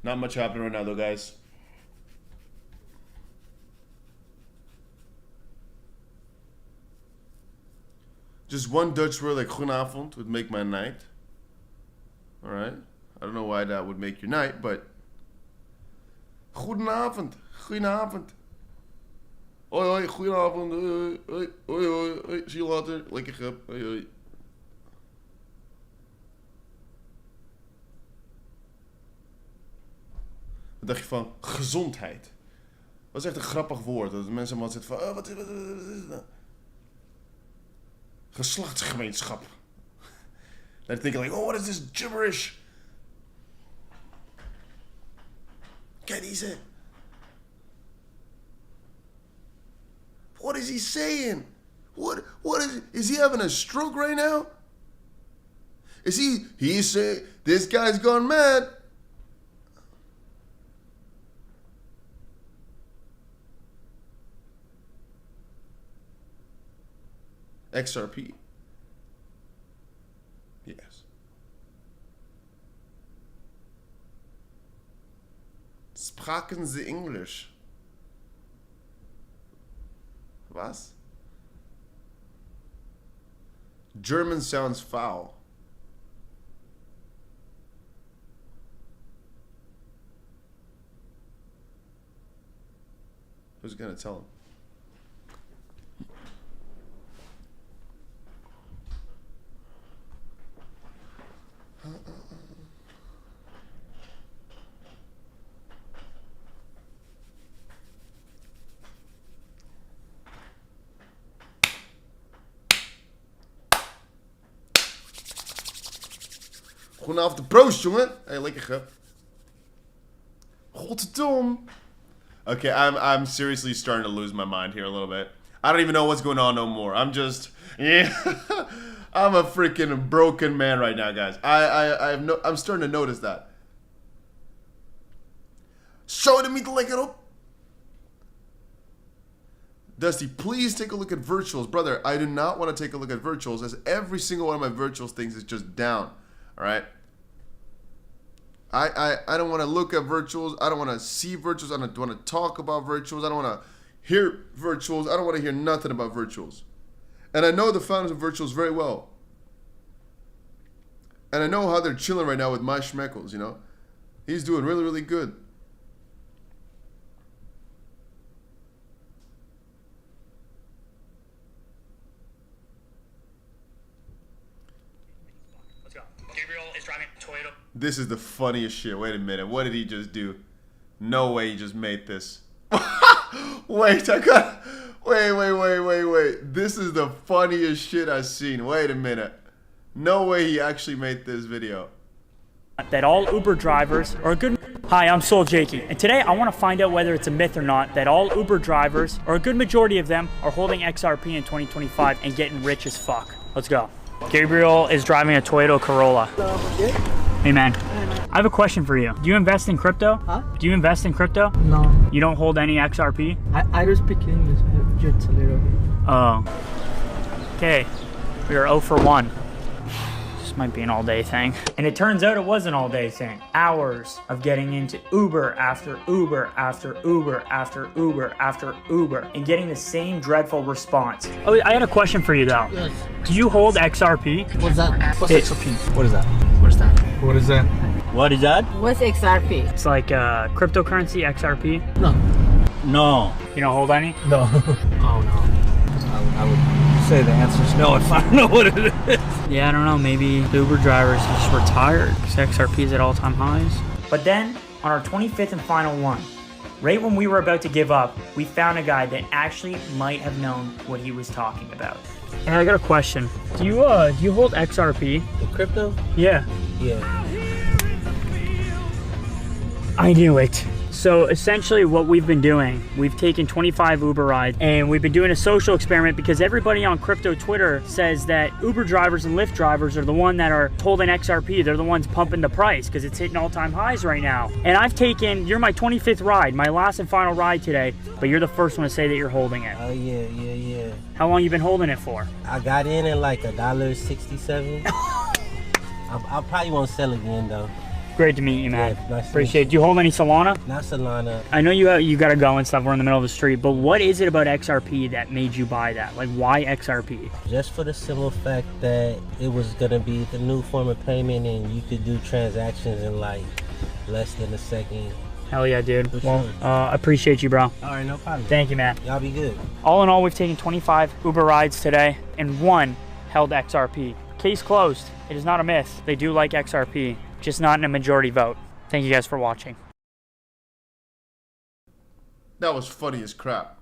Not much happening right now, though, guys. Just one Dutch word like goedenavond would make my night. All right. I don't know why that would make your night, but Goedenavond. Goedenavond. Hoi, hoi. Goedenavond. Hoi, hoi, hoi, hoi. Zie je later. Lekker grap. Hoi, hoi. Wat dacht je van gezondheid? Dat is echt een grappig woord. Dat mensen allemaal zitten van... wat is dat? Geslachtsgemeenschap. Dan denk ik like, oh, what is this gibberish? Kijk deze. What is he saying? What is he having a stroke right now? He's saying, this guy's gone mad. XRP. Yes. Sprachen Sie Englisch? Was? German sounds foul. Who's gonna tell him? Goedenavond, proost, jongen. Hey, lekker grap. Godverdomme. Okay, I'm seriously starting to lose my mind here a little bit. I don't even know what's going on no more. I'm just, yeah. I'm a freaking broken man right now, guys. I'm starting to notice that. 𝗕𝗘𝗪𝗔𝗥𝗘𝗧𝗦. Dusty, please take a look at virtuals. Brother, I do not want to take a look at virtuals, as every single one of my virtuals things is just down. Alright? I don't want to look at virtuals. I don't want to see virtuals. I don't want to talk about virtuals. I don't want to hear virtuals. I don't want to hear nothing about virtuals. And I know the founders of virtuals very well. And I know how they're chilling right now with 𝗕𝗫𝗀𝗀𝗃, you know? He's doing really, really good. Let's go. Gabriel is driving a Toyota. This is the funniest shit. Wait a minute. What did he just do? No way he just made this. Wait, I got... Wait. This is the funniest shit I've seen. Wait a minute. No way he actually made this video. That all Uber drivers are good. Hi, I'm 𝗕𝗪𝗀𝗃, and today I want to find out whether it's a myth or not that all Uber drivers, or a good majority of them, are holding XRP in 2025 and getting rich as fuck. Let's go. Gabriel is driving a Toyota Corolla. Hey man, I have a question for you. Do you invest in crypto? Huh? Do you invest in crypto? No. You don't hold any XRP? I don't speak English just a little bit. Oh. Okay. We are 0 for 1. This might be an all-day thing. And it turns out it was an all-day thing. Hours of getting into Uber after Uber after Uber after Uber after Uber and getting the same dreadful response. Oh, I had a question for you though. Yes. Do you hold XRP? What's that? What's XRP? What is that? What's that? What is that? What is that? What's XRP? It's like cryptocurrency, XRP. No. No. You don't hold any? No. Oh no. I would say the answer is no if I don't know what it is. Yeah, I don't know. Maybe the Uber drivers just retired because XRP is at all-time highs. But then, on our 25th and final one, right when we were about to give up, we found a guy that actually might have known what he was talking about. And I got a question. Do you hold XRP? The crypto? Yeah. Yeah. I knew it. So essentially what we've been doing, we've taken 25 Uber rides and we've been doing a social experiment because everybody on crypto Twitter says that Uber drivers and Lyft drivers are the one that are holding XRP. They're the ones pumping the price because it's hitting all-time highs right now. And I've taken, you're my 25th ride, my last and final ride today, but you're the first one to say that you're holding it. Oh yeah. How long you been holding it for? I got in at like $1.67. I probably won't sell again though. Great to meet you, man. Yeah, nice to Appreciate meet it. Do you hold any Solana? Not Solana. I know you gotta go and stuff. We're in the middle of the street, but what is it about XRP that made you buy that? Like, why XRP? Just for the simple fact that it was gonna be the new form of payment and you could do transactions in like less than a second Hell yeah, dude. For Well, sure. appreciate you, bro. All right, no problem. Thank you, man. Y'all be good. All in all, we've taken 25 Uber rides today, and 1 held XRP. Case closed. It is not a myth. They do like XRP, just not in a majority vote. Thank you guys for watching. That was funny as crap.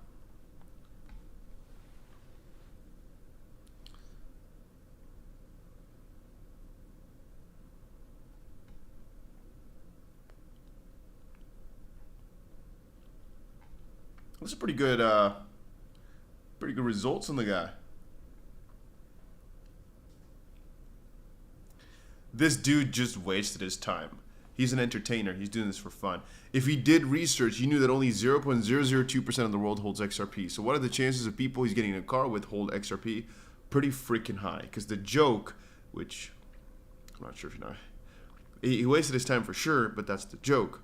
That's a pretty good results on the guy. This dude just wasted his time. He's an entertainer. He's doing this for fun. If he did research, he knew that only 0.002% of the world holds XRP. So what are the chances of people he's getting in a car with hold XRP? Pretty freaking high. Because the joke, which I'm not sure if you know, he wasted his time for sure, but that's the joke.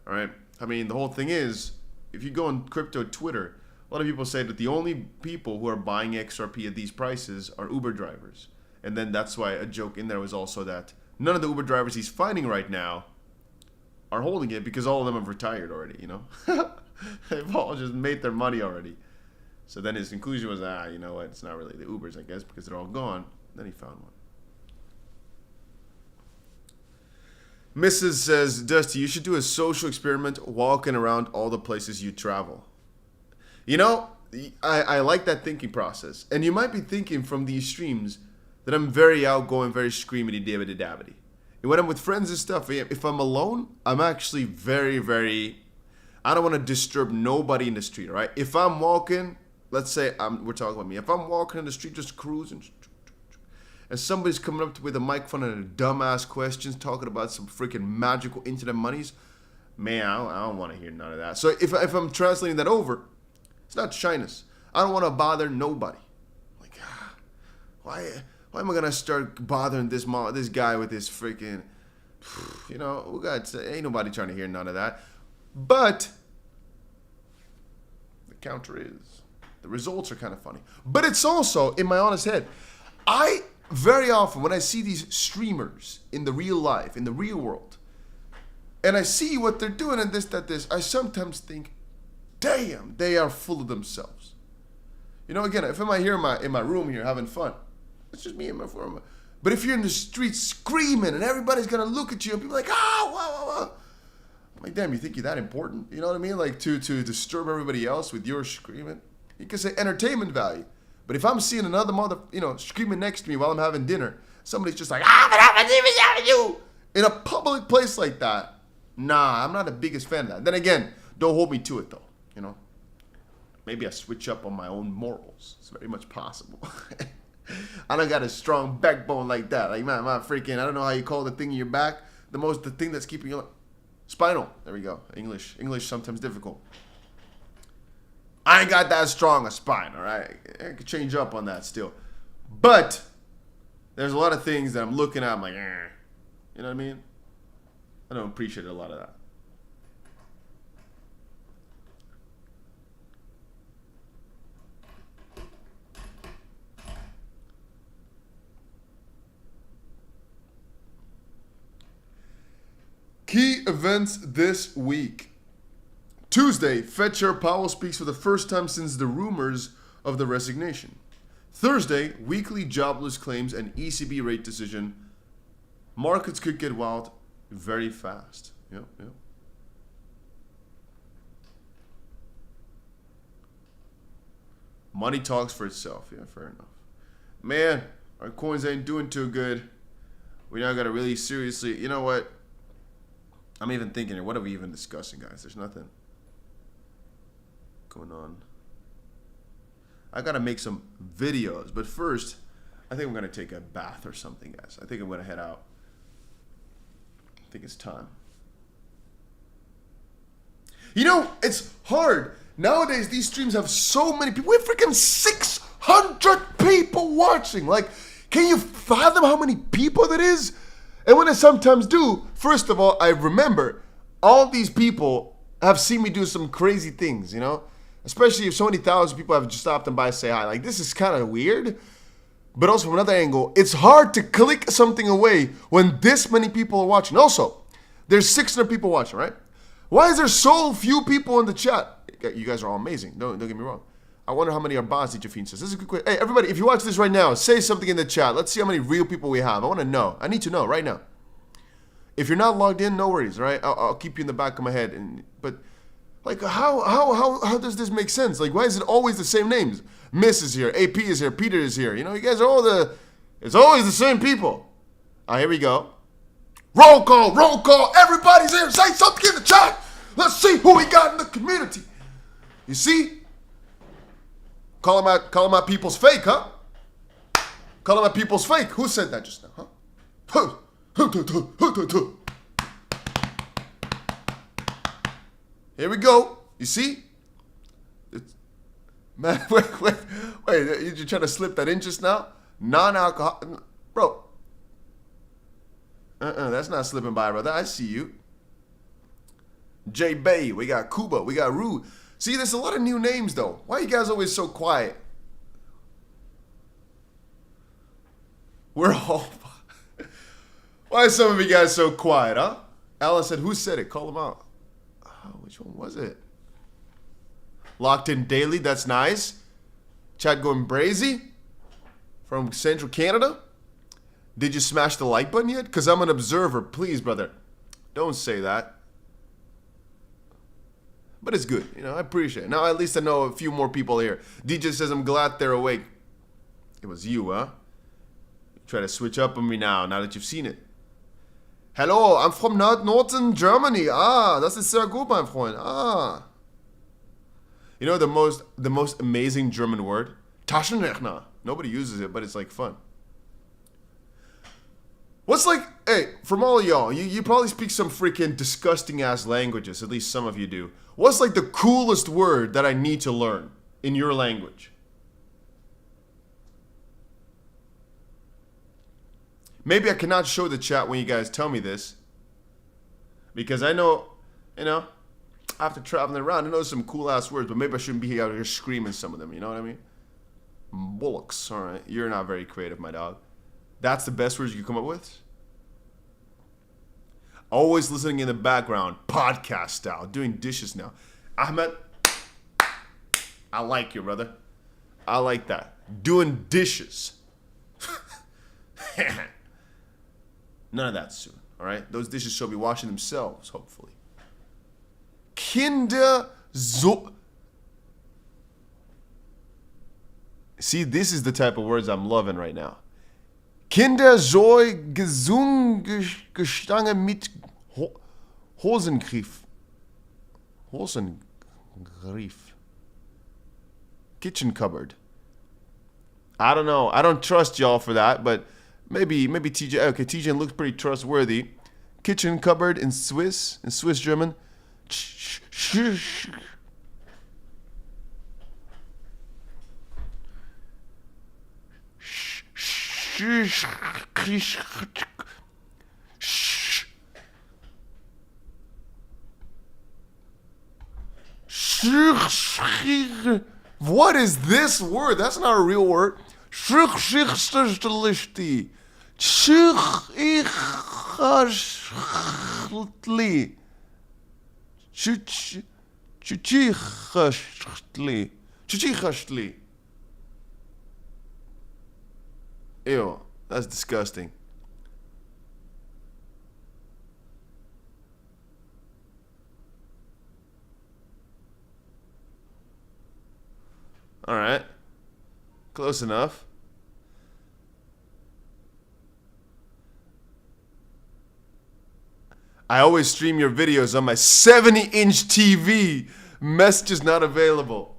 All right. I mean, the whole thing is, if you go on crypto Twitter, a lot of people say that the only people who are buying XRP at these prices are Uber drivers. And then that's why a joke in there was also that none of the Uber drivers he's finding right now are holding it because all of them have retired already, you know? They've all just made their money already. So then his conclusion was, you know what, it's not really the Ubers, I guess, because they're all gone. Then he found one. Mrs. says, Dusty, you should do a social experiment walking around all the places you travel. You know, I like that thinking process. And you might be thinking from these streams that I'm very outgoing, very screamity dabbity dabbity. And when I'm with friends and stuff, if I'm alone, I'm actually very, very, I don't want to disturb nobody in the street, all right? If I'm walking, let's say we're talking about me. If I'm walking in the street just cruising, and somebody's coming up with a microphone and dumbass questions talking about some freaking magical internet monies, man, I don't want to hear none of that. So if I'm translating that over, it's not shyness. I don't want to bother nobody. Like, why am I gonna start bothering this guy with this freaking, you know, ain't nobody trying to hear none of that. But the counter is, the results are kind of funny. But it's also, in my honest head, very often when I see these streamers in the real life, in the real world, and I see what they're doing and this, I sometimes think, damn, they are full of themselves. You know, again, if I'm here in my room here having fun, it's just me and my phone. But if you're in the street screaming and everybody's gonna look at you and people are like, wow. I'm like, damn, you think you're that important? You know what I mean? Like to disturb everybody else with your screaming. You could say entertainment value. But if I'm seeing another screaming next to me while I'm having dinner, somebody's just like, in a public place like that, nah, I'm not the biggest fan of that. Then again, don't hold me to it though, you know. Maybe I switch up on my own morals. It's very much possible. I don't got a strong backbone like that. Like, man, freaking, I don't know how you call the thing in your back. The thing that's keeping you, spinal. There we go. English sometimes difficult. I ain't got that strong a spine, all right? I could change up on that still. But there's a lot of things that I'm looking at, I'm like, you know what I mean? I don't appreciate a lot of that. Key events this week. Tuesday, Fed Chair Powell speaks for the first time since the rumors of the resignation. Thursday, weekly jobless claims and ECB rate decision. Markets could get wild very fast. Yep. Money talks for itself. Yeah, fair enough. Man, our coins ain't doing too good. We now got to really seriously, you know what? I'm even thinking here, what are we even discussing, guys? There's nothing going on. I gotta make some videos, but first, I think I'm gonna take a bath or something, guys. I think I'm gonna head out. I think it's time. You know, it's hard. Nowadays, these streams have so many people. We have freaking 600 people watching. Like, can you fathom how many people that is? And when I sometimes do, first of all, I remember all these people have seen me do some crazy things, you know? Especially if so many thousand people have just stopped and by and say hi. Like, this is kind of weird. But also from another angle, it's hard to click something away when this many people are watching. Also, there's 600 people watching, right? Why is there so few people in the chat? You guys are all amazing. Don't get me wrong. I wonder how many are bots, 𝗔𝗓𝗓 says. This is a good question. Hey, everybody, if you watch this right now, say something in the chat. Let's see how many real people we have. I want to know. I need to know right now. If you're not logged in, no worries, right? I'll keep you in the back of my head. But like, how does this make sense? Like, why is it always the same names? Miss is here, AP is here, Peter is here. You know, you guys are all it's always the same people. Here we go. Roll call, everybody's here. Say something in the chat. Let's see who we got in the community. You see? Call them out people's fake, huh? Call them out people's fake. Who said that just now, huh? Here we go. You see? Man, wait. You're trying to slip that in just now? Non-alcohol. Bro. That's not slipping by, brother. I see you. 𝗕𝗓𝗪𝗏. We got 𝗕𝗶𝘀𝗰𝗶. We got 𝗓𝗏. See, there's a lot of new names, though. Why are you guys always so quiet? We're all... Why are some of you guys so quiet, huh? Alan said, who said it? Call them out. Oh, which one was it? Locked in daily. That's nice. Chat going brazy from Central Canada. Did you smash the like button yet? Because I'm an observer. Please, brother. Don't say that. But it's good. You know, I appreciate it. Now, at least I know a few more people here. DJ says, I'm glad they're awake. It was you, huh? You try to switch up on me now that you've seen it. Hello, I'm from northern Germany. Das ist sehr gut, mein Freund. You know the most amazing German word? Taschenrechner. Nobody uses it, but it's like fun. What's like, hey, from all of y'all, you probably speak some freaking disgusting ass languages, at least some of you do. What's like the coolest word that I need to learn in your language? Maybe I cannot show the chat when you guys tell me this. Because I know, you know, after traveling around, I know some cool ass words, but maybe I shouldn't be out here screaming some of them, you know what I mean? Bullocks, alright. You're not very creative, my dog. That's the best words you can come up with? Always listening in the background, podcast style, doing dishes now. Ahmed, I like you, brother. I like that. Doing dishes. None of that soon, all right? Those dishes shall be washing themselves, hopefully. See, this is the type of words I'm loving right now. 𝗕𝗘𝗪𝗔𝗥𝗘𝗪𝗔𝗥𝗡 mit Hosengriff. Hosengriff. Kitchen cupboard. I don't know. I don't trust y'all for that, but maybe TJ. Okay, TJ looks pretty trustworthy. Kitchen cupboard in Swiss German. What is this word? That's not a real word. 𝗕𝗓𝗪𝗔𝗥𝗡. Ew, that's disgusting. All right. Close enough. I always stream your videos on my 70-inch TV. Message not available.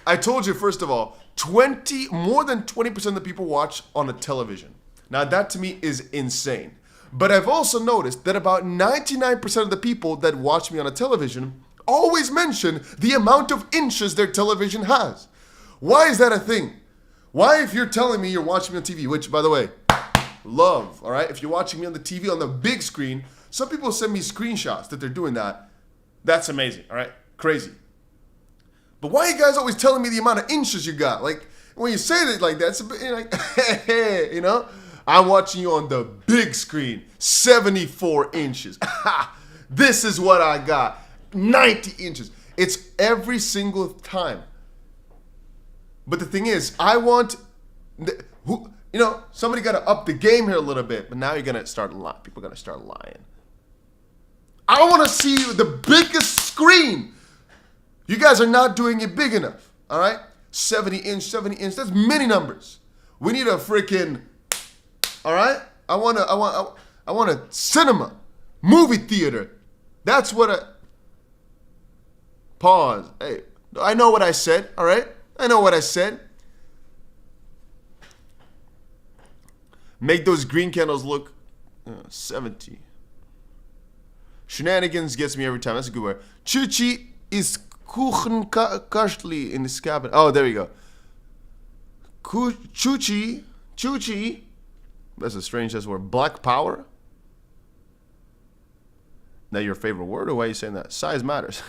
I told you, first of all, more than 20% of the people watch on a television. Now that to me is insane. But I've also noticed that about 99% of the people that watch me on a television always mention the amount of inches their television has. Why is that a thing? Why, if you're telling me you're watching me on TV, which, by the way, love, all right? If you're watching me on the TV on the big screen, some people send me screenshots that they're doing that. That's amazing, all right? Crazy. But why are you guys always telling me the amount of inches you got? Like, when you say it like that, it's a bit like, you know? I'm watching you on the big screen, 74 inches. This is what I got, 90 inches. It's every single time. But the thing is, I want, somebody got to up the game here a little bit. But now you're going to start lying. People are going to start lying. I want to see the biggest screen. You guys are not doing it big enough. All right? 70 inch. That's many numbers. We need a freaking, all right? I want a cinema, movie theater. That's what pause. Hey, I know what I said, all right? I know what I said. Make those green candles look 70. Shenanigans gets me every time. That's a good word. 𝗕𝗘𝗪𝗧𝗬 in the cabin. Oh, there we go. 𝗕𝗘𝗪𝗧𝗬. That's a strange ass word. Black power. Now your favorite word, or why are you saying that? Size matters.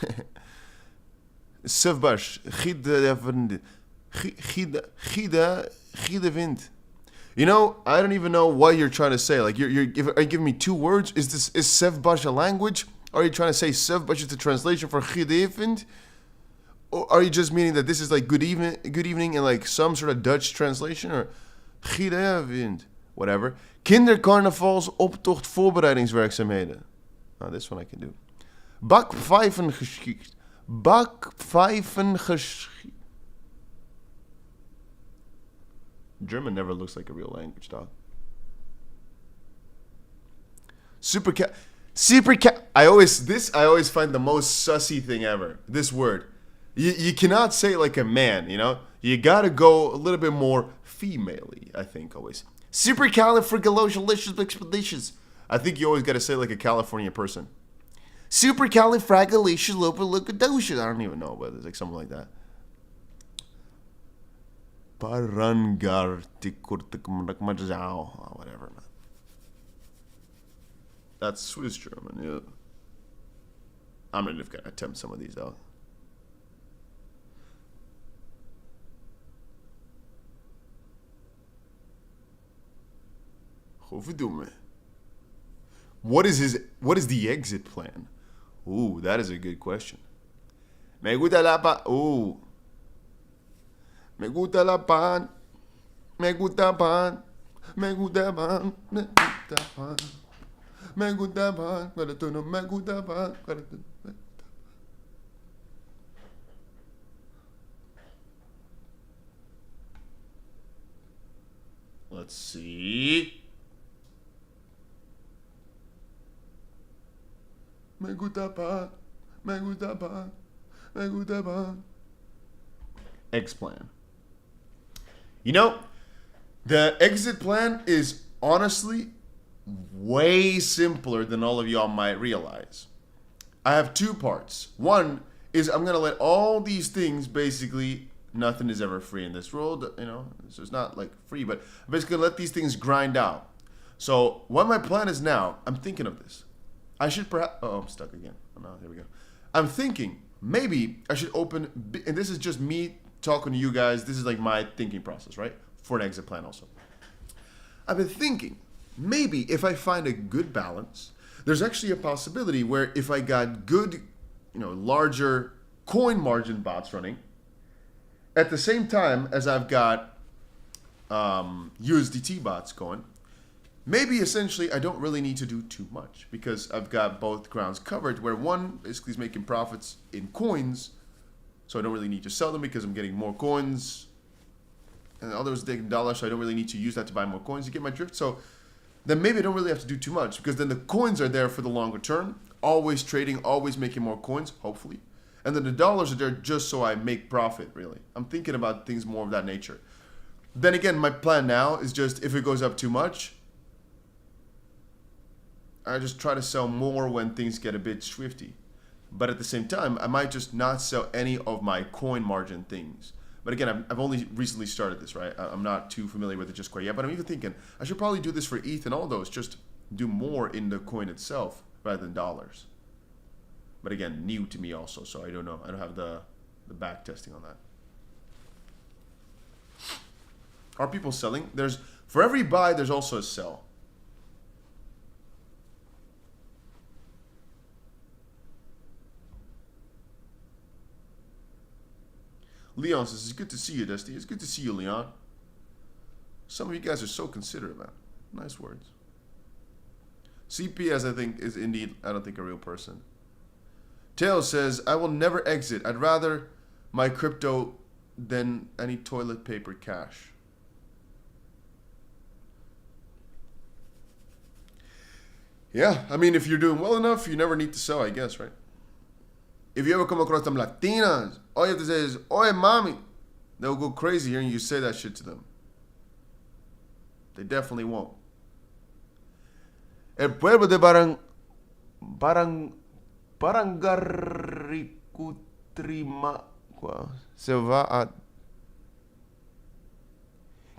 𝗕𝗘𝗪𝗧𝗬. You know, I don't even know what you're trying to say. Like, are you giving me two words? Is 𝗕𝗪𝗪𝗧𝗬 a language? Or are you trying to say 𝗕𝗪𝗪𝗧𝗬 is the translation for 𝗕𝗘𝗪𝗪𝗧𝗬? Or are you just meaning that this is like good evening in like some sort of Dutch translation? Or 𝗕𝗘𝗪𝗪𝗧𝗬, whatever. Kindercarnavals optocht voorbereidingswerkzaamheden. Oh, this one I can do. Bakpfeifengeschicht. Bakpfeifengeschicht. German never looks like a real language, dog. I always find the most sussy thing ever. This word. You cannot say it like a man, you know? You gotta go a little bit more female-y, I think, always. Supercalifragilisticexpialidocious. I think you always gotta say it like a California person. Supercalifragilisticexpialidocious. I don't even know, but it's like something like that. Whatever, man. That's Swiss German, yeah. I'm gonna attempt some of these out. What is the exit plan? Ooh, that is a good question. Me gusta la pan. Ooh. Me gusta la pan. Me gusta pan. Me gusta pan. Me gusta pan. Me gusta pan. Cuando tú no me gusta pan. Let's see. Me gusta pan. Me gusta pan. Me gusta pan. X plan. You know, the exit plan is honestly way simpler than all of y'all might realize. I have two parts. One is I'm going to let all these things, basically, nothing is ever free in this world, you know, so it's not like free, but I'm basically going to let these things grind out. So what my plan is now, I'm thinking of this. I should perhaps, I'm stuck again. Oh, no, here we go. I'm thinking maybe I should open, and this is just me talking to you guys. This is like my thinking process, right? For an exit plan also. I've been thinking, maybe if I find a good balance, there's actually a possibility where if I got good, larger coin margin bots running, at the same time as I've got USDT bots going, maybe essentially I don't really need to do too much because I've got both grounds covered, where one basically is making profits in coins, so I don't really need to sell them because I'm getting more coins, and the other is taking dollars, so I don't really need to use that to buy more coins. You get my drift? So then maybe I don't really have to do too much, because then the coins are there for the longer term, always trading, always making more coins, hopefully. And then the dollars are there just so I make profit, really. I'm thinking about things more of that nature. Then again, my plan now is just, if it goes up too much, I just try to sell more when things get a bit swifty. But at the same time, I might just not sell any of my coin margin things. But again, I've only recently started this, right? I'm not too familiar with it just quite yet. But I'm even thinking, I should probably do this for ETH and all those, just do more in the coin itself rather than dollars. But again, new to me also, so I don't know. I don't have the back testing on that. Are people selling? For every buy, there's also a sell. Leon says, it's good to see you, Dusty. It's good to see you, Leon. Some of you guys are so considerate, man. Nice words. CPS, I think, is indeed, I don't think, a real person. Tails says, I will never exit. I'd rather my crypto than any toilet paper cash. Yeah, I mean, if you're doing well enough, you never need to sell, I guess, right? If you ever come across some Latinas, all you have to say is, oye, mami. They'll go crazy hearing you say that shit to them. They definitely won't. El pueblo de 𝗓𝗓𝗪𝗓𝗓 se va a...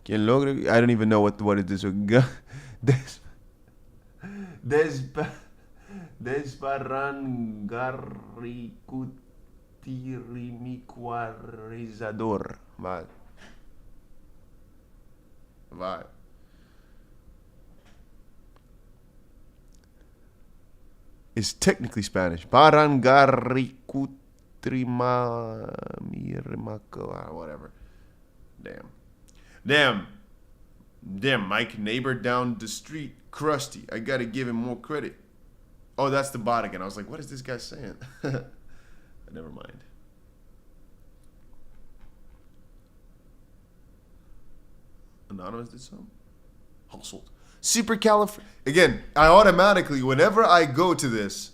Quien logre... I don't even know what it is. 𝗓𝗓𝗪𝗓𝗪𝗓𝗪𝗓𝗪𝗓𝗪𝗓𝗪𝗓𝗪𝗓𝗪𝗓𝗪𝗓. Vai. Vai. Is technically Spanish. Whatever. Damn, Mike, neighbor down the street, crusty. I gotta give him more credit. Oh, that's the bot again. I was like, what is this guy saying? Never mind. Anonymous did some? Household. Again, I automatically, whenever I go to this,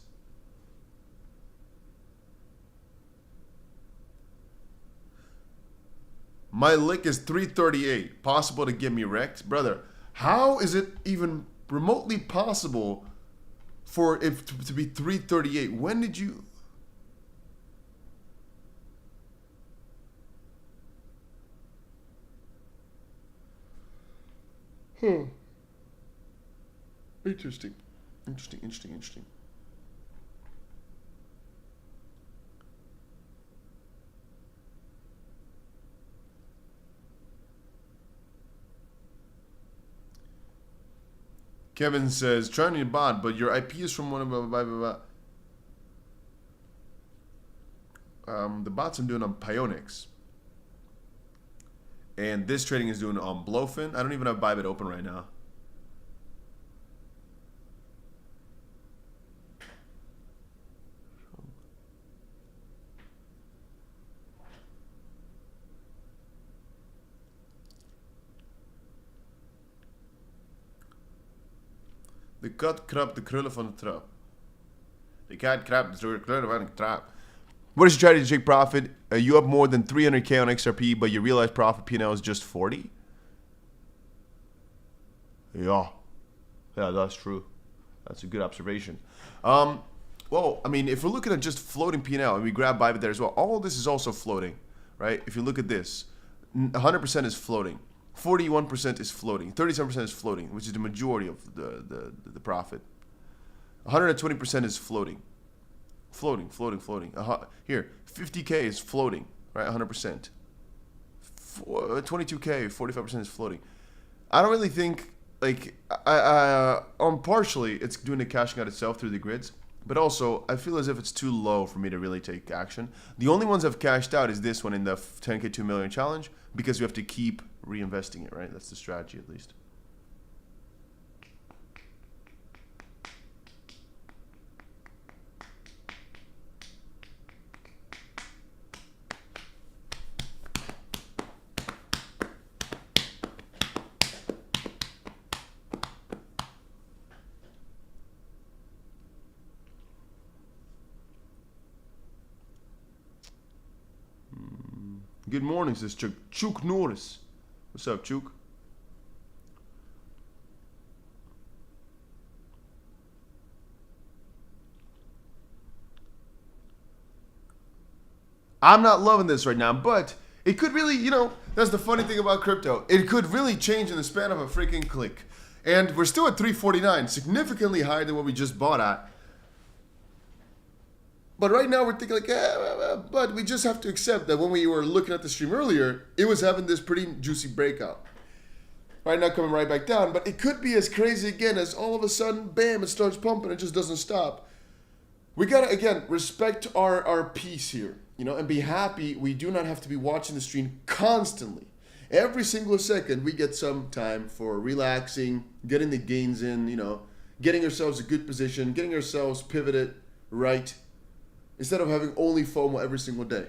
my lick is 338. Possible to get me wrecked? Brother, how is it even remotely possible for it to be 338? When did you... Interesting. Kevin says, trying to bot, but your IP is from one of the bots I'm doing on Pionix. And this trading is doing on Blowfin. I don't even have Bybit open right now. De kat krabt de krullen van de trap. De kat krabt de krullen van de trap. What is your strategy to take profit? You up more than 300K on XRP, but your realized profit P&L is just 40? Yeah, that's true. That's a good observation. Well, I mean, if we're looking at just floating P&L, and we grab Bybit there as well, all of this is also floating, right? If you look at this, 100% is floating. 41% is floating. 37% is floating, which is the majority of the profit. 120% is floating. Floating. Here, 50K is floating, right? 100%. 22K, 45% is floating. I don't really think, like, partially, it's doing the cashing out itself through the grids. But also, I feel as if it's too low for me to really take action. The only ones I've cashed out is this one in the 10K 2 million challenge, because you have to keep reinvesting it, right? That's the strategy, at least. Good morning, says Chuk Norris. What's up, Chuk? I'm not loving this right now, but it could really, that's the funny thing about crypto. It could really change in the span of a freaking click. And we're still at 349, significantly higher than what we just bought at. But right now we're thinking like, but we just have to accept that when we were looking at the stream earlier, it was having this pretty juicy breakout. Right now coming right back down, but it could be as crazy again as all of a sudden, bam, it starts pumping, it just doesn't stop. We gotta, again, respect our peace here, you know, and be happy we do not have to be watching the stream constantly. Every single second, we get some time for relaxing, getting the gains in, you know, getting ourselves a good position, getting ourselves pivoted right, instead of having only FOMO every single day.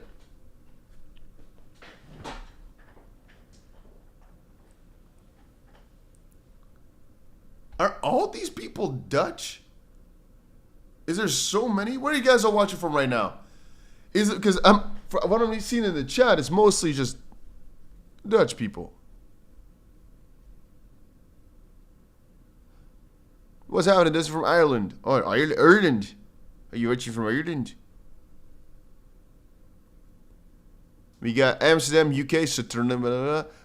Are all these people Dutch? Is there so many? Where are you guys all watching from right now? Is it because what I'm seeing in the chat is mostly just Dutch people. What's happening? This is from Ireland. Oh, Ireland. Are you watching from Ireland? We got Amsterdam, UK, Saturn,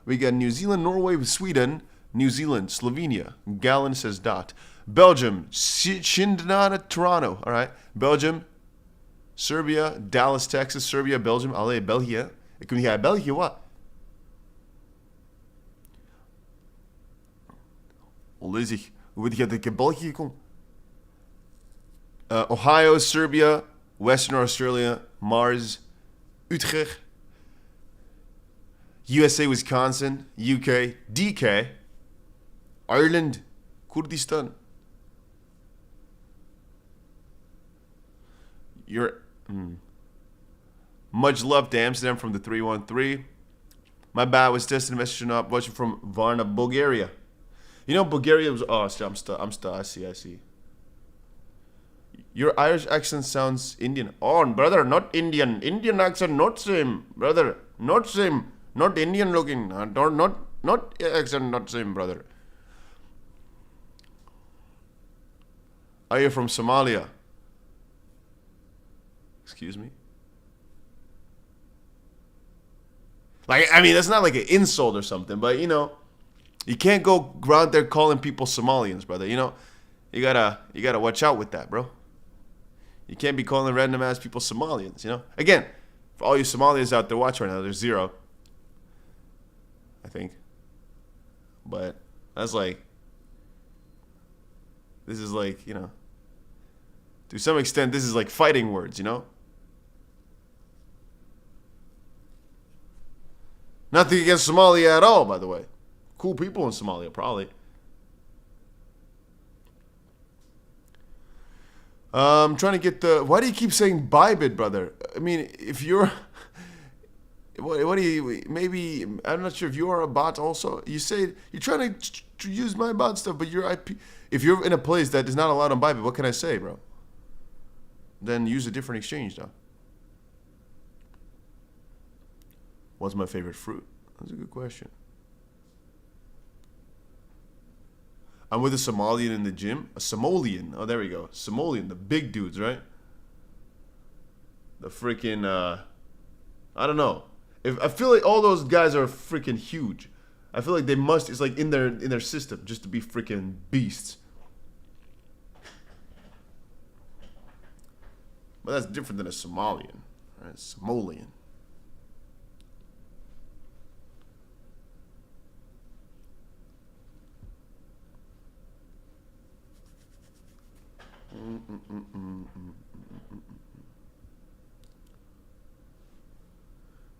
we got New Zealand, Norway, Sweden, New Zealand, Slovenia. Galen says dot. Belgium, Shindana, Toronto. All right. Belgium, Serbia, Dallas, Texas, Serbia, Belgium. Allee, België. Ik kom hier België, wat? Onleuzig. Hoe weet je dat ik in België kom? Ohio, Serbia, Western Australia, Mars, Utrecht, USA, Wisconsin, UK, DK, Ireland, Kurdistan. Much love to Amsterdam from the 313. My bad, was testing a message up watching from Varna, Bulgaria. You know, Bulgaria was. Oh, I'm still. I see. Your Irish accent sounds Indian. Oh, brother, not Indian. Indian accent, not same, brother. Not same. Not Indian looking. Not accent, not same, brother. Are you from Somalia? Excuse me? Like, I mean, that's not like an insult or something, but, you know, you can't go around there calling people Somalians, brother. You know, you gotta watch out with that, bro. You can't be calling random ass people Somalians, you know? Again, for all you Somalians out there watching right now, there's 0. I think. But that's like, this is like, you know, to some extent, this is like fighting words, you know? Nothing against Somalia at all, by the way. Cool people in Somalia, probably. I'm trying to get the... Why do you keep saying Bybit, brother? I mean, if you're... What do you... Maybe... I'm not sure if you're a bot also. You say... You're trying to use my bot stuff, but your IP... If you're in a place that is not allowed on Bybit, what can I say, bro? Then use a different exchange, though. What's my favorite fruit? That's a good question. I'm with a Somalian in the gym. A Somalian. Oh, there we go. Somalian. The big dudes, right? The freaking, I don't know. I feel like all those guys are freaking huge. I feel like they must, it's like in their system just to be freaking beasts. But that's different than a Somalian. Right? Somalian.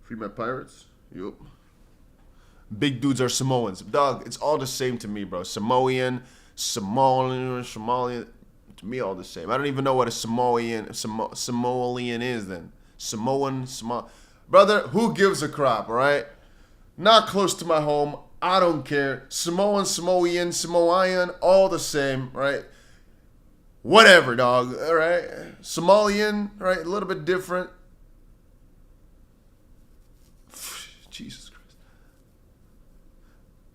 Free my pirates? Yup. Big dudes are Samoans. Dog, it's all the same to me, bro. Samoan, Somalian. To me, all the same. I don't even know what a Samoan is then. Samoan. Brother, who gives a crap, all right? Not close to my home. I don't care. Samoan, Samoan, all the same, right? Whatever, dog, all right? Somalian, right? A little bit different. Jesus Christ.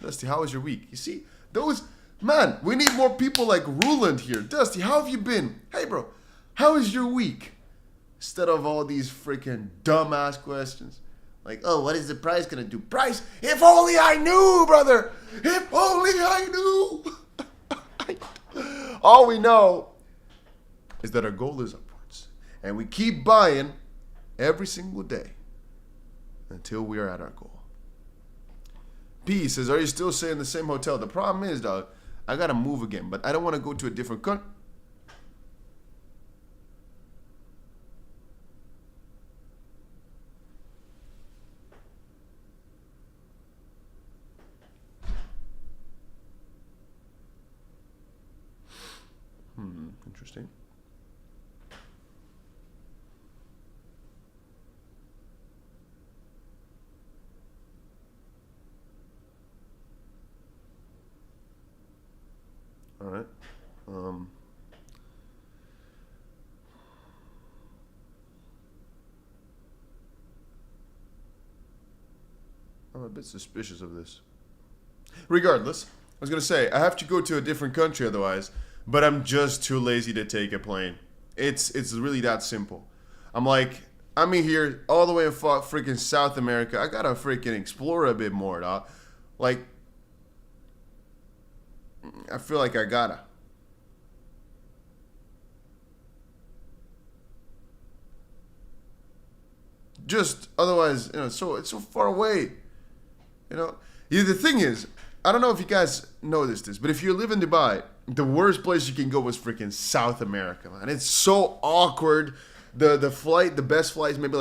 Dusty, how was your week? You see, man, we need more people like Ruland here. Dusty, how have you been? Hey, bro, how was your week? Instead of all these freaking dumbass questions. Like, oh, what is the price gonna do? Price? If only I knew, brother. If only I knew. All we know is that our goal is upwards. And we keep buying every single day until we are at our goal. P says, are you still staying in the same hotel? The problem is, dog, I gotta move again, but I don't want to go to a different country. Interesting. All right. I'm a bit suspicious of this. Regardless, I was gonna say I have to go to a different country otherwise, but I'm just too lazy to take a plane. It's really that simple. I'm in here all the way in freaking South America. I gotta freaking explore a bit more, dog. Like, I feel like I gotta. Just otherwise, it's so far away. The thing is, I don't know if you guys noticed this, but if you live in Dubai, the worst place you can go was freaking South America, man. It's so awkward. The best flight is maybe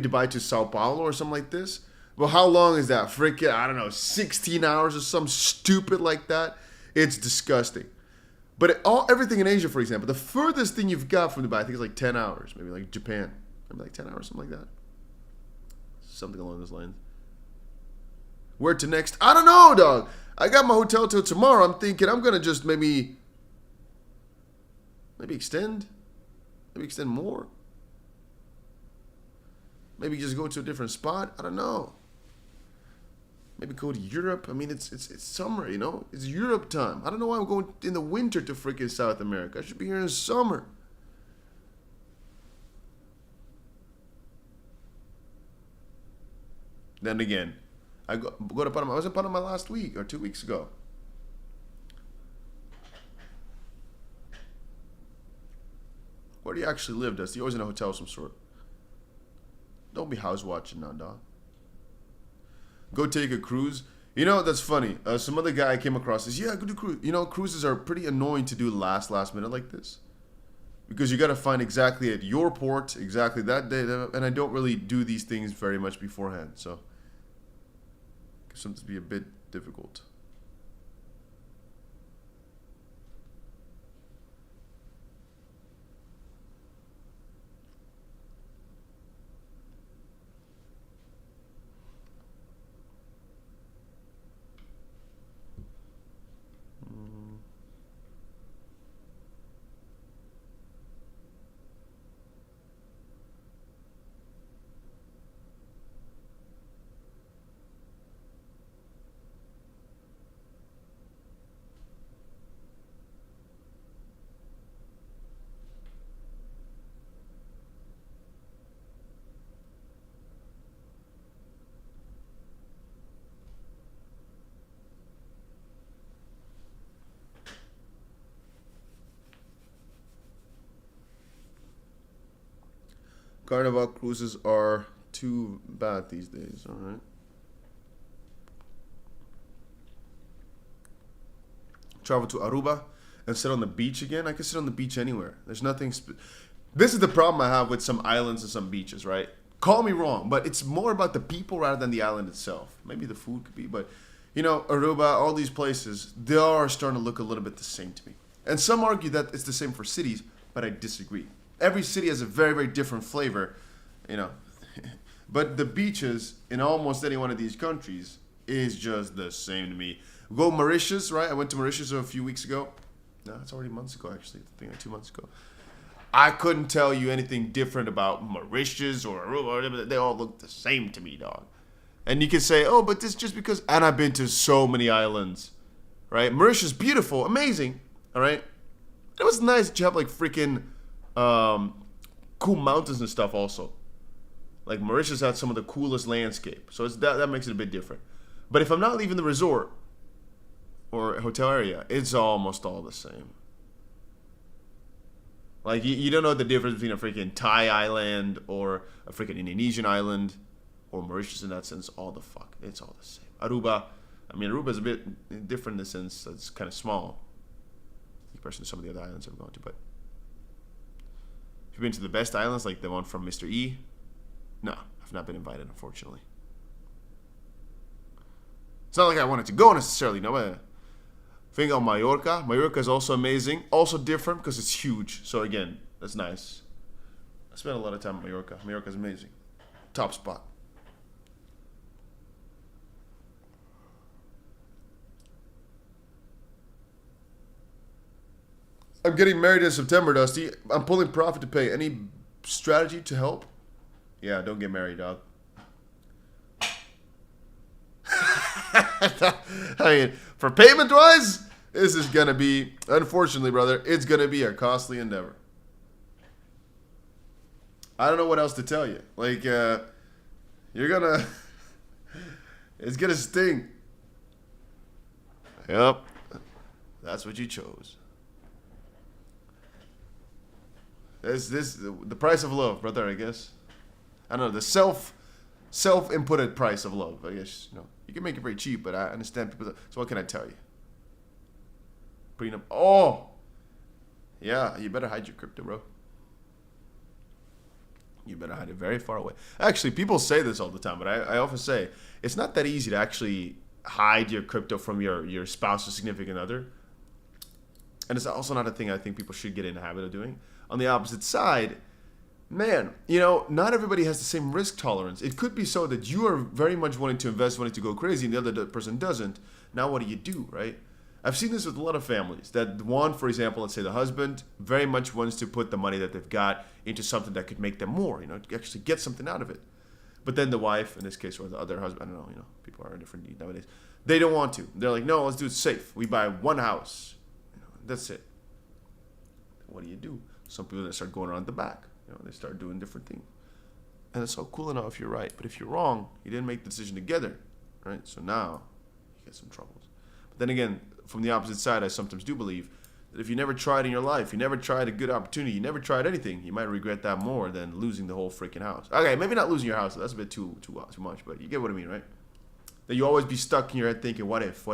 Dubai to Sao Paulo or something like this. Well, how long is that? Freaking, I don't know, 16 hours or something stupid like that. It's disgusting. But everything in Asia, for example, the furthest thing you've got from Dubai, I think is like 10 hours. Maybe like Japan. Maybe like 10 hours, something like that. Something along those lines. Where to next? I don't know, dog. I got my hotel till tomorrow. I'm thinking I'm going to just maybe extend. Maybe extend more. Maybe just go to a different spot. I don't know. Maybe go to Europe. I mean, it's summer, It's Europe time. I don't know why I'm going in the winter to freaking South America. I should be here in the summer. Then again, I go to Panama. I was in Panama last week or 2 weeks ago. Where do you actually live, Dusty? You're always in a hotel of some sort. Don't be house watching now, dog. Go take a cruise. That's funny. Some other guy I came across says, yeah, go do cruise. Cruises are pretty annoying to do last minute like this. Because you got to find exactly at your port, exactly that day. And I don't really do these things very much beforehand. So, it seems to be a bit difficult. Carnival cruises are too bad these days, alright. Travel to Aruba and sit on the beach again. I can sit on the beach anywhere. There's nothing... This is the problem I have with some islands and some beaches, right? Call me wrong, but it's more about the people rather than the island itself. Maybe the food could be, but... Aruba, all these places, they are starting to look a little bit the same to me. And some argue that it's the same for cities, but I disagree. Every city has a very, very different flavor, But the beaches in almost any one of these countries is just the same to me. Go Mauritius, right? I went to Mauritius a few weeks ago. No, it's already months ago, actually. I think like 2 months ago. I couldn't tell you anything different about Mauritius or Aruba. They all look the same to me, dog. And you can say, oh, but this just because... And I've been to so many islands, right? Mauritius, beautiful, amazing, all right? It was nice to have, like, freaking... cool mountains and stuff also. Like Mauritius had some of the coolest landscape. So that makes it a bit different. But if I'm not leaving the resort or hotel area, it's almost all the same. Like you don't know the difference between a freaking Thai island or a freaking Indonesian island or Mauritius in that sense, all the fuck. It's all the same. Aruba, I mean, Aruba is a bit different in the sense that it's kind of small compared to some of the other islands I've gone to. But if you've been to the best islands, like the one from Mr. E, no, I've not been invited, unfortunately. It's not like I wanted to go necessarily, no. But think on Mallorca. Mallorca is also amazing, also different because it's huge. So again, that's nice. I spent a lot of time in Mallorca. Mallorca is amazing. Top spot. I'm getting married in September, Dusty. I'm pulling profit to pay. Any strategy to help? Yeah, don't get married, dog. I mean, for payment-wise, this is going to be, unfortunately, brother, it's going to be a costly endeavor. I don't know what else to tell you. Like, you're going to, it's going to sting. Yep. That's what you chose. This the price of love, brother, I guess. I don't know, the self-inputted price of love, I guess. You know, you can make it very cheap, but I understand people. So what can I tell you? Prenup. Oh, yeah. You better hide your crypto, bro. You better hide it very far away. Actually, people say this all the time, but I often say it's not that easy to actually hide your crypto from your spouse or significant other. And it's also not a thing I think people should get in the habit of doing. On the opposite side, man, you know, not everybody has the same risk tolerance. It could be so that you are very much wanting to invest, wanting to go crazy, and the other person doesn't. Now what do, right? I've seen this with a lot of families. That one, for example, let's say the husband very much wants to put the money that they've got into something that could make them more, you know, actually get something out of it. But then the wife, in this case, or the other husband, I don't know, you know, people are in different need nowadays. They don't want to. They're like, no, let's do it safe. We buy one house. You know, that's it. What do? Some people that start going around the back. You know, they start doing different things. And it's all cool enough if you're right. But if you're wrong, you didn't make the decision together, right? So now you get some troubles. But then again, from the opposite side, I sometimes do believe that if you never tried in your life, you never tried a good opportunity, you never tried anything, you might regret that more than losing the whole freaking house. Okay, maybe not losing your house. That's a bit too much, but you get what I mean, right? That you always be stuck in your head thinking, what if?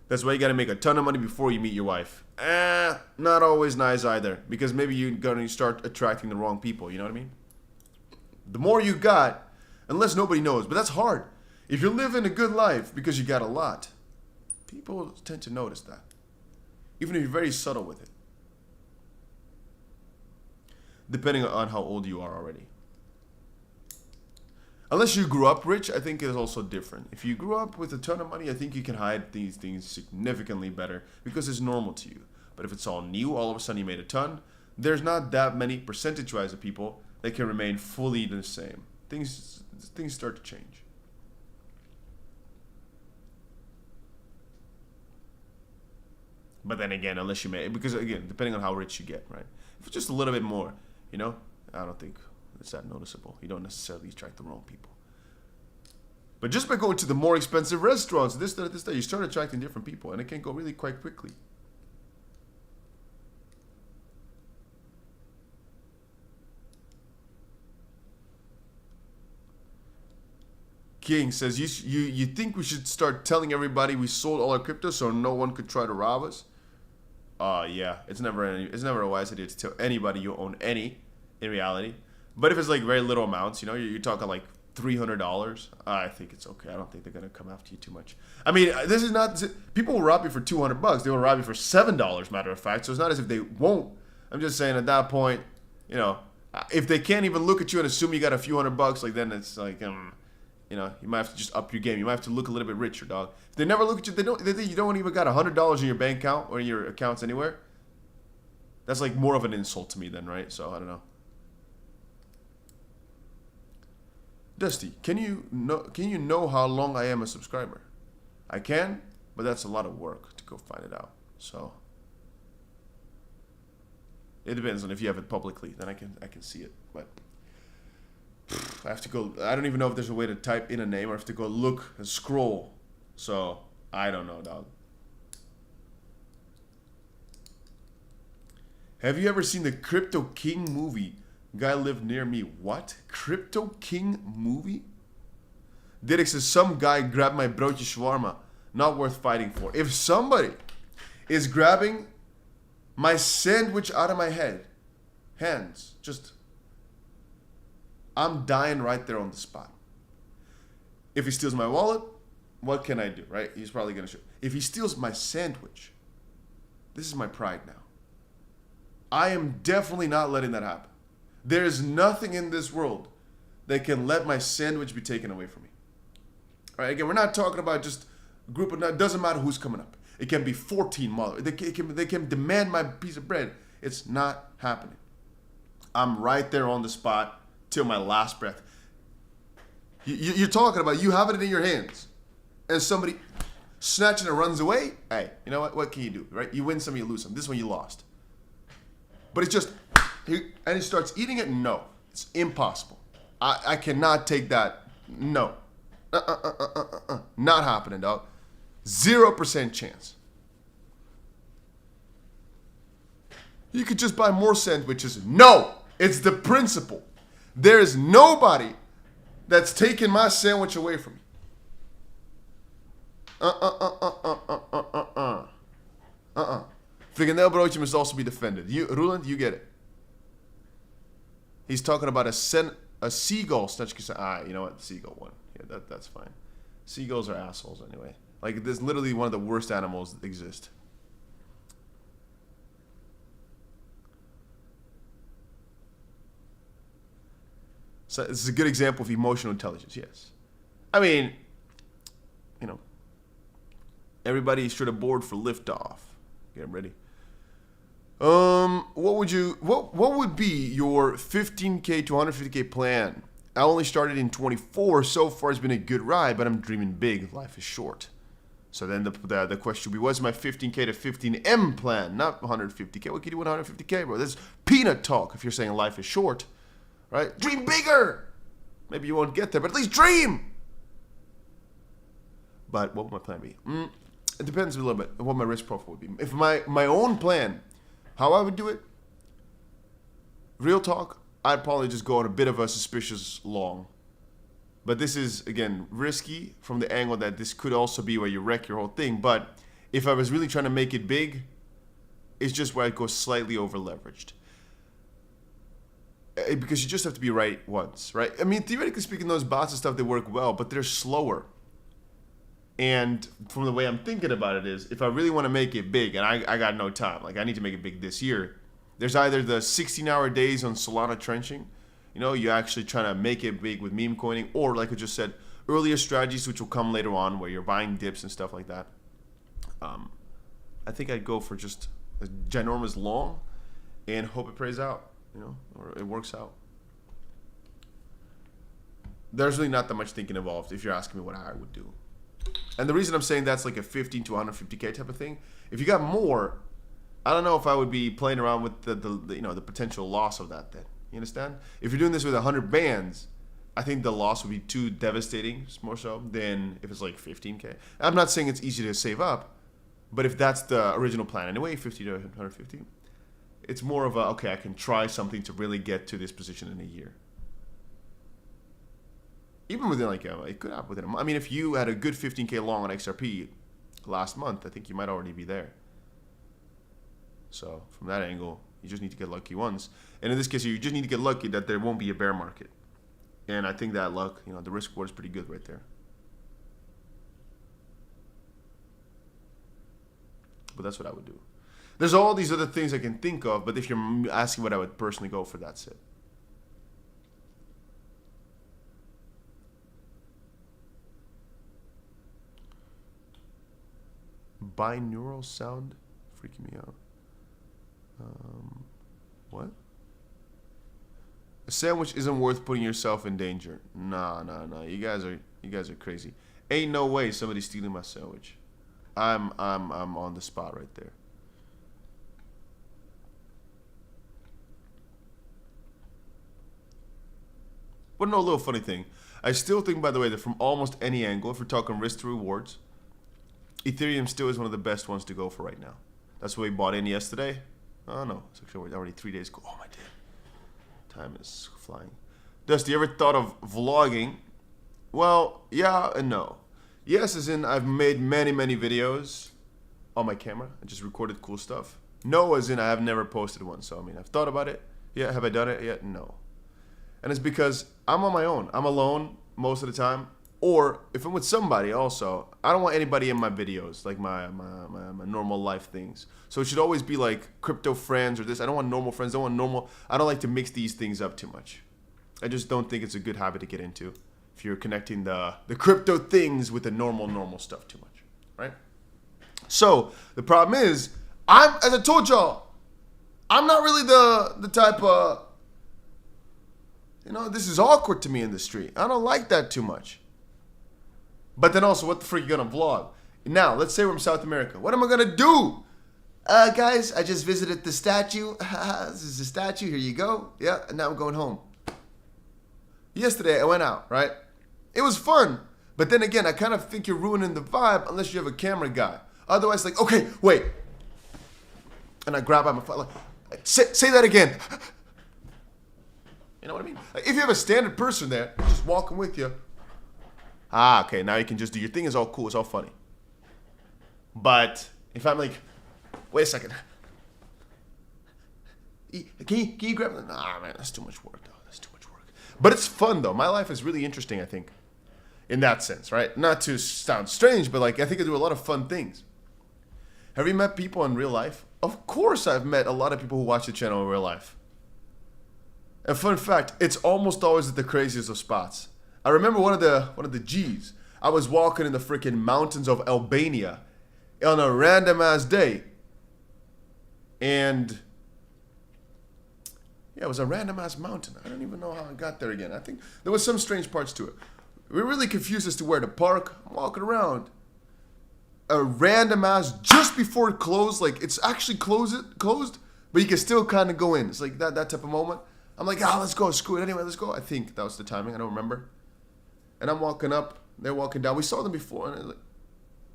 That's why you gotta make a ton of money before you meet your wife. Not always nice either, because maybe you're gonna start attracting the wrong people, you know what I mean? The more you got, unless nobody knows, but that's hard. If you're living a good life because you got a lot, people tend to notice that, even if you're very subtle with it, depending on how old you are already. Unless you grew up rich, I think it is also different. If you grew up with a ton of money, I think you can hide these things significantly better because it's normal to you. But if it's all new, all of a sudden you made a ton, there's not that many percentage-wise of people that can remain fully the same. Things start to change. But then again, unless you make, because again, depending on how rich you get, right? If it's just a little bit more, you know, I don't think it's that noticeable. You don't necessarily attract the wrong people. But just by going to the more expensive restaurants, this, that, you start attracting different people, and it can go really quite quickly. King says, you think we should start telling everybody we sold all our crypto so no one could try to rob us? Yeah, it's never a wise idea to tell anybody you own any in reality. But if it's like very little amounts, you know, you're talking like $300, I think it's okay. I don't think they're gonna come after you too much. I mean, this is not, people will rob you for $200. They will rob you for $7, matter of fact. So it's not as if they won't. I'm just saying at that point, you know, if they can't even look at you and assume you got a few $100, like then it's like, you know, you might have to just up your game. You might have to look a little bit richer, dog. If they never look at you, they think you don't even got $100 in your bank account or in your accounts anywhere. That's like more of an insult to me then, right? So I don't know. Dusty, can you know how long I am a subscriber? I can, but that's a lot of work to go find it out. So it depends on if you have it publicly, then I can see it. But I have to go. I don't even know if there's a way to type in a name or I have to go look and scroll. So I don't know, dog. Have you ever seen the Crypto King movie? Guy lived near me. What? Crypto King movie? Derek says, some guy grabbed my 𝗕𝗀𝗀𝗃𝗀. Not worth fighting for. If somebody is grabbing my sandwich out of my hands, I'm dying right there on the spot. If he steals my wallet, what can I do, right? He's probably going to shoot. If he steals my sandwich, this is my pride now. I am definitely not letting that happen. There is nothing in this world that can let my sandwich be taken away from me. All right, again, we're not talking about just a group of, it doesn't matter who's coming up. It can be 14 mothers. They can demand my piece of bread. It's not happening. I'm right there on the spot till my last breath. You're talking about, you have it in your hands, and somebody snatches it and runs away. Hey, you know what? What can you do, right? You win some, you lose some. This one you lost. But it's just, and he starts eating it. No, it's impossible. I cannot take that. No. Not happening, dog. 0% chance. You could just buy more sandwiches. No, it's the principle. There is nobody that's taking my sandwich away from me. 𝗕𝗘𝗪𝗔𝗥𝗘 must also be defended. Roland, you get it. He's talking about a seagull. You know what? The seagull one. Yeah, that's fine. Seagulls are assholes anyway. Like, this is literally one of the worst animals that exist. So this is a good example of emotional intelligence, yes. I mean, you know, everybody should have board for liftoff. Get ready. What would be your 15K to 150K plan? I only started in 24. So far, it's been a good ride, but I'm dreaming big. Life is short. So then the question would be, what's my 15K to 15M plan? Not 150K. What can you do with 150K, bro? That's peanut talk if you're saying life is short. Right? Dream bigger. Maybe you won't get there, but at least dream. But what would my plan be? It depends a little bit on what my risk profile would be. If my own plan, how I would do it, real talk, I'd probably just go on a bit of a suspicious long. But this is, again, risky from the angle that this could also be where you wreck your whole thing. But if I was really trying to make it big, it's just where I'd go slightly over leveraged. Because you just have to be right once, right? I mean, theoretically speaking, those bots and stuff, they work well, but they're slower. And from the way I'm thinking about it is, if I really want to make it big, and I got no time, like I need to make it big this year, there's either the 16-hour days on Solana trenching, you know, you're actually trying to make it big with meme coining, or like I just said, earlier strategies, which will come later on, where you're buying dips and stuff like that. I think I'd go for just a ginormous long and hope it plays out, you know, or it works out. There's really not that much thinking involved if you're asking me what I would do. And the reason I'm saying that's like a 15 to 150K type of thing, if you got more, I don't know if I would be playing around with the you know, the potential loss of that then. You understand? If you're doing this with 100 bands, I think the loss would be too devastating, more so, than if it's like 15K. I'm not saying it's easy to save up, but if that's the original plan anyway, 50 to 150, it's more of a, okay, I can try something to really get to this position in a year. Even within like, it could happen within a month. I mean, if you had a good 15K long on XRP last month, I think you might already be there. So from that angle, you just need to get lucky once. And in this case, you just need to get lucky that there won't be a bear market. And I think that luck, you know, the risk reward is pretty good right there. But that's what I would do. There's all these other things I can think of, but if you're asking what I would personally go for, that's it. Binaural sound freaking me out. What? A sandwich isn't worth putting yourself in danger. Nah. You guys are crazy. Ain't no way somebody's stealing my sandwich. I'm on the spot right there. But no, a little funny thing. I still think, by the way, that from almost any angle, if we're talking risk to rewards, Ethereum still is one of the best ones to go for right now. That's what we bought in yesterday. Oh no, it's actually already 3 days. Oh my god, time is flying. Dusty, you ever thought of vlogging? Well, yeah and no. Yes, as in I've made many videos on my camera. I just recorded cool stuff. No, as in I have never posted one. So I mean, I've thought about it. Yeah, have I done it yet? No. And it's because I'm on my own. I'm alone most of the time. Or if I'm with somebody also, I don't want anybody in my videos, like my normal life things. So it should always be like crypto friends or this. I don't want normal friends. I don't like to mix these things up too much. I just don't think it's a good habit to get into if you're connecting the crypto things with the normal stuff too much, right? So the problem is, as I told y'all, I'm not really the type of, this is awkward to me in the street. I don't like that too much. But then also, what the freak are you gonna vlog? Now, let's say we're in South America. What am I gonna do? Guys, I just visited the statue. This is the statue, here you go. Yeah, and now I'm going home. Yesterday, I went out, right? It was fun. But then again, I kind of think you're ruining the vibe unless you have a camera guy. Otherwise, like, okay, wait. And I grab out my phone, like, say that again. You know what I mean? Like, if you have a standard person there, just walking with you. Okay, now you can just do your thing. It's all cool. It's all funny. But if I'm like, wait a second. Can you grab it? Nah, man, that's too much work, though. That's too much work. But it's fun, though. My life is really interesting, I think. In that sense, right? Not to sound strange, but like I think I do a lot of fun things. Have you met people in real life? Of course I've met a lot of people who watch the channel in real life. And fun fact, it's almost always at the craziest of spots. I remember one of the G's. I was walking in the freaking mountains of Albania on a random ass day. And yeah, it was a random ass mountain. I don't even know how I got there again. I think there was some strange parts to it. We were really confused as to where to park. I'm walking around. A random ass just before it closed, like it's actually closed, but you can still kind of go in. It's like that type of moment. I'm like, let's go, screw it. Anyway, let's go. I think that was the timing. I don't remember. And I'm walking up. They're walking down. We saw them before. And they're like,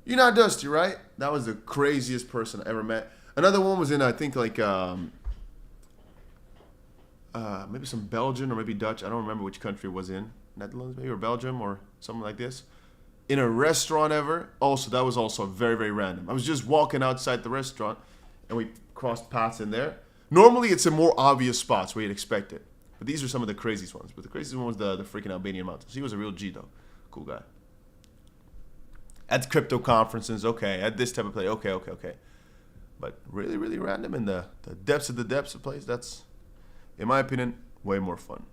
you're not Dusty, right? That was the craziest person I ever met. Another one was in, I think, like, maybe some Belgian or maybe Dutch. I don't remember which country it was in. Netherlands, maybe, or Belgium, or something like this. In a restaurant ever. Also, that was also very random. I was just walking outside the restaurant, and we crossed paths in there. Normally, it's in more obvious spots where you'd expect it. But these are some of the craziest ones. But the craziest one was the freaking Albanian mountains. He was a real G, though. Cool guy. At crypto conferences, okay. At this type of place, okay. But really random in the depths of place, that's, in my opinion, way more fun.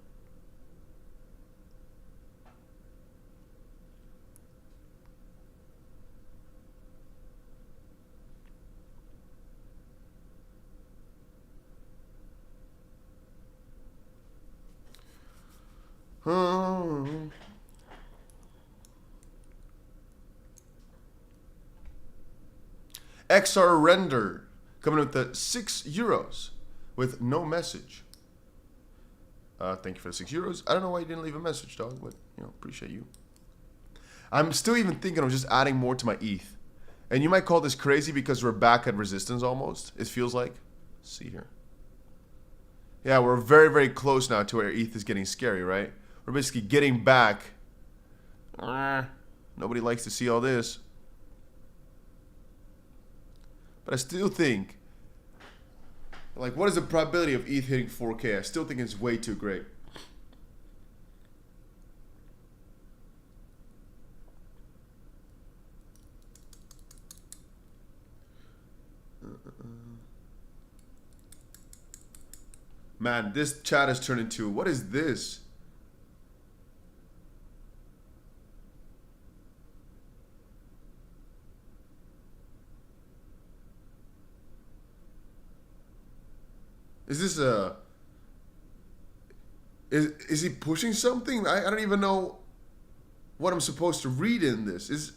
XR Render coming with the €6 with no message. Thank you for the €6. I don't know why you didn't leave a message, dog, but appreciate you. I'm still even thinking of just adding more to my ETH. And you might call this crazy because we're back at resistance almost. It feels like. Let's see here. Yeah, we're very close now to where ETH is getting scary, right? We're basically getting back. Nobody likes to see all this. But I still think, like, what is the probability of ETH hitting 4K? I still think it's way too great. Man, this chat has turned into, what is this? Is this a... Is he pushing something? I don't even know what I'm supposed to read in this. Is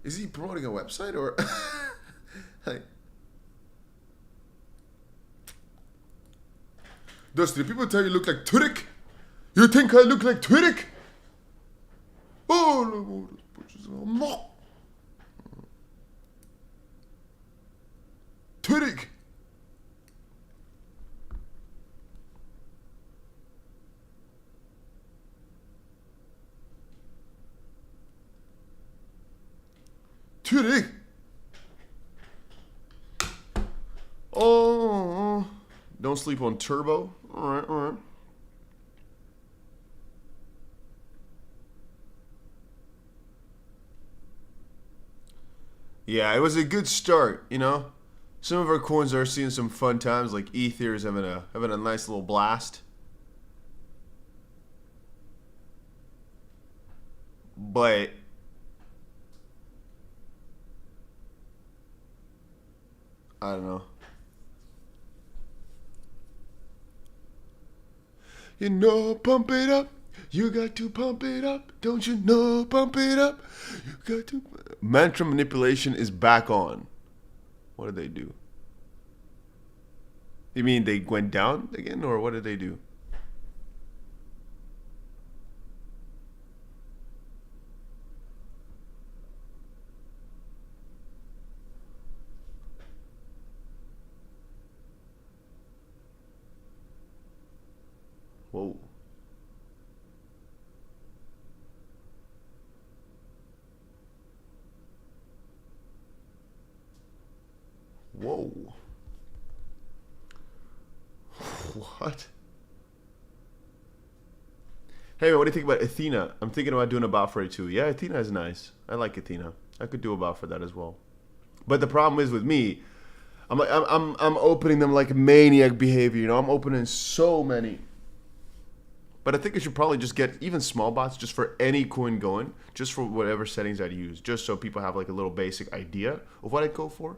he promoting a website or... Like, Dusty, do people tell you look like 𝗕𝗃? You think I look like 𝗕𝗃? Oh, no. 𝗕𝗘𝗪𝗏𝗀𝗃. 𝗕𝗘𝗪𝗏𝗃. Oh, don't sleep on Turbo. All right, all right. Yeah, it was a good start, you know. Some of our coins are seeing some fun times, like Ether is having a nice little blast. But I don't know. You know, pump it up. You got to pump it up. Don't you know, pump it up. You got to. Mantra manipulation is back on. What did they do? You mean they went down again, or what did they do? Whoa. Whoa. What? Hey man, what do you think about Athena? I'm thinking about doing a bot for it too. Yeah, Athena is nice. I like Athena. I could do a bot for that as well. But the problem is with me, I'm opening them like maniac behavior. You know, I'm opening so many. But I think I should probably just get even small bots just for any coin going, just for whatever settings I'd use, just so people have like a little basic idea of what I'd go for.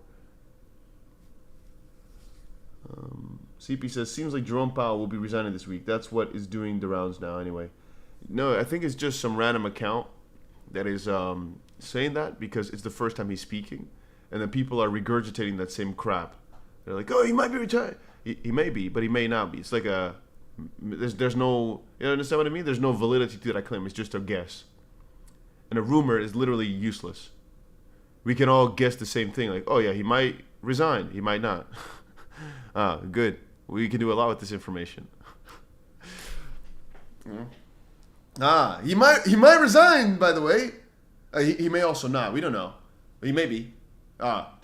CP says, seems like Jerome Powell will be resigning this week. That's what is doing the rounds now anyway. No, I think it's just some random account that is saying that because it's the first time he's speaking. And then people are regurgitating that same crap. They're like, oh, he might be retired. He may be, but he may not be. It's like a... There's no, you understand what I mean? There's no validity to that claim. It's just a guess. And a rumor is literally useless. We can all guess the same thing. Like, oh yeah, he might resign. He might not. Ah, good. We can do a lot with this information. Ah, he might resign, by the way. He may also not. We don't know. He may be. Ah.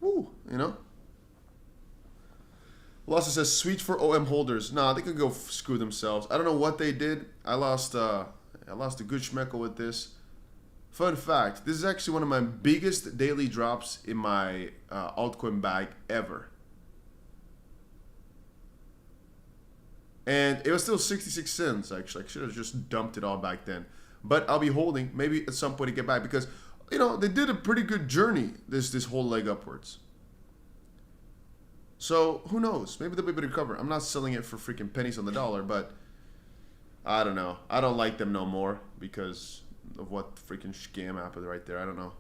Woo, you know? Lawson says, sweet for OM holders. Nah, they could go screw themselves. I don't know what they did. I lost a good schmeckle with this. Fun fact, this is actually one of my biggest daily drops in my altcoin bag ever. And it was still 66 cents, actually. I should have just dumped it all back then. But I'll be holding, maybe at some point to get back. Because, you know, they did a pretty good journey, this whole leg upwards. So, who knows? Maybe they'll be able to recover. I'm not selling it for freaking pennies on the dollar, but I don't know. I don't like them no more because of what freaking scam happened right there. I don't know.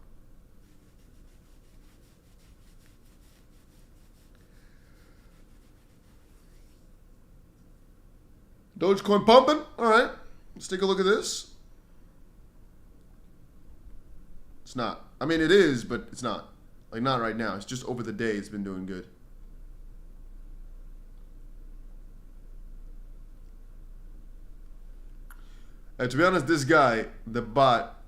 Dogecoin pumping? All right. Let's take a look at this. It's not. I mean, it is, but it's not. Like, not right now. It's just over the day it's been doing good. And to be honest, this guy, the bot,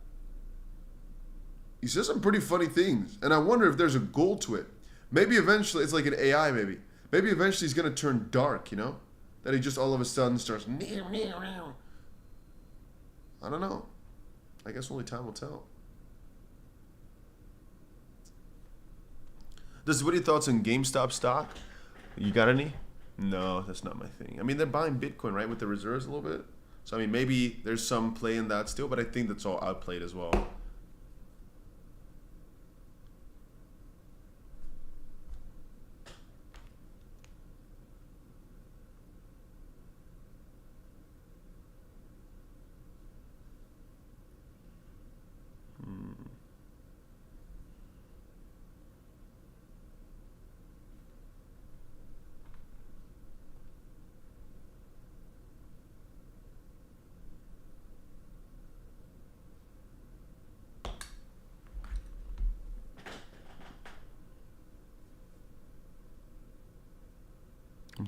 he says some pretty funny things. And I wonder if there's a goal to it. Maybe eventually, it's like an AI maybe. Maybe eventually he's going to turn dark, you know? That he just all of a sudden starts... I don't know. I guess only time will tell. What are your thoughts on GameStop stock? You got any? No, that's not my thing. I mean, they're buying Bitcoin, right, with the reserves a little bit. So, I mean, maybe there's some play in that still, but I think that's all outplayed as well.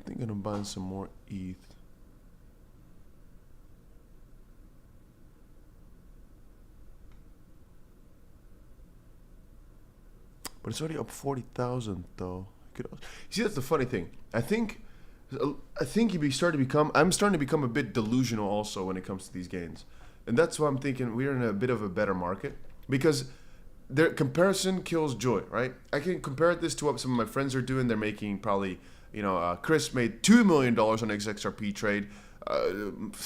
thinking of buying some more ETH. But it's already up 40,000 though. You see, that's the funny thing. I think I'm starting to become a bit delusional also when it comes to these gains. And that's why I'm thinking we're in a bit of a better market, because comparison kills joy, right? I can compare this to what some of my friends are doing. They're making probably, Chris made $2 million on his XRP trade. I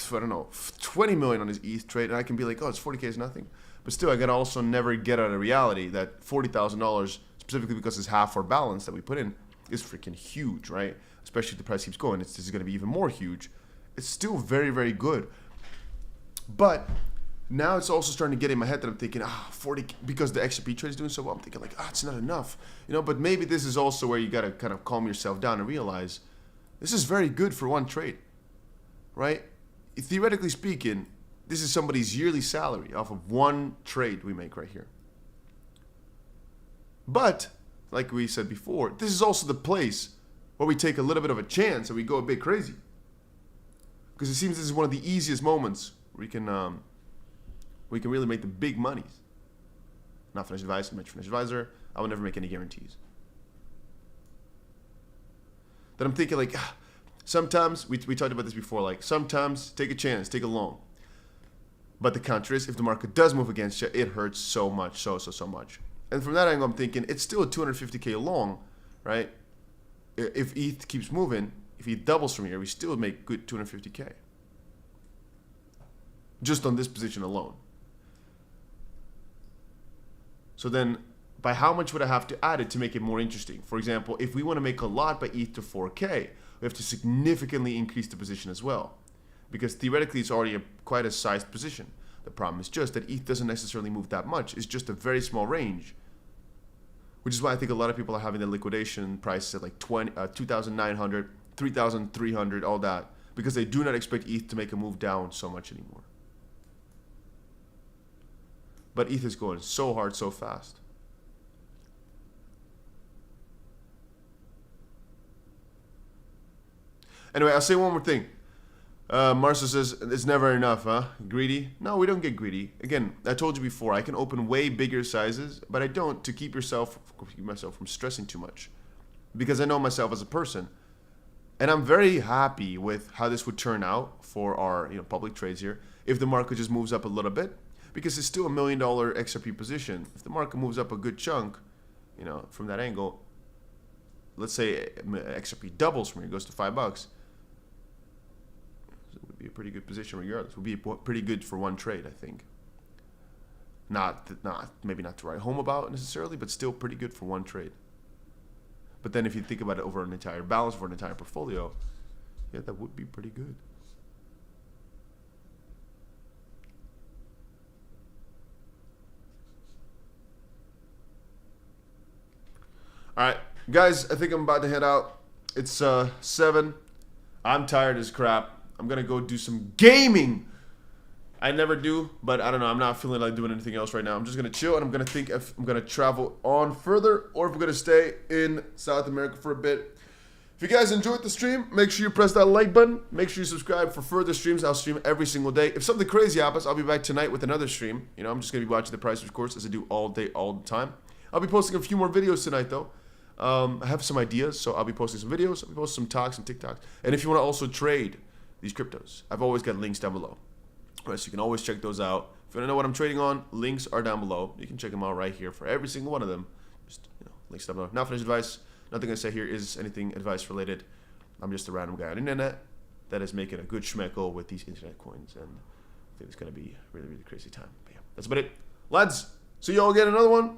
don't know, 20 million on his ETH trade. And I can be like, oh, it's 40K is nothing. But still, I gotta also never get out of reality that $40,000, specifically because it's half our balance that we put in, is freaking huge, right? Especially if the price keeps going, this is gonna be even more huge. It's still very, very good. But now it's also starting to get in my head that I'm thinking, 40, because the XRP trade is doing so well, I'm thinking like, it's not enough. But maybe this is also where you gotta kind of calm yourself down and realize this is very good for one trade, right? Theoretically speaking, this is somebody's yearly salary off of one trade we make right here. But, like we said before, this is also the place where we take a little bit of a chance and we go a bit crazy. Because it seems this is one of the easiest moments where we can really make the big monies. Not financial advice, I'm not a financial advisor. I will never make any guarantees. Then I'm thinking like, sometimes, we talked about this before, like sometimes take a chance, take a long. But the counter is, if the market does move against you, it hurts so much, so much. And from that angle, I'm thinking it's still a 250K long, right? If ETH keeps moving, if ETH doubles from here, we still make good 250K. Just on this position alone. So then, by how much would I have to add it to make it more interesting? For example, if we want to make a lot by ETH to 4K, we have to significantly increase the position as well. Because theoretically, it's already quite a sized position. The problem is just that ETH doesn't necessarily move that much. It's just a very small range. Which is why I think a lot of people are having the liquidation prices at like 2,900, 3,300, all that. Because they do not expect ETH to make a move down so much anymore. But ETH is going so hard, so fast. Anyway, I'll say one more thing. Marcel says, it's never enough, huh? Greedy? No, we don't get greedy. Again, I told you before, I can open way bigger sizes, but I don't to keep myself from stressing too much. Because I know myself as a person. And I'm very happy with how this would turn out for our public trades here. If the market just moves up a little bit, because it's still $1 million XRP position. If the market moves up a good chunk, from that angle, let's say XRP doubles from here, goes to $5. It would be a pretty good position regardless. It would be pretty good for one trade, I think. Maybe not to write home about necessarily, but still pretty good for one trade. But then if you think about it over an entire balance, for an entire portfolio, yeah, that would be pretty good. All right, guys, I think I'm about to head out. It's 7. I'm tired as crap. I'm going to go do some gaming. I never do, but I don't know. I'm not feeling like doing anything else right now. I'm just going to chill, and I'm going to think if I'm going to travel on further or if we're going to stay in South America for a bit. If you guys enjoyed the stream, make sure you press that like button. Make sure you subscribe for further streams. I'll stream every single day. If something crazy happens, I'll be back tonight with another stream. I'm just going to be watching the price, of course, as I do all day, all the time. I'll be posting a few more videos tonight, though. I have some ideas, so I'll be posting some videos. I'll be posting some talks and TikToks. And if you want to also trade these cryptos, I've always got links down below. All right, so you can always check those out. If you want to know what I'm trading on, links are down below. You can check them out right here for every single one of them. Just links down below. Not financial advice. Nothing I say here is anything advice related. I'm just a random guy on the internet that is making a good schmeckle with these internet coins, and I think it's gonna be a really, really crazy time. But yeah, that's about it, lads. See you all again in another one.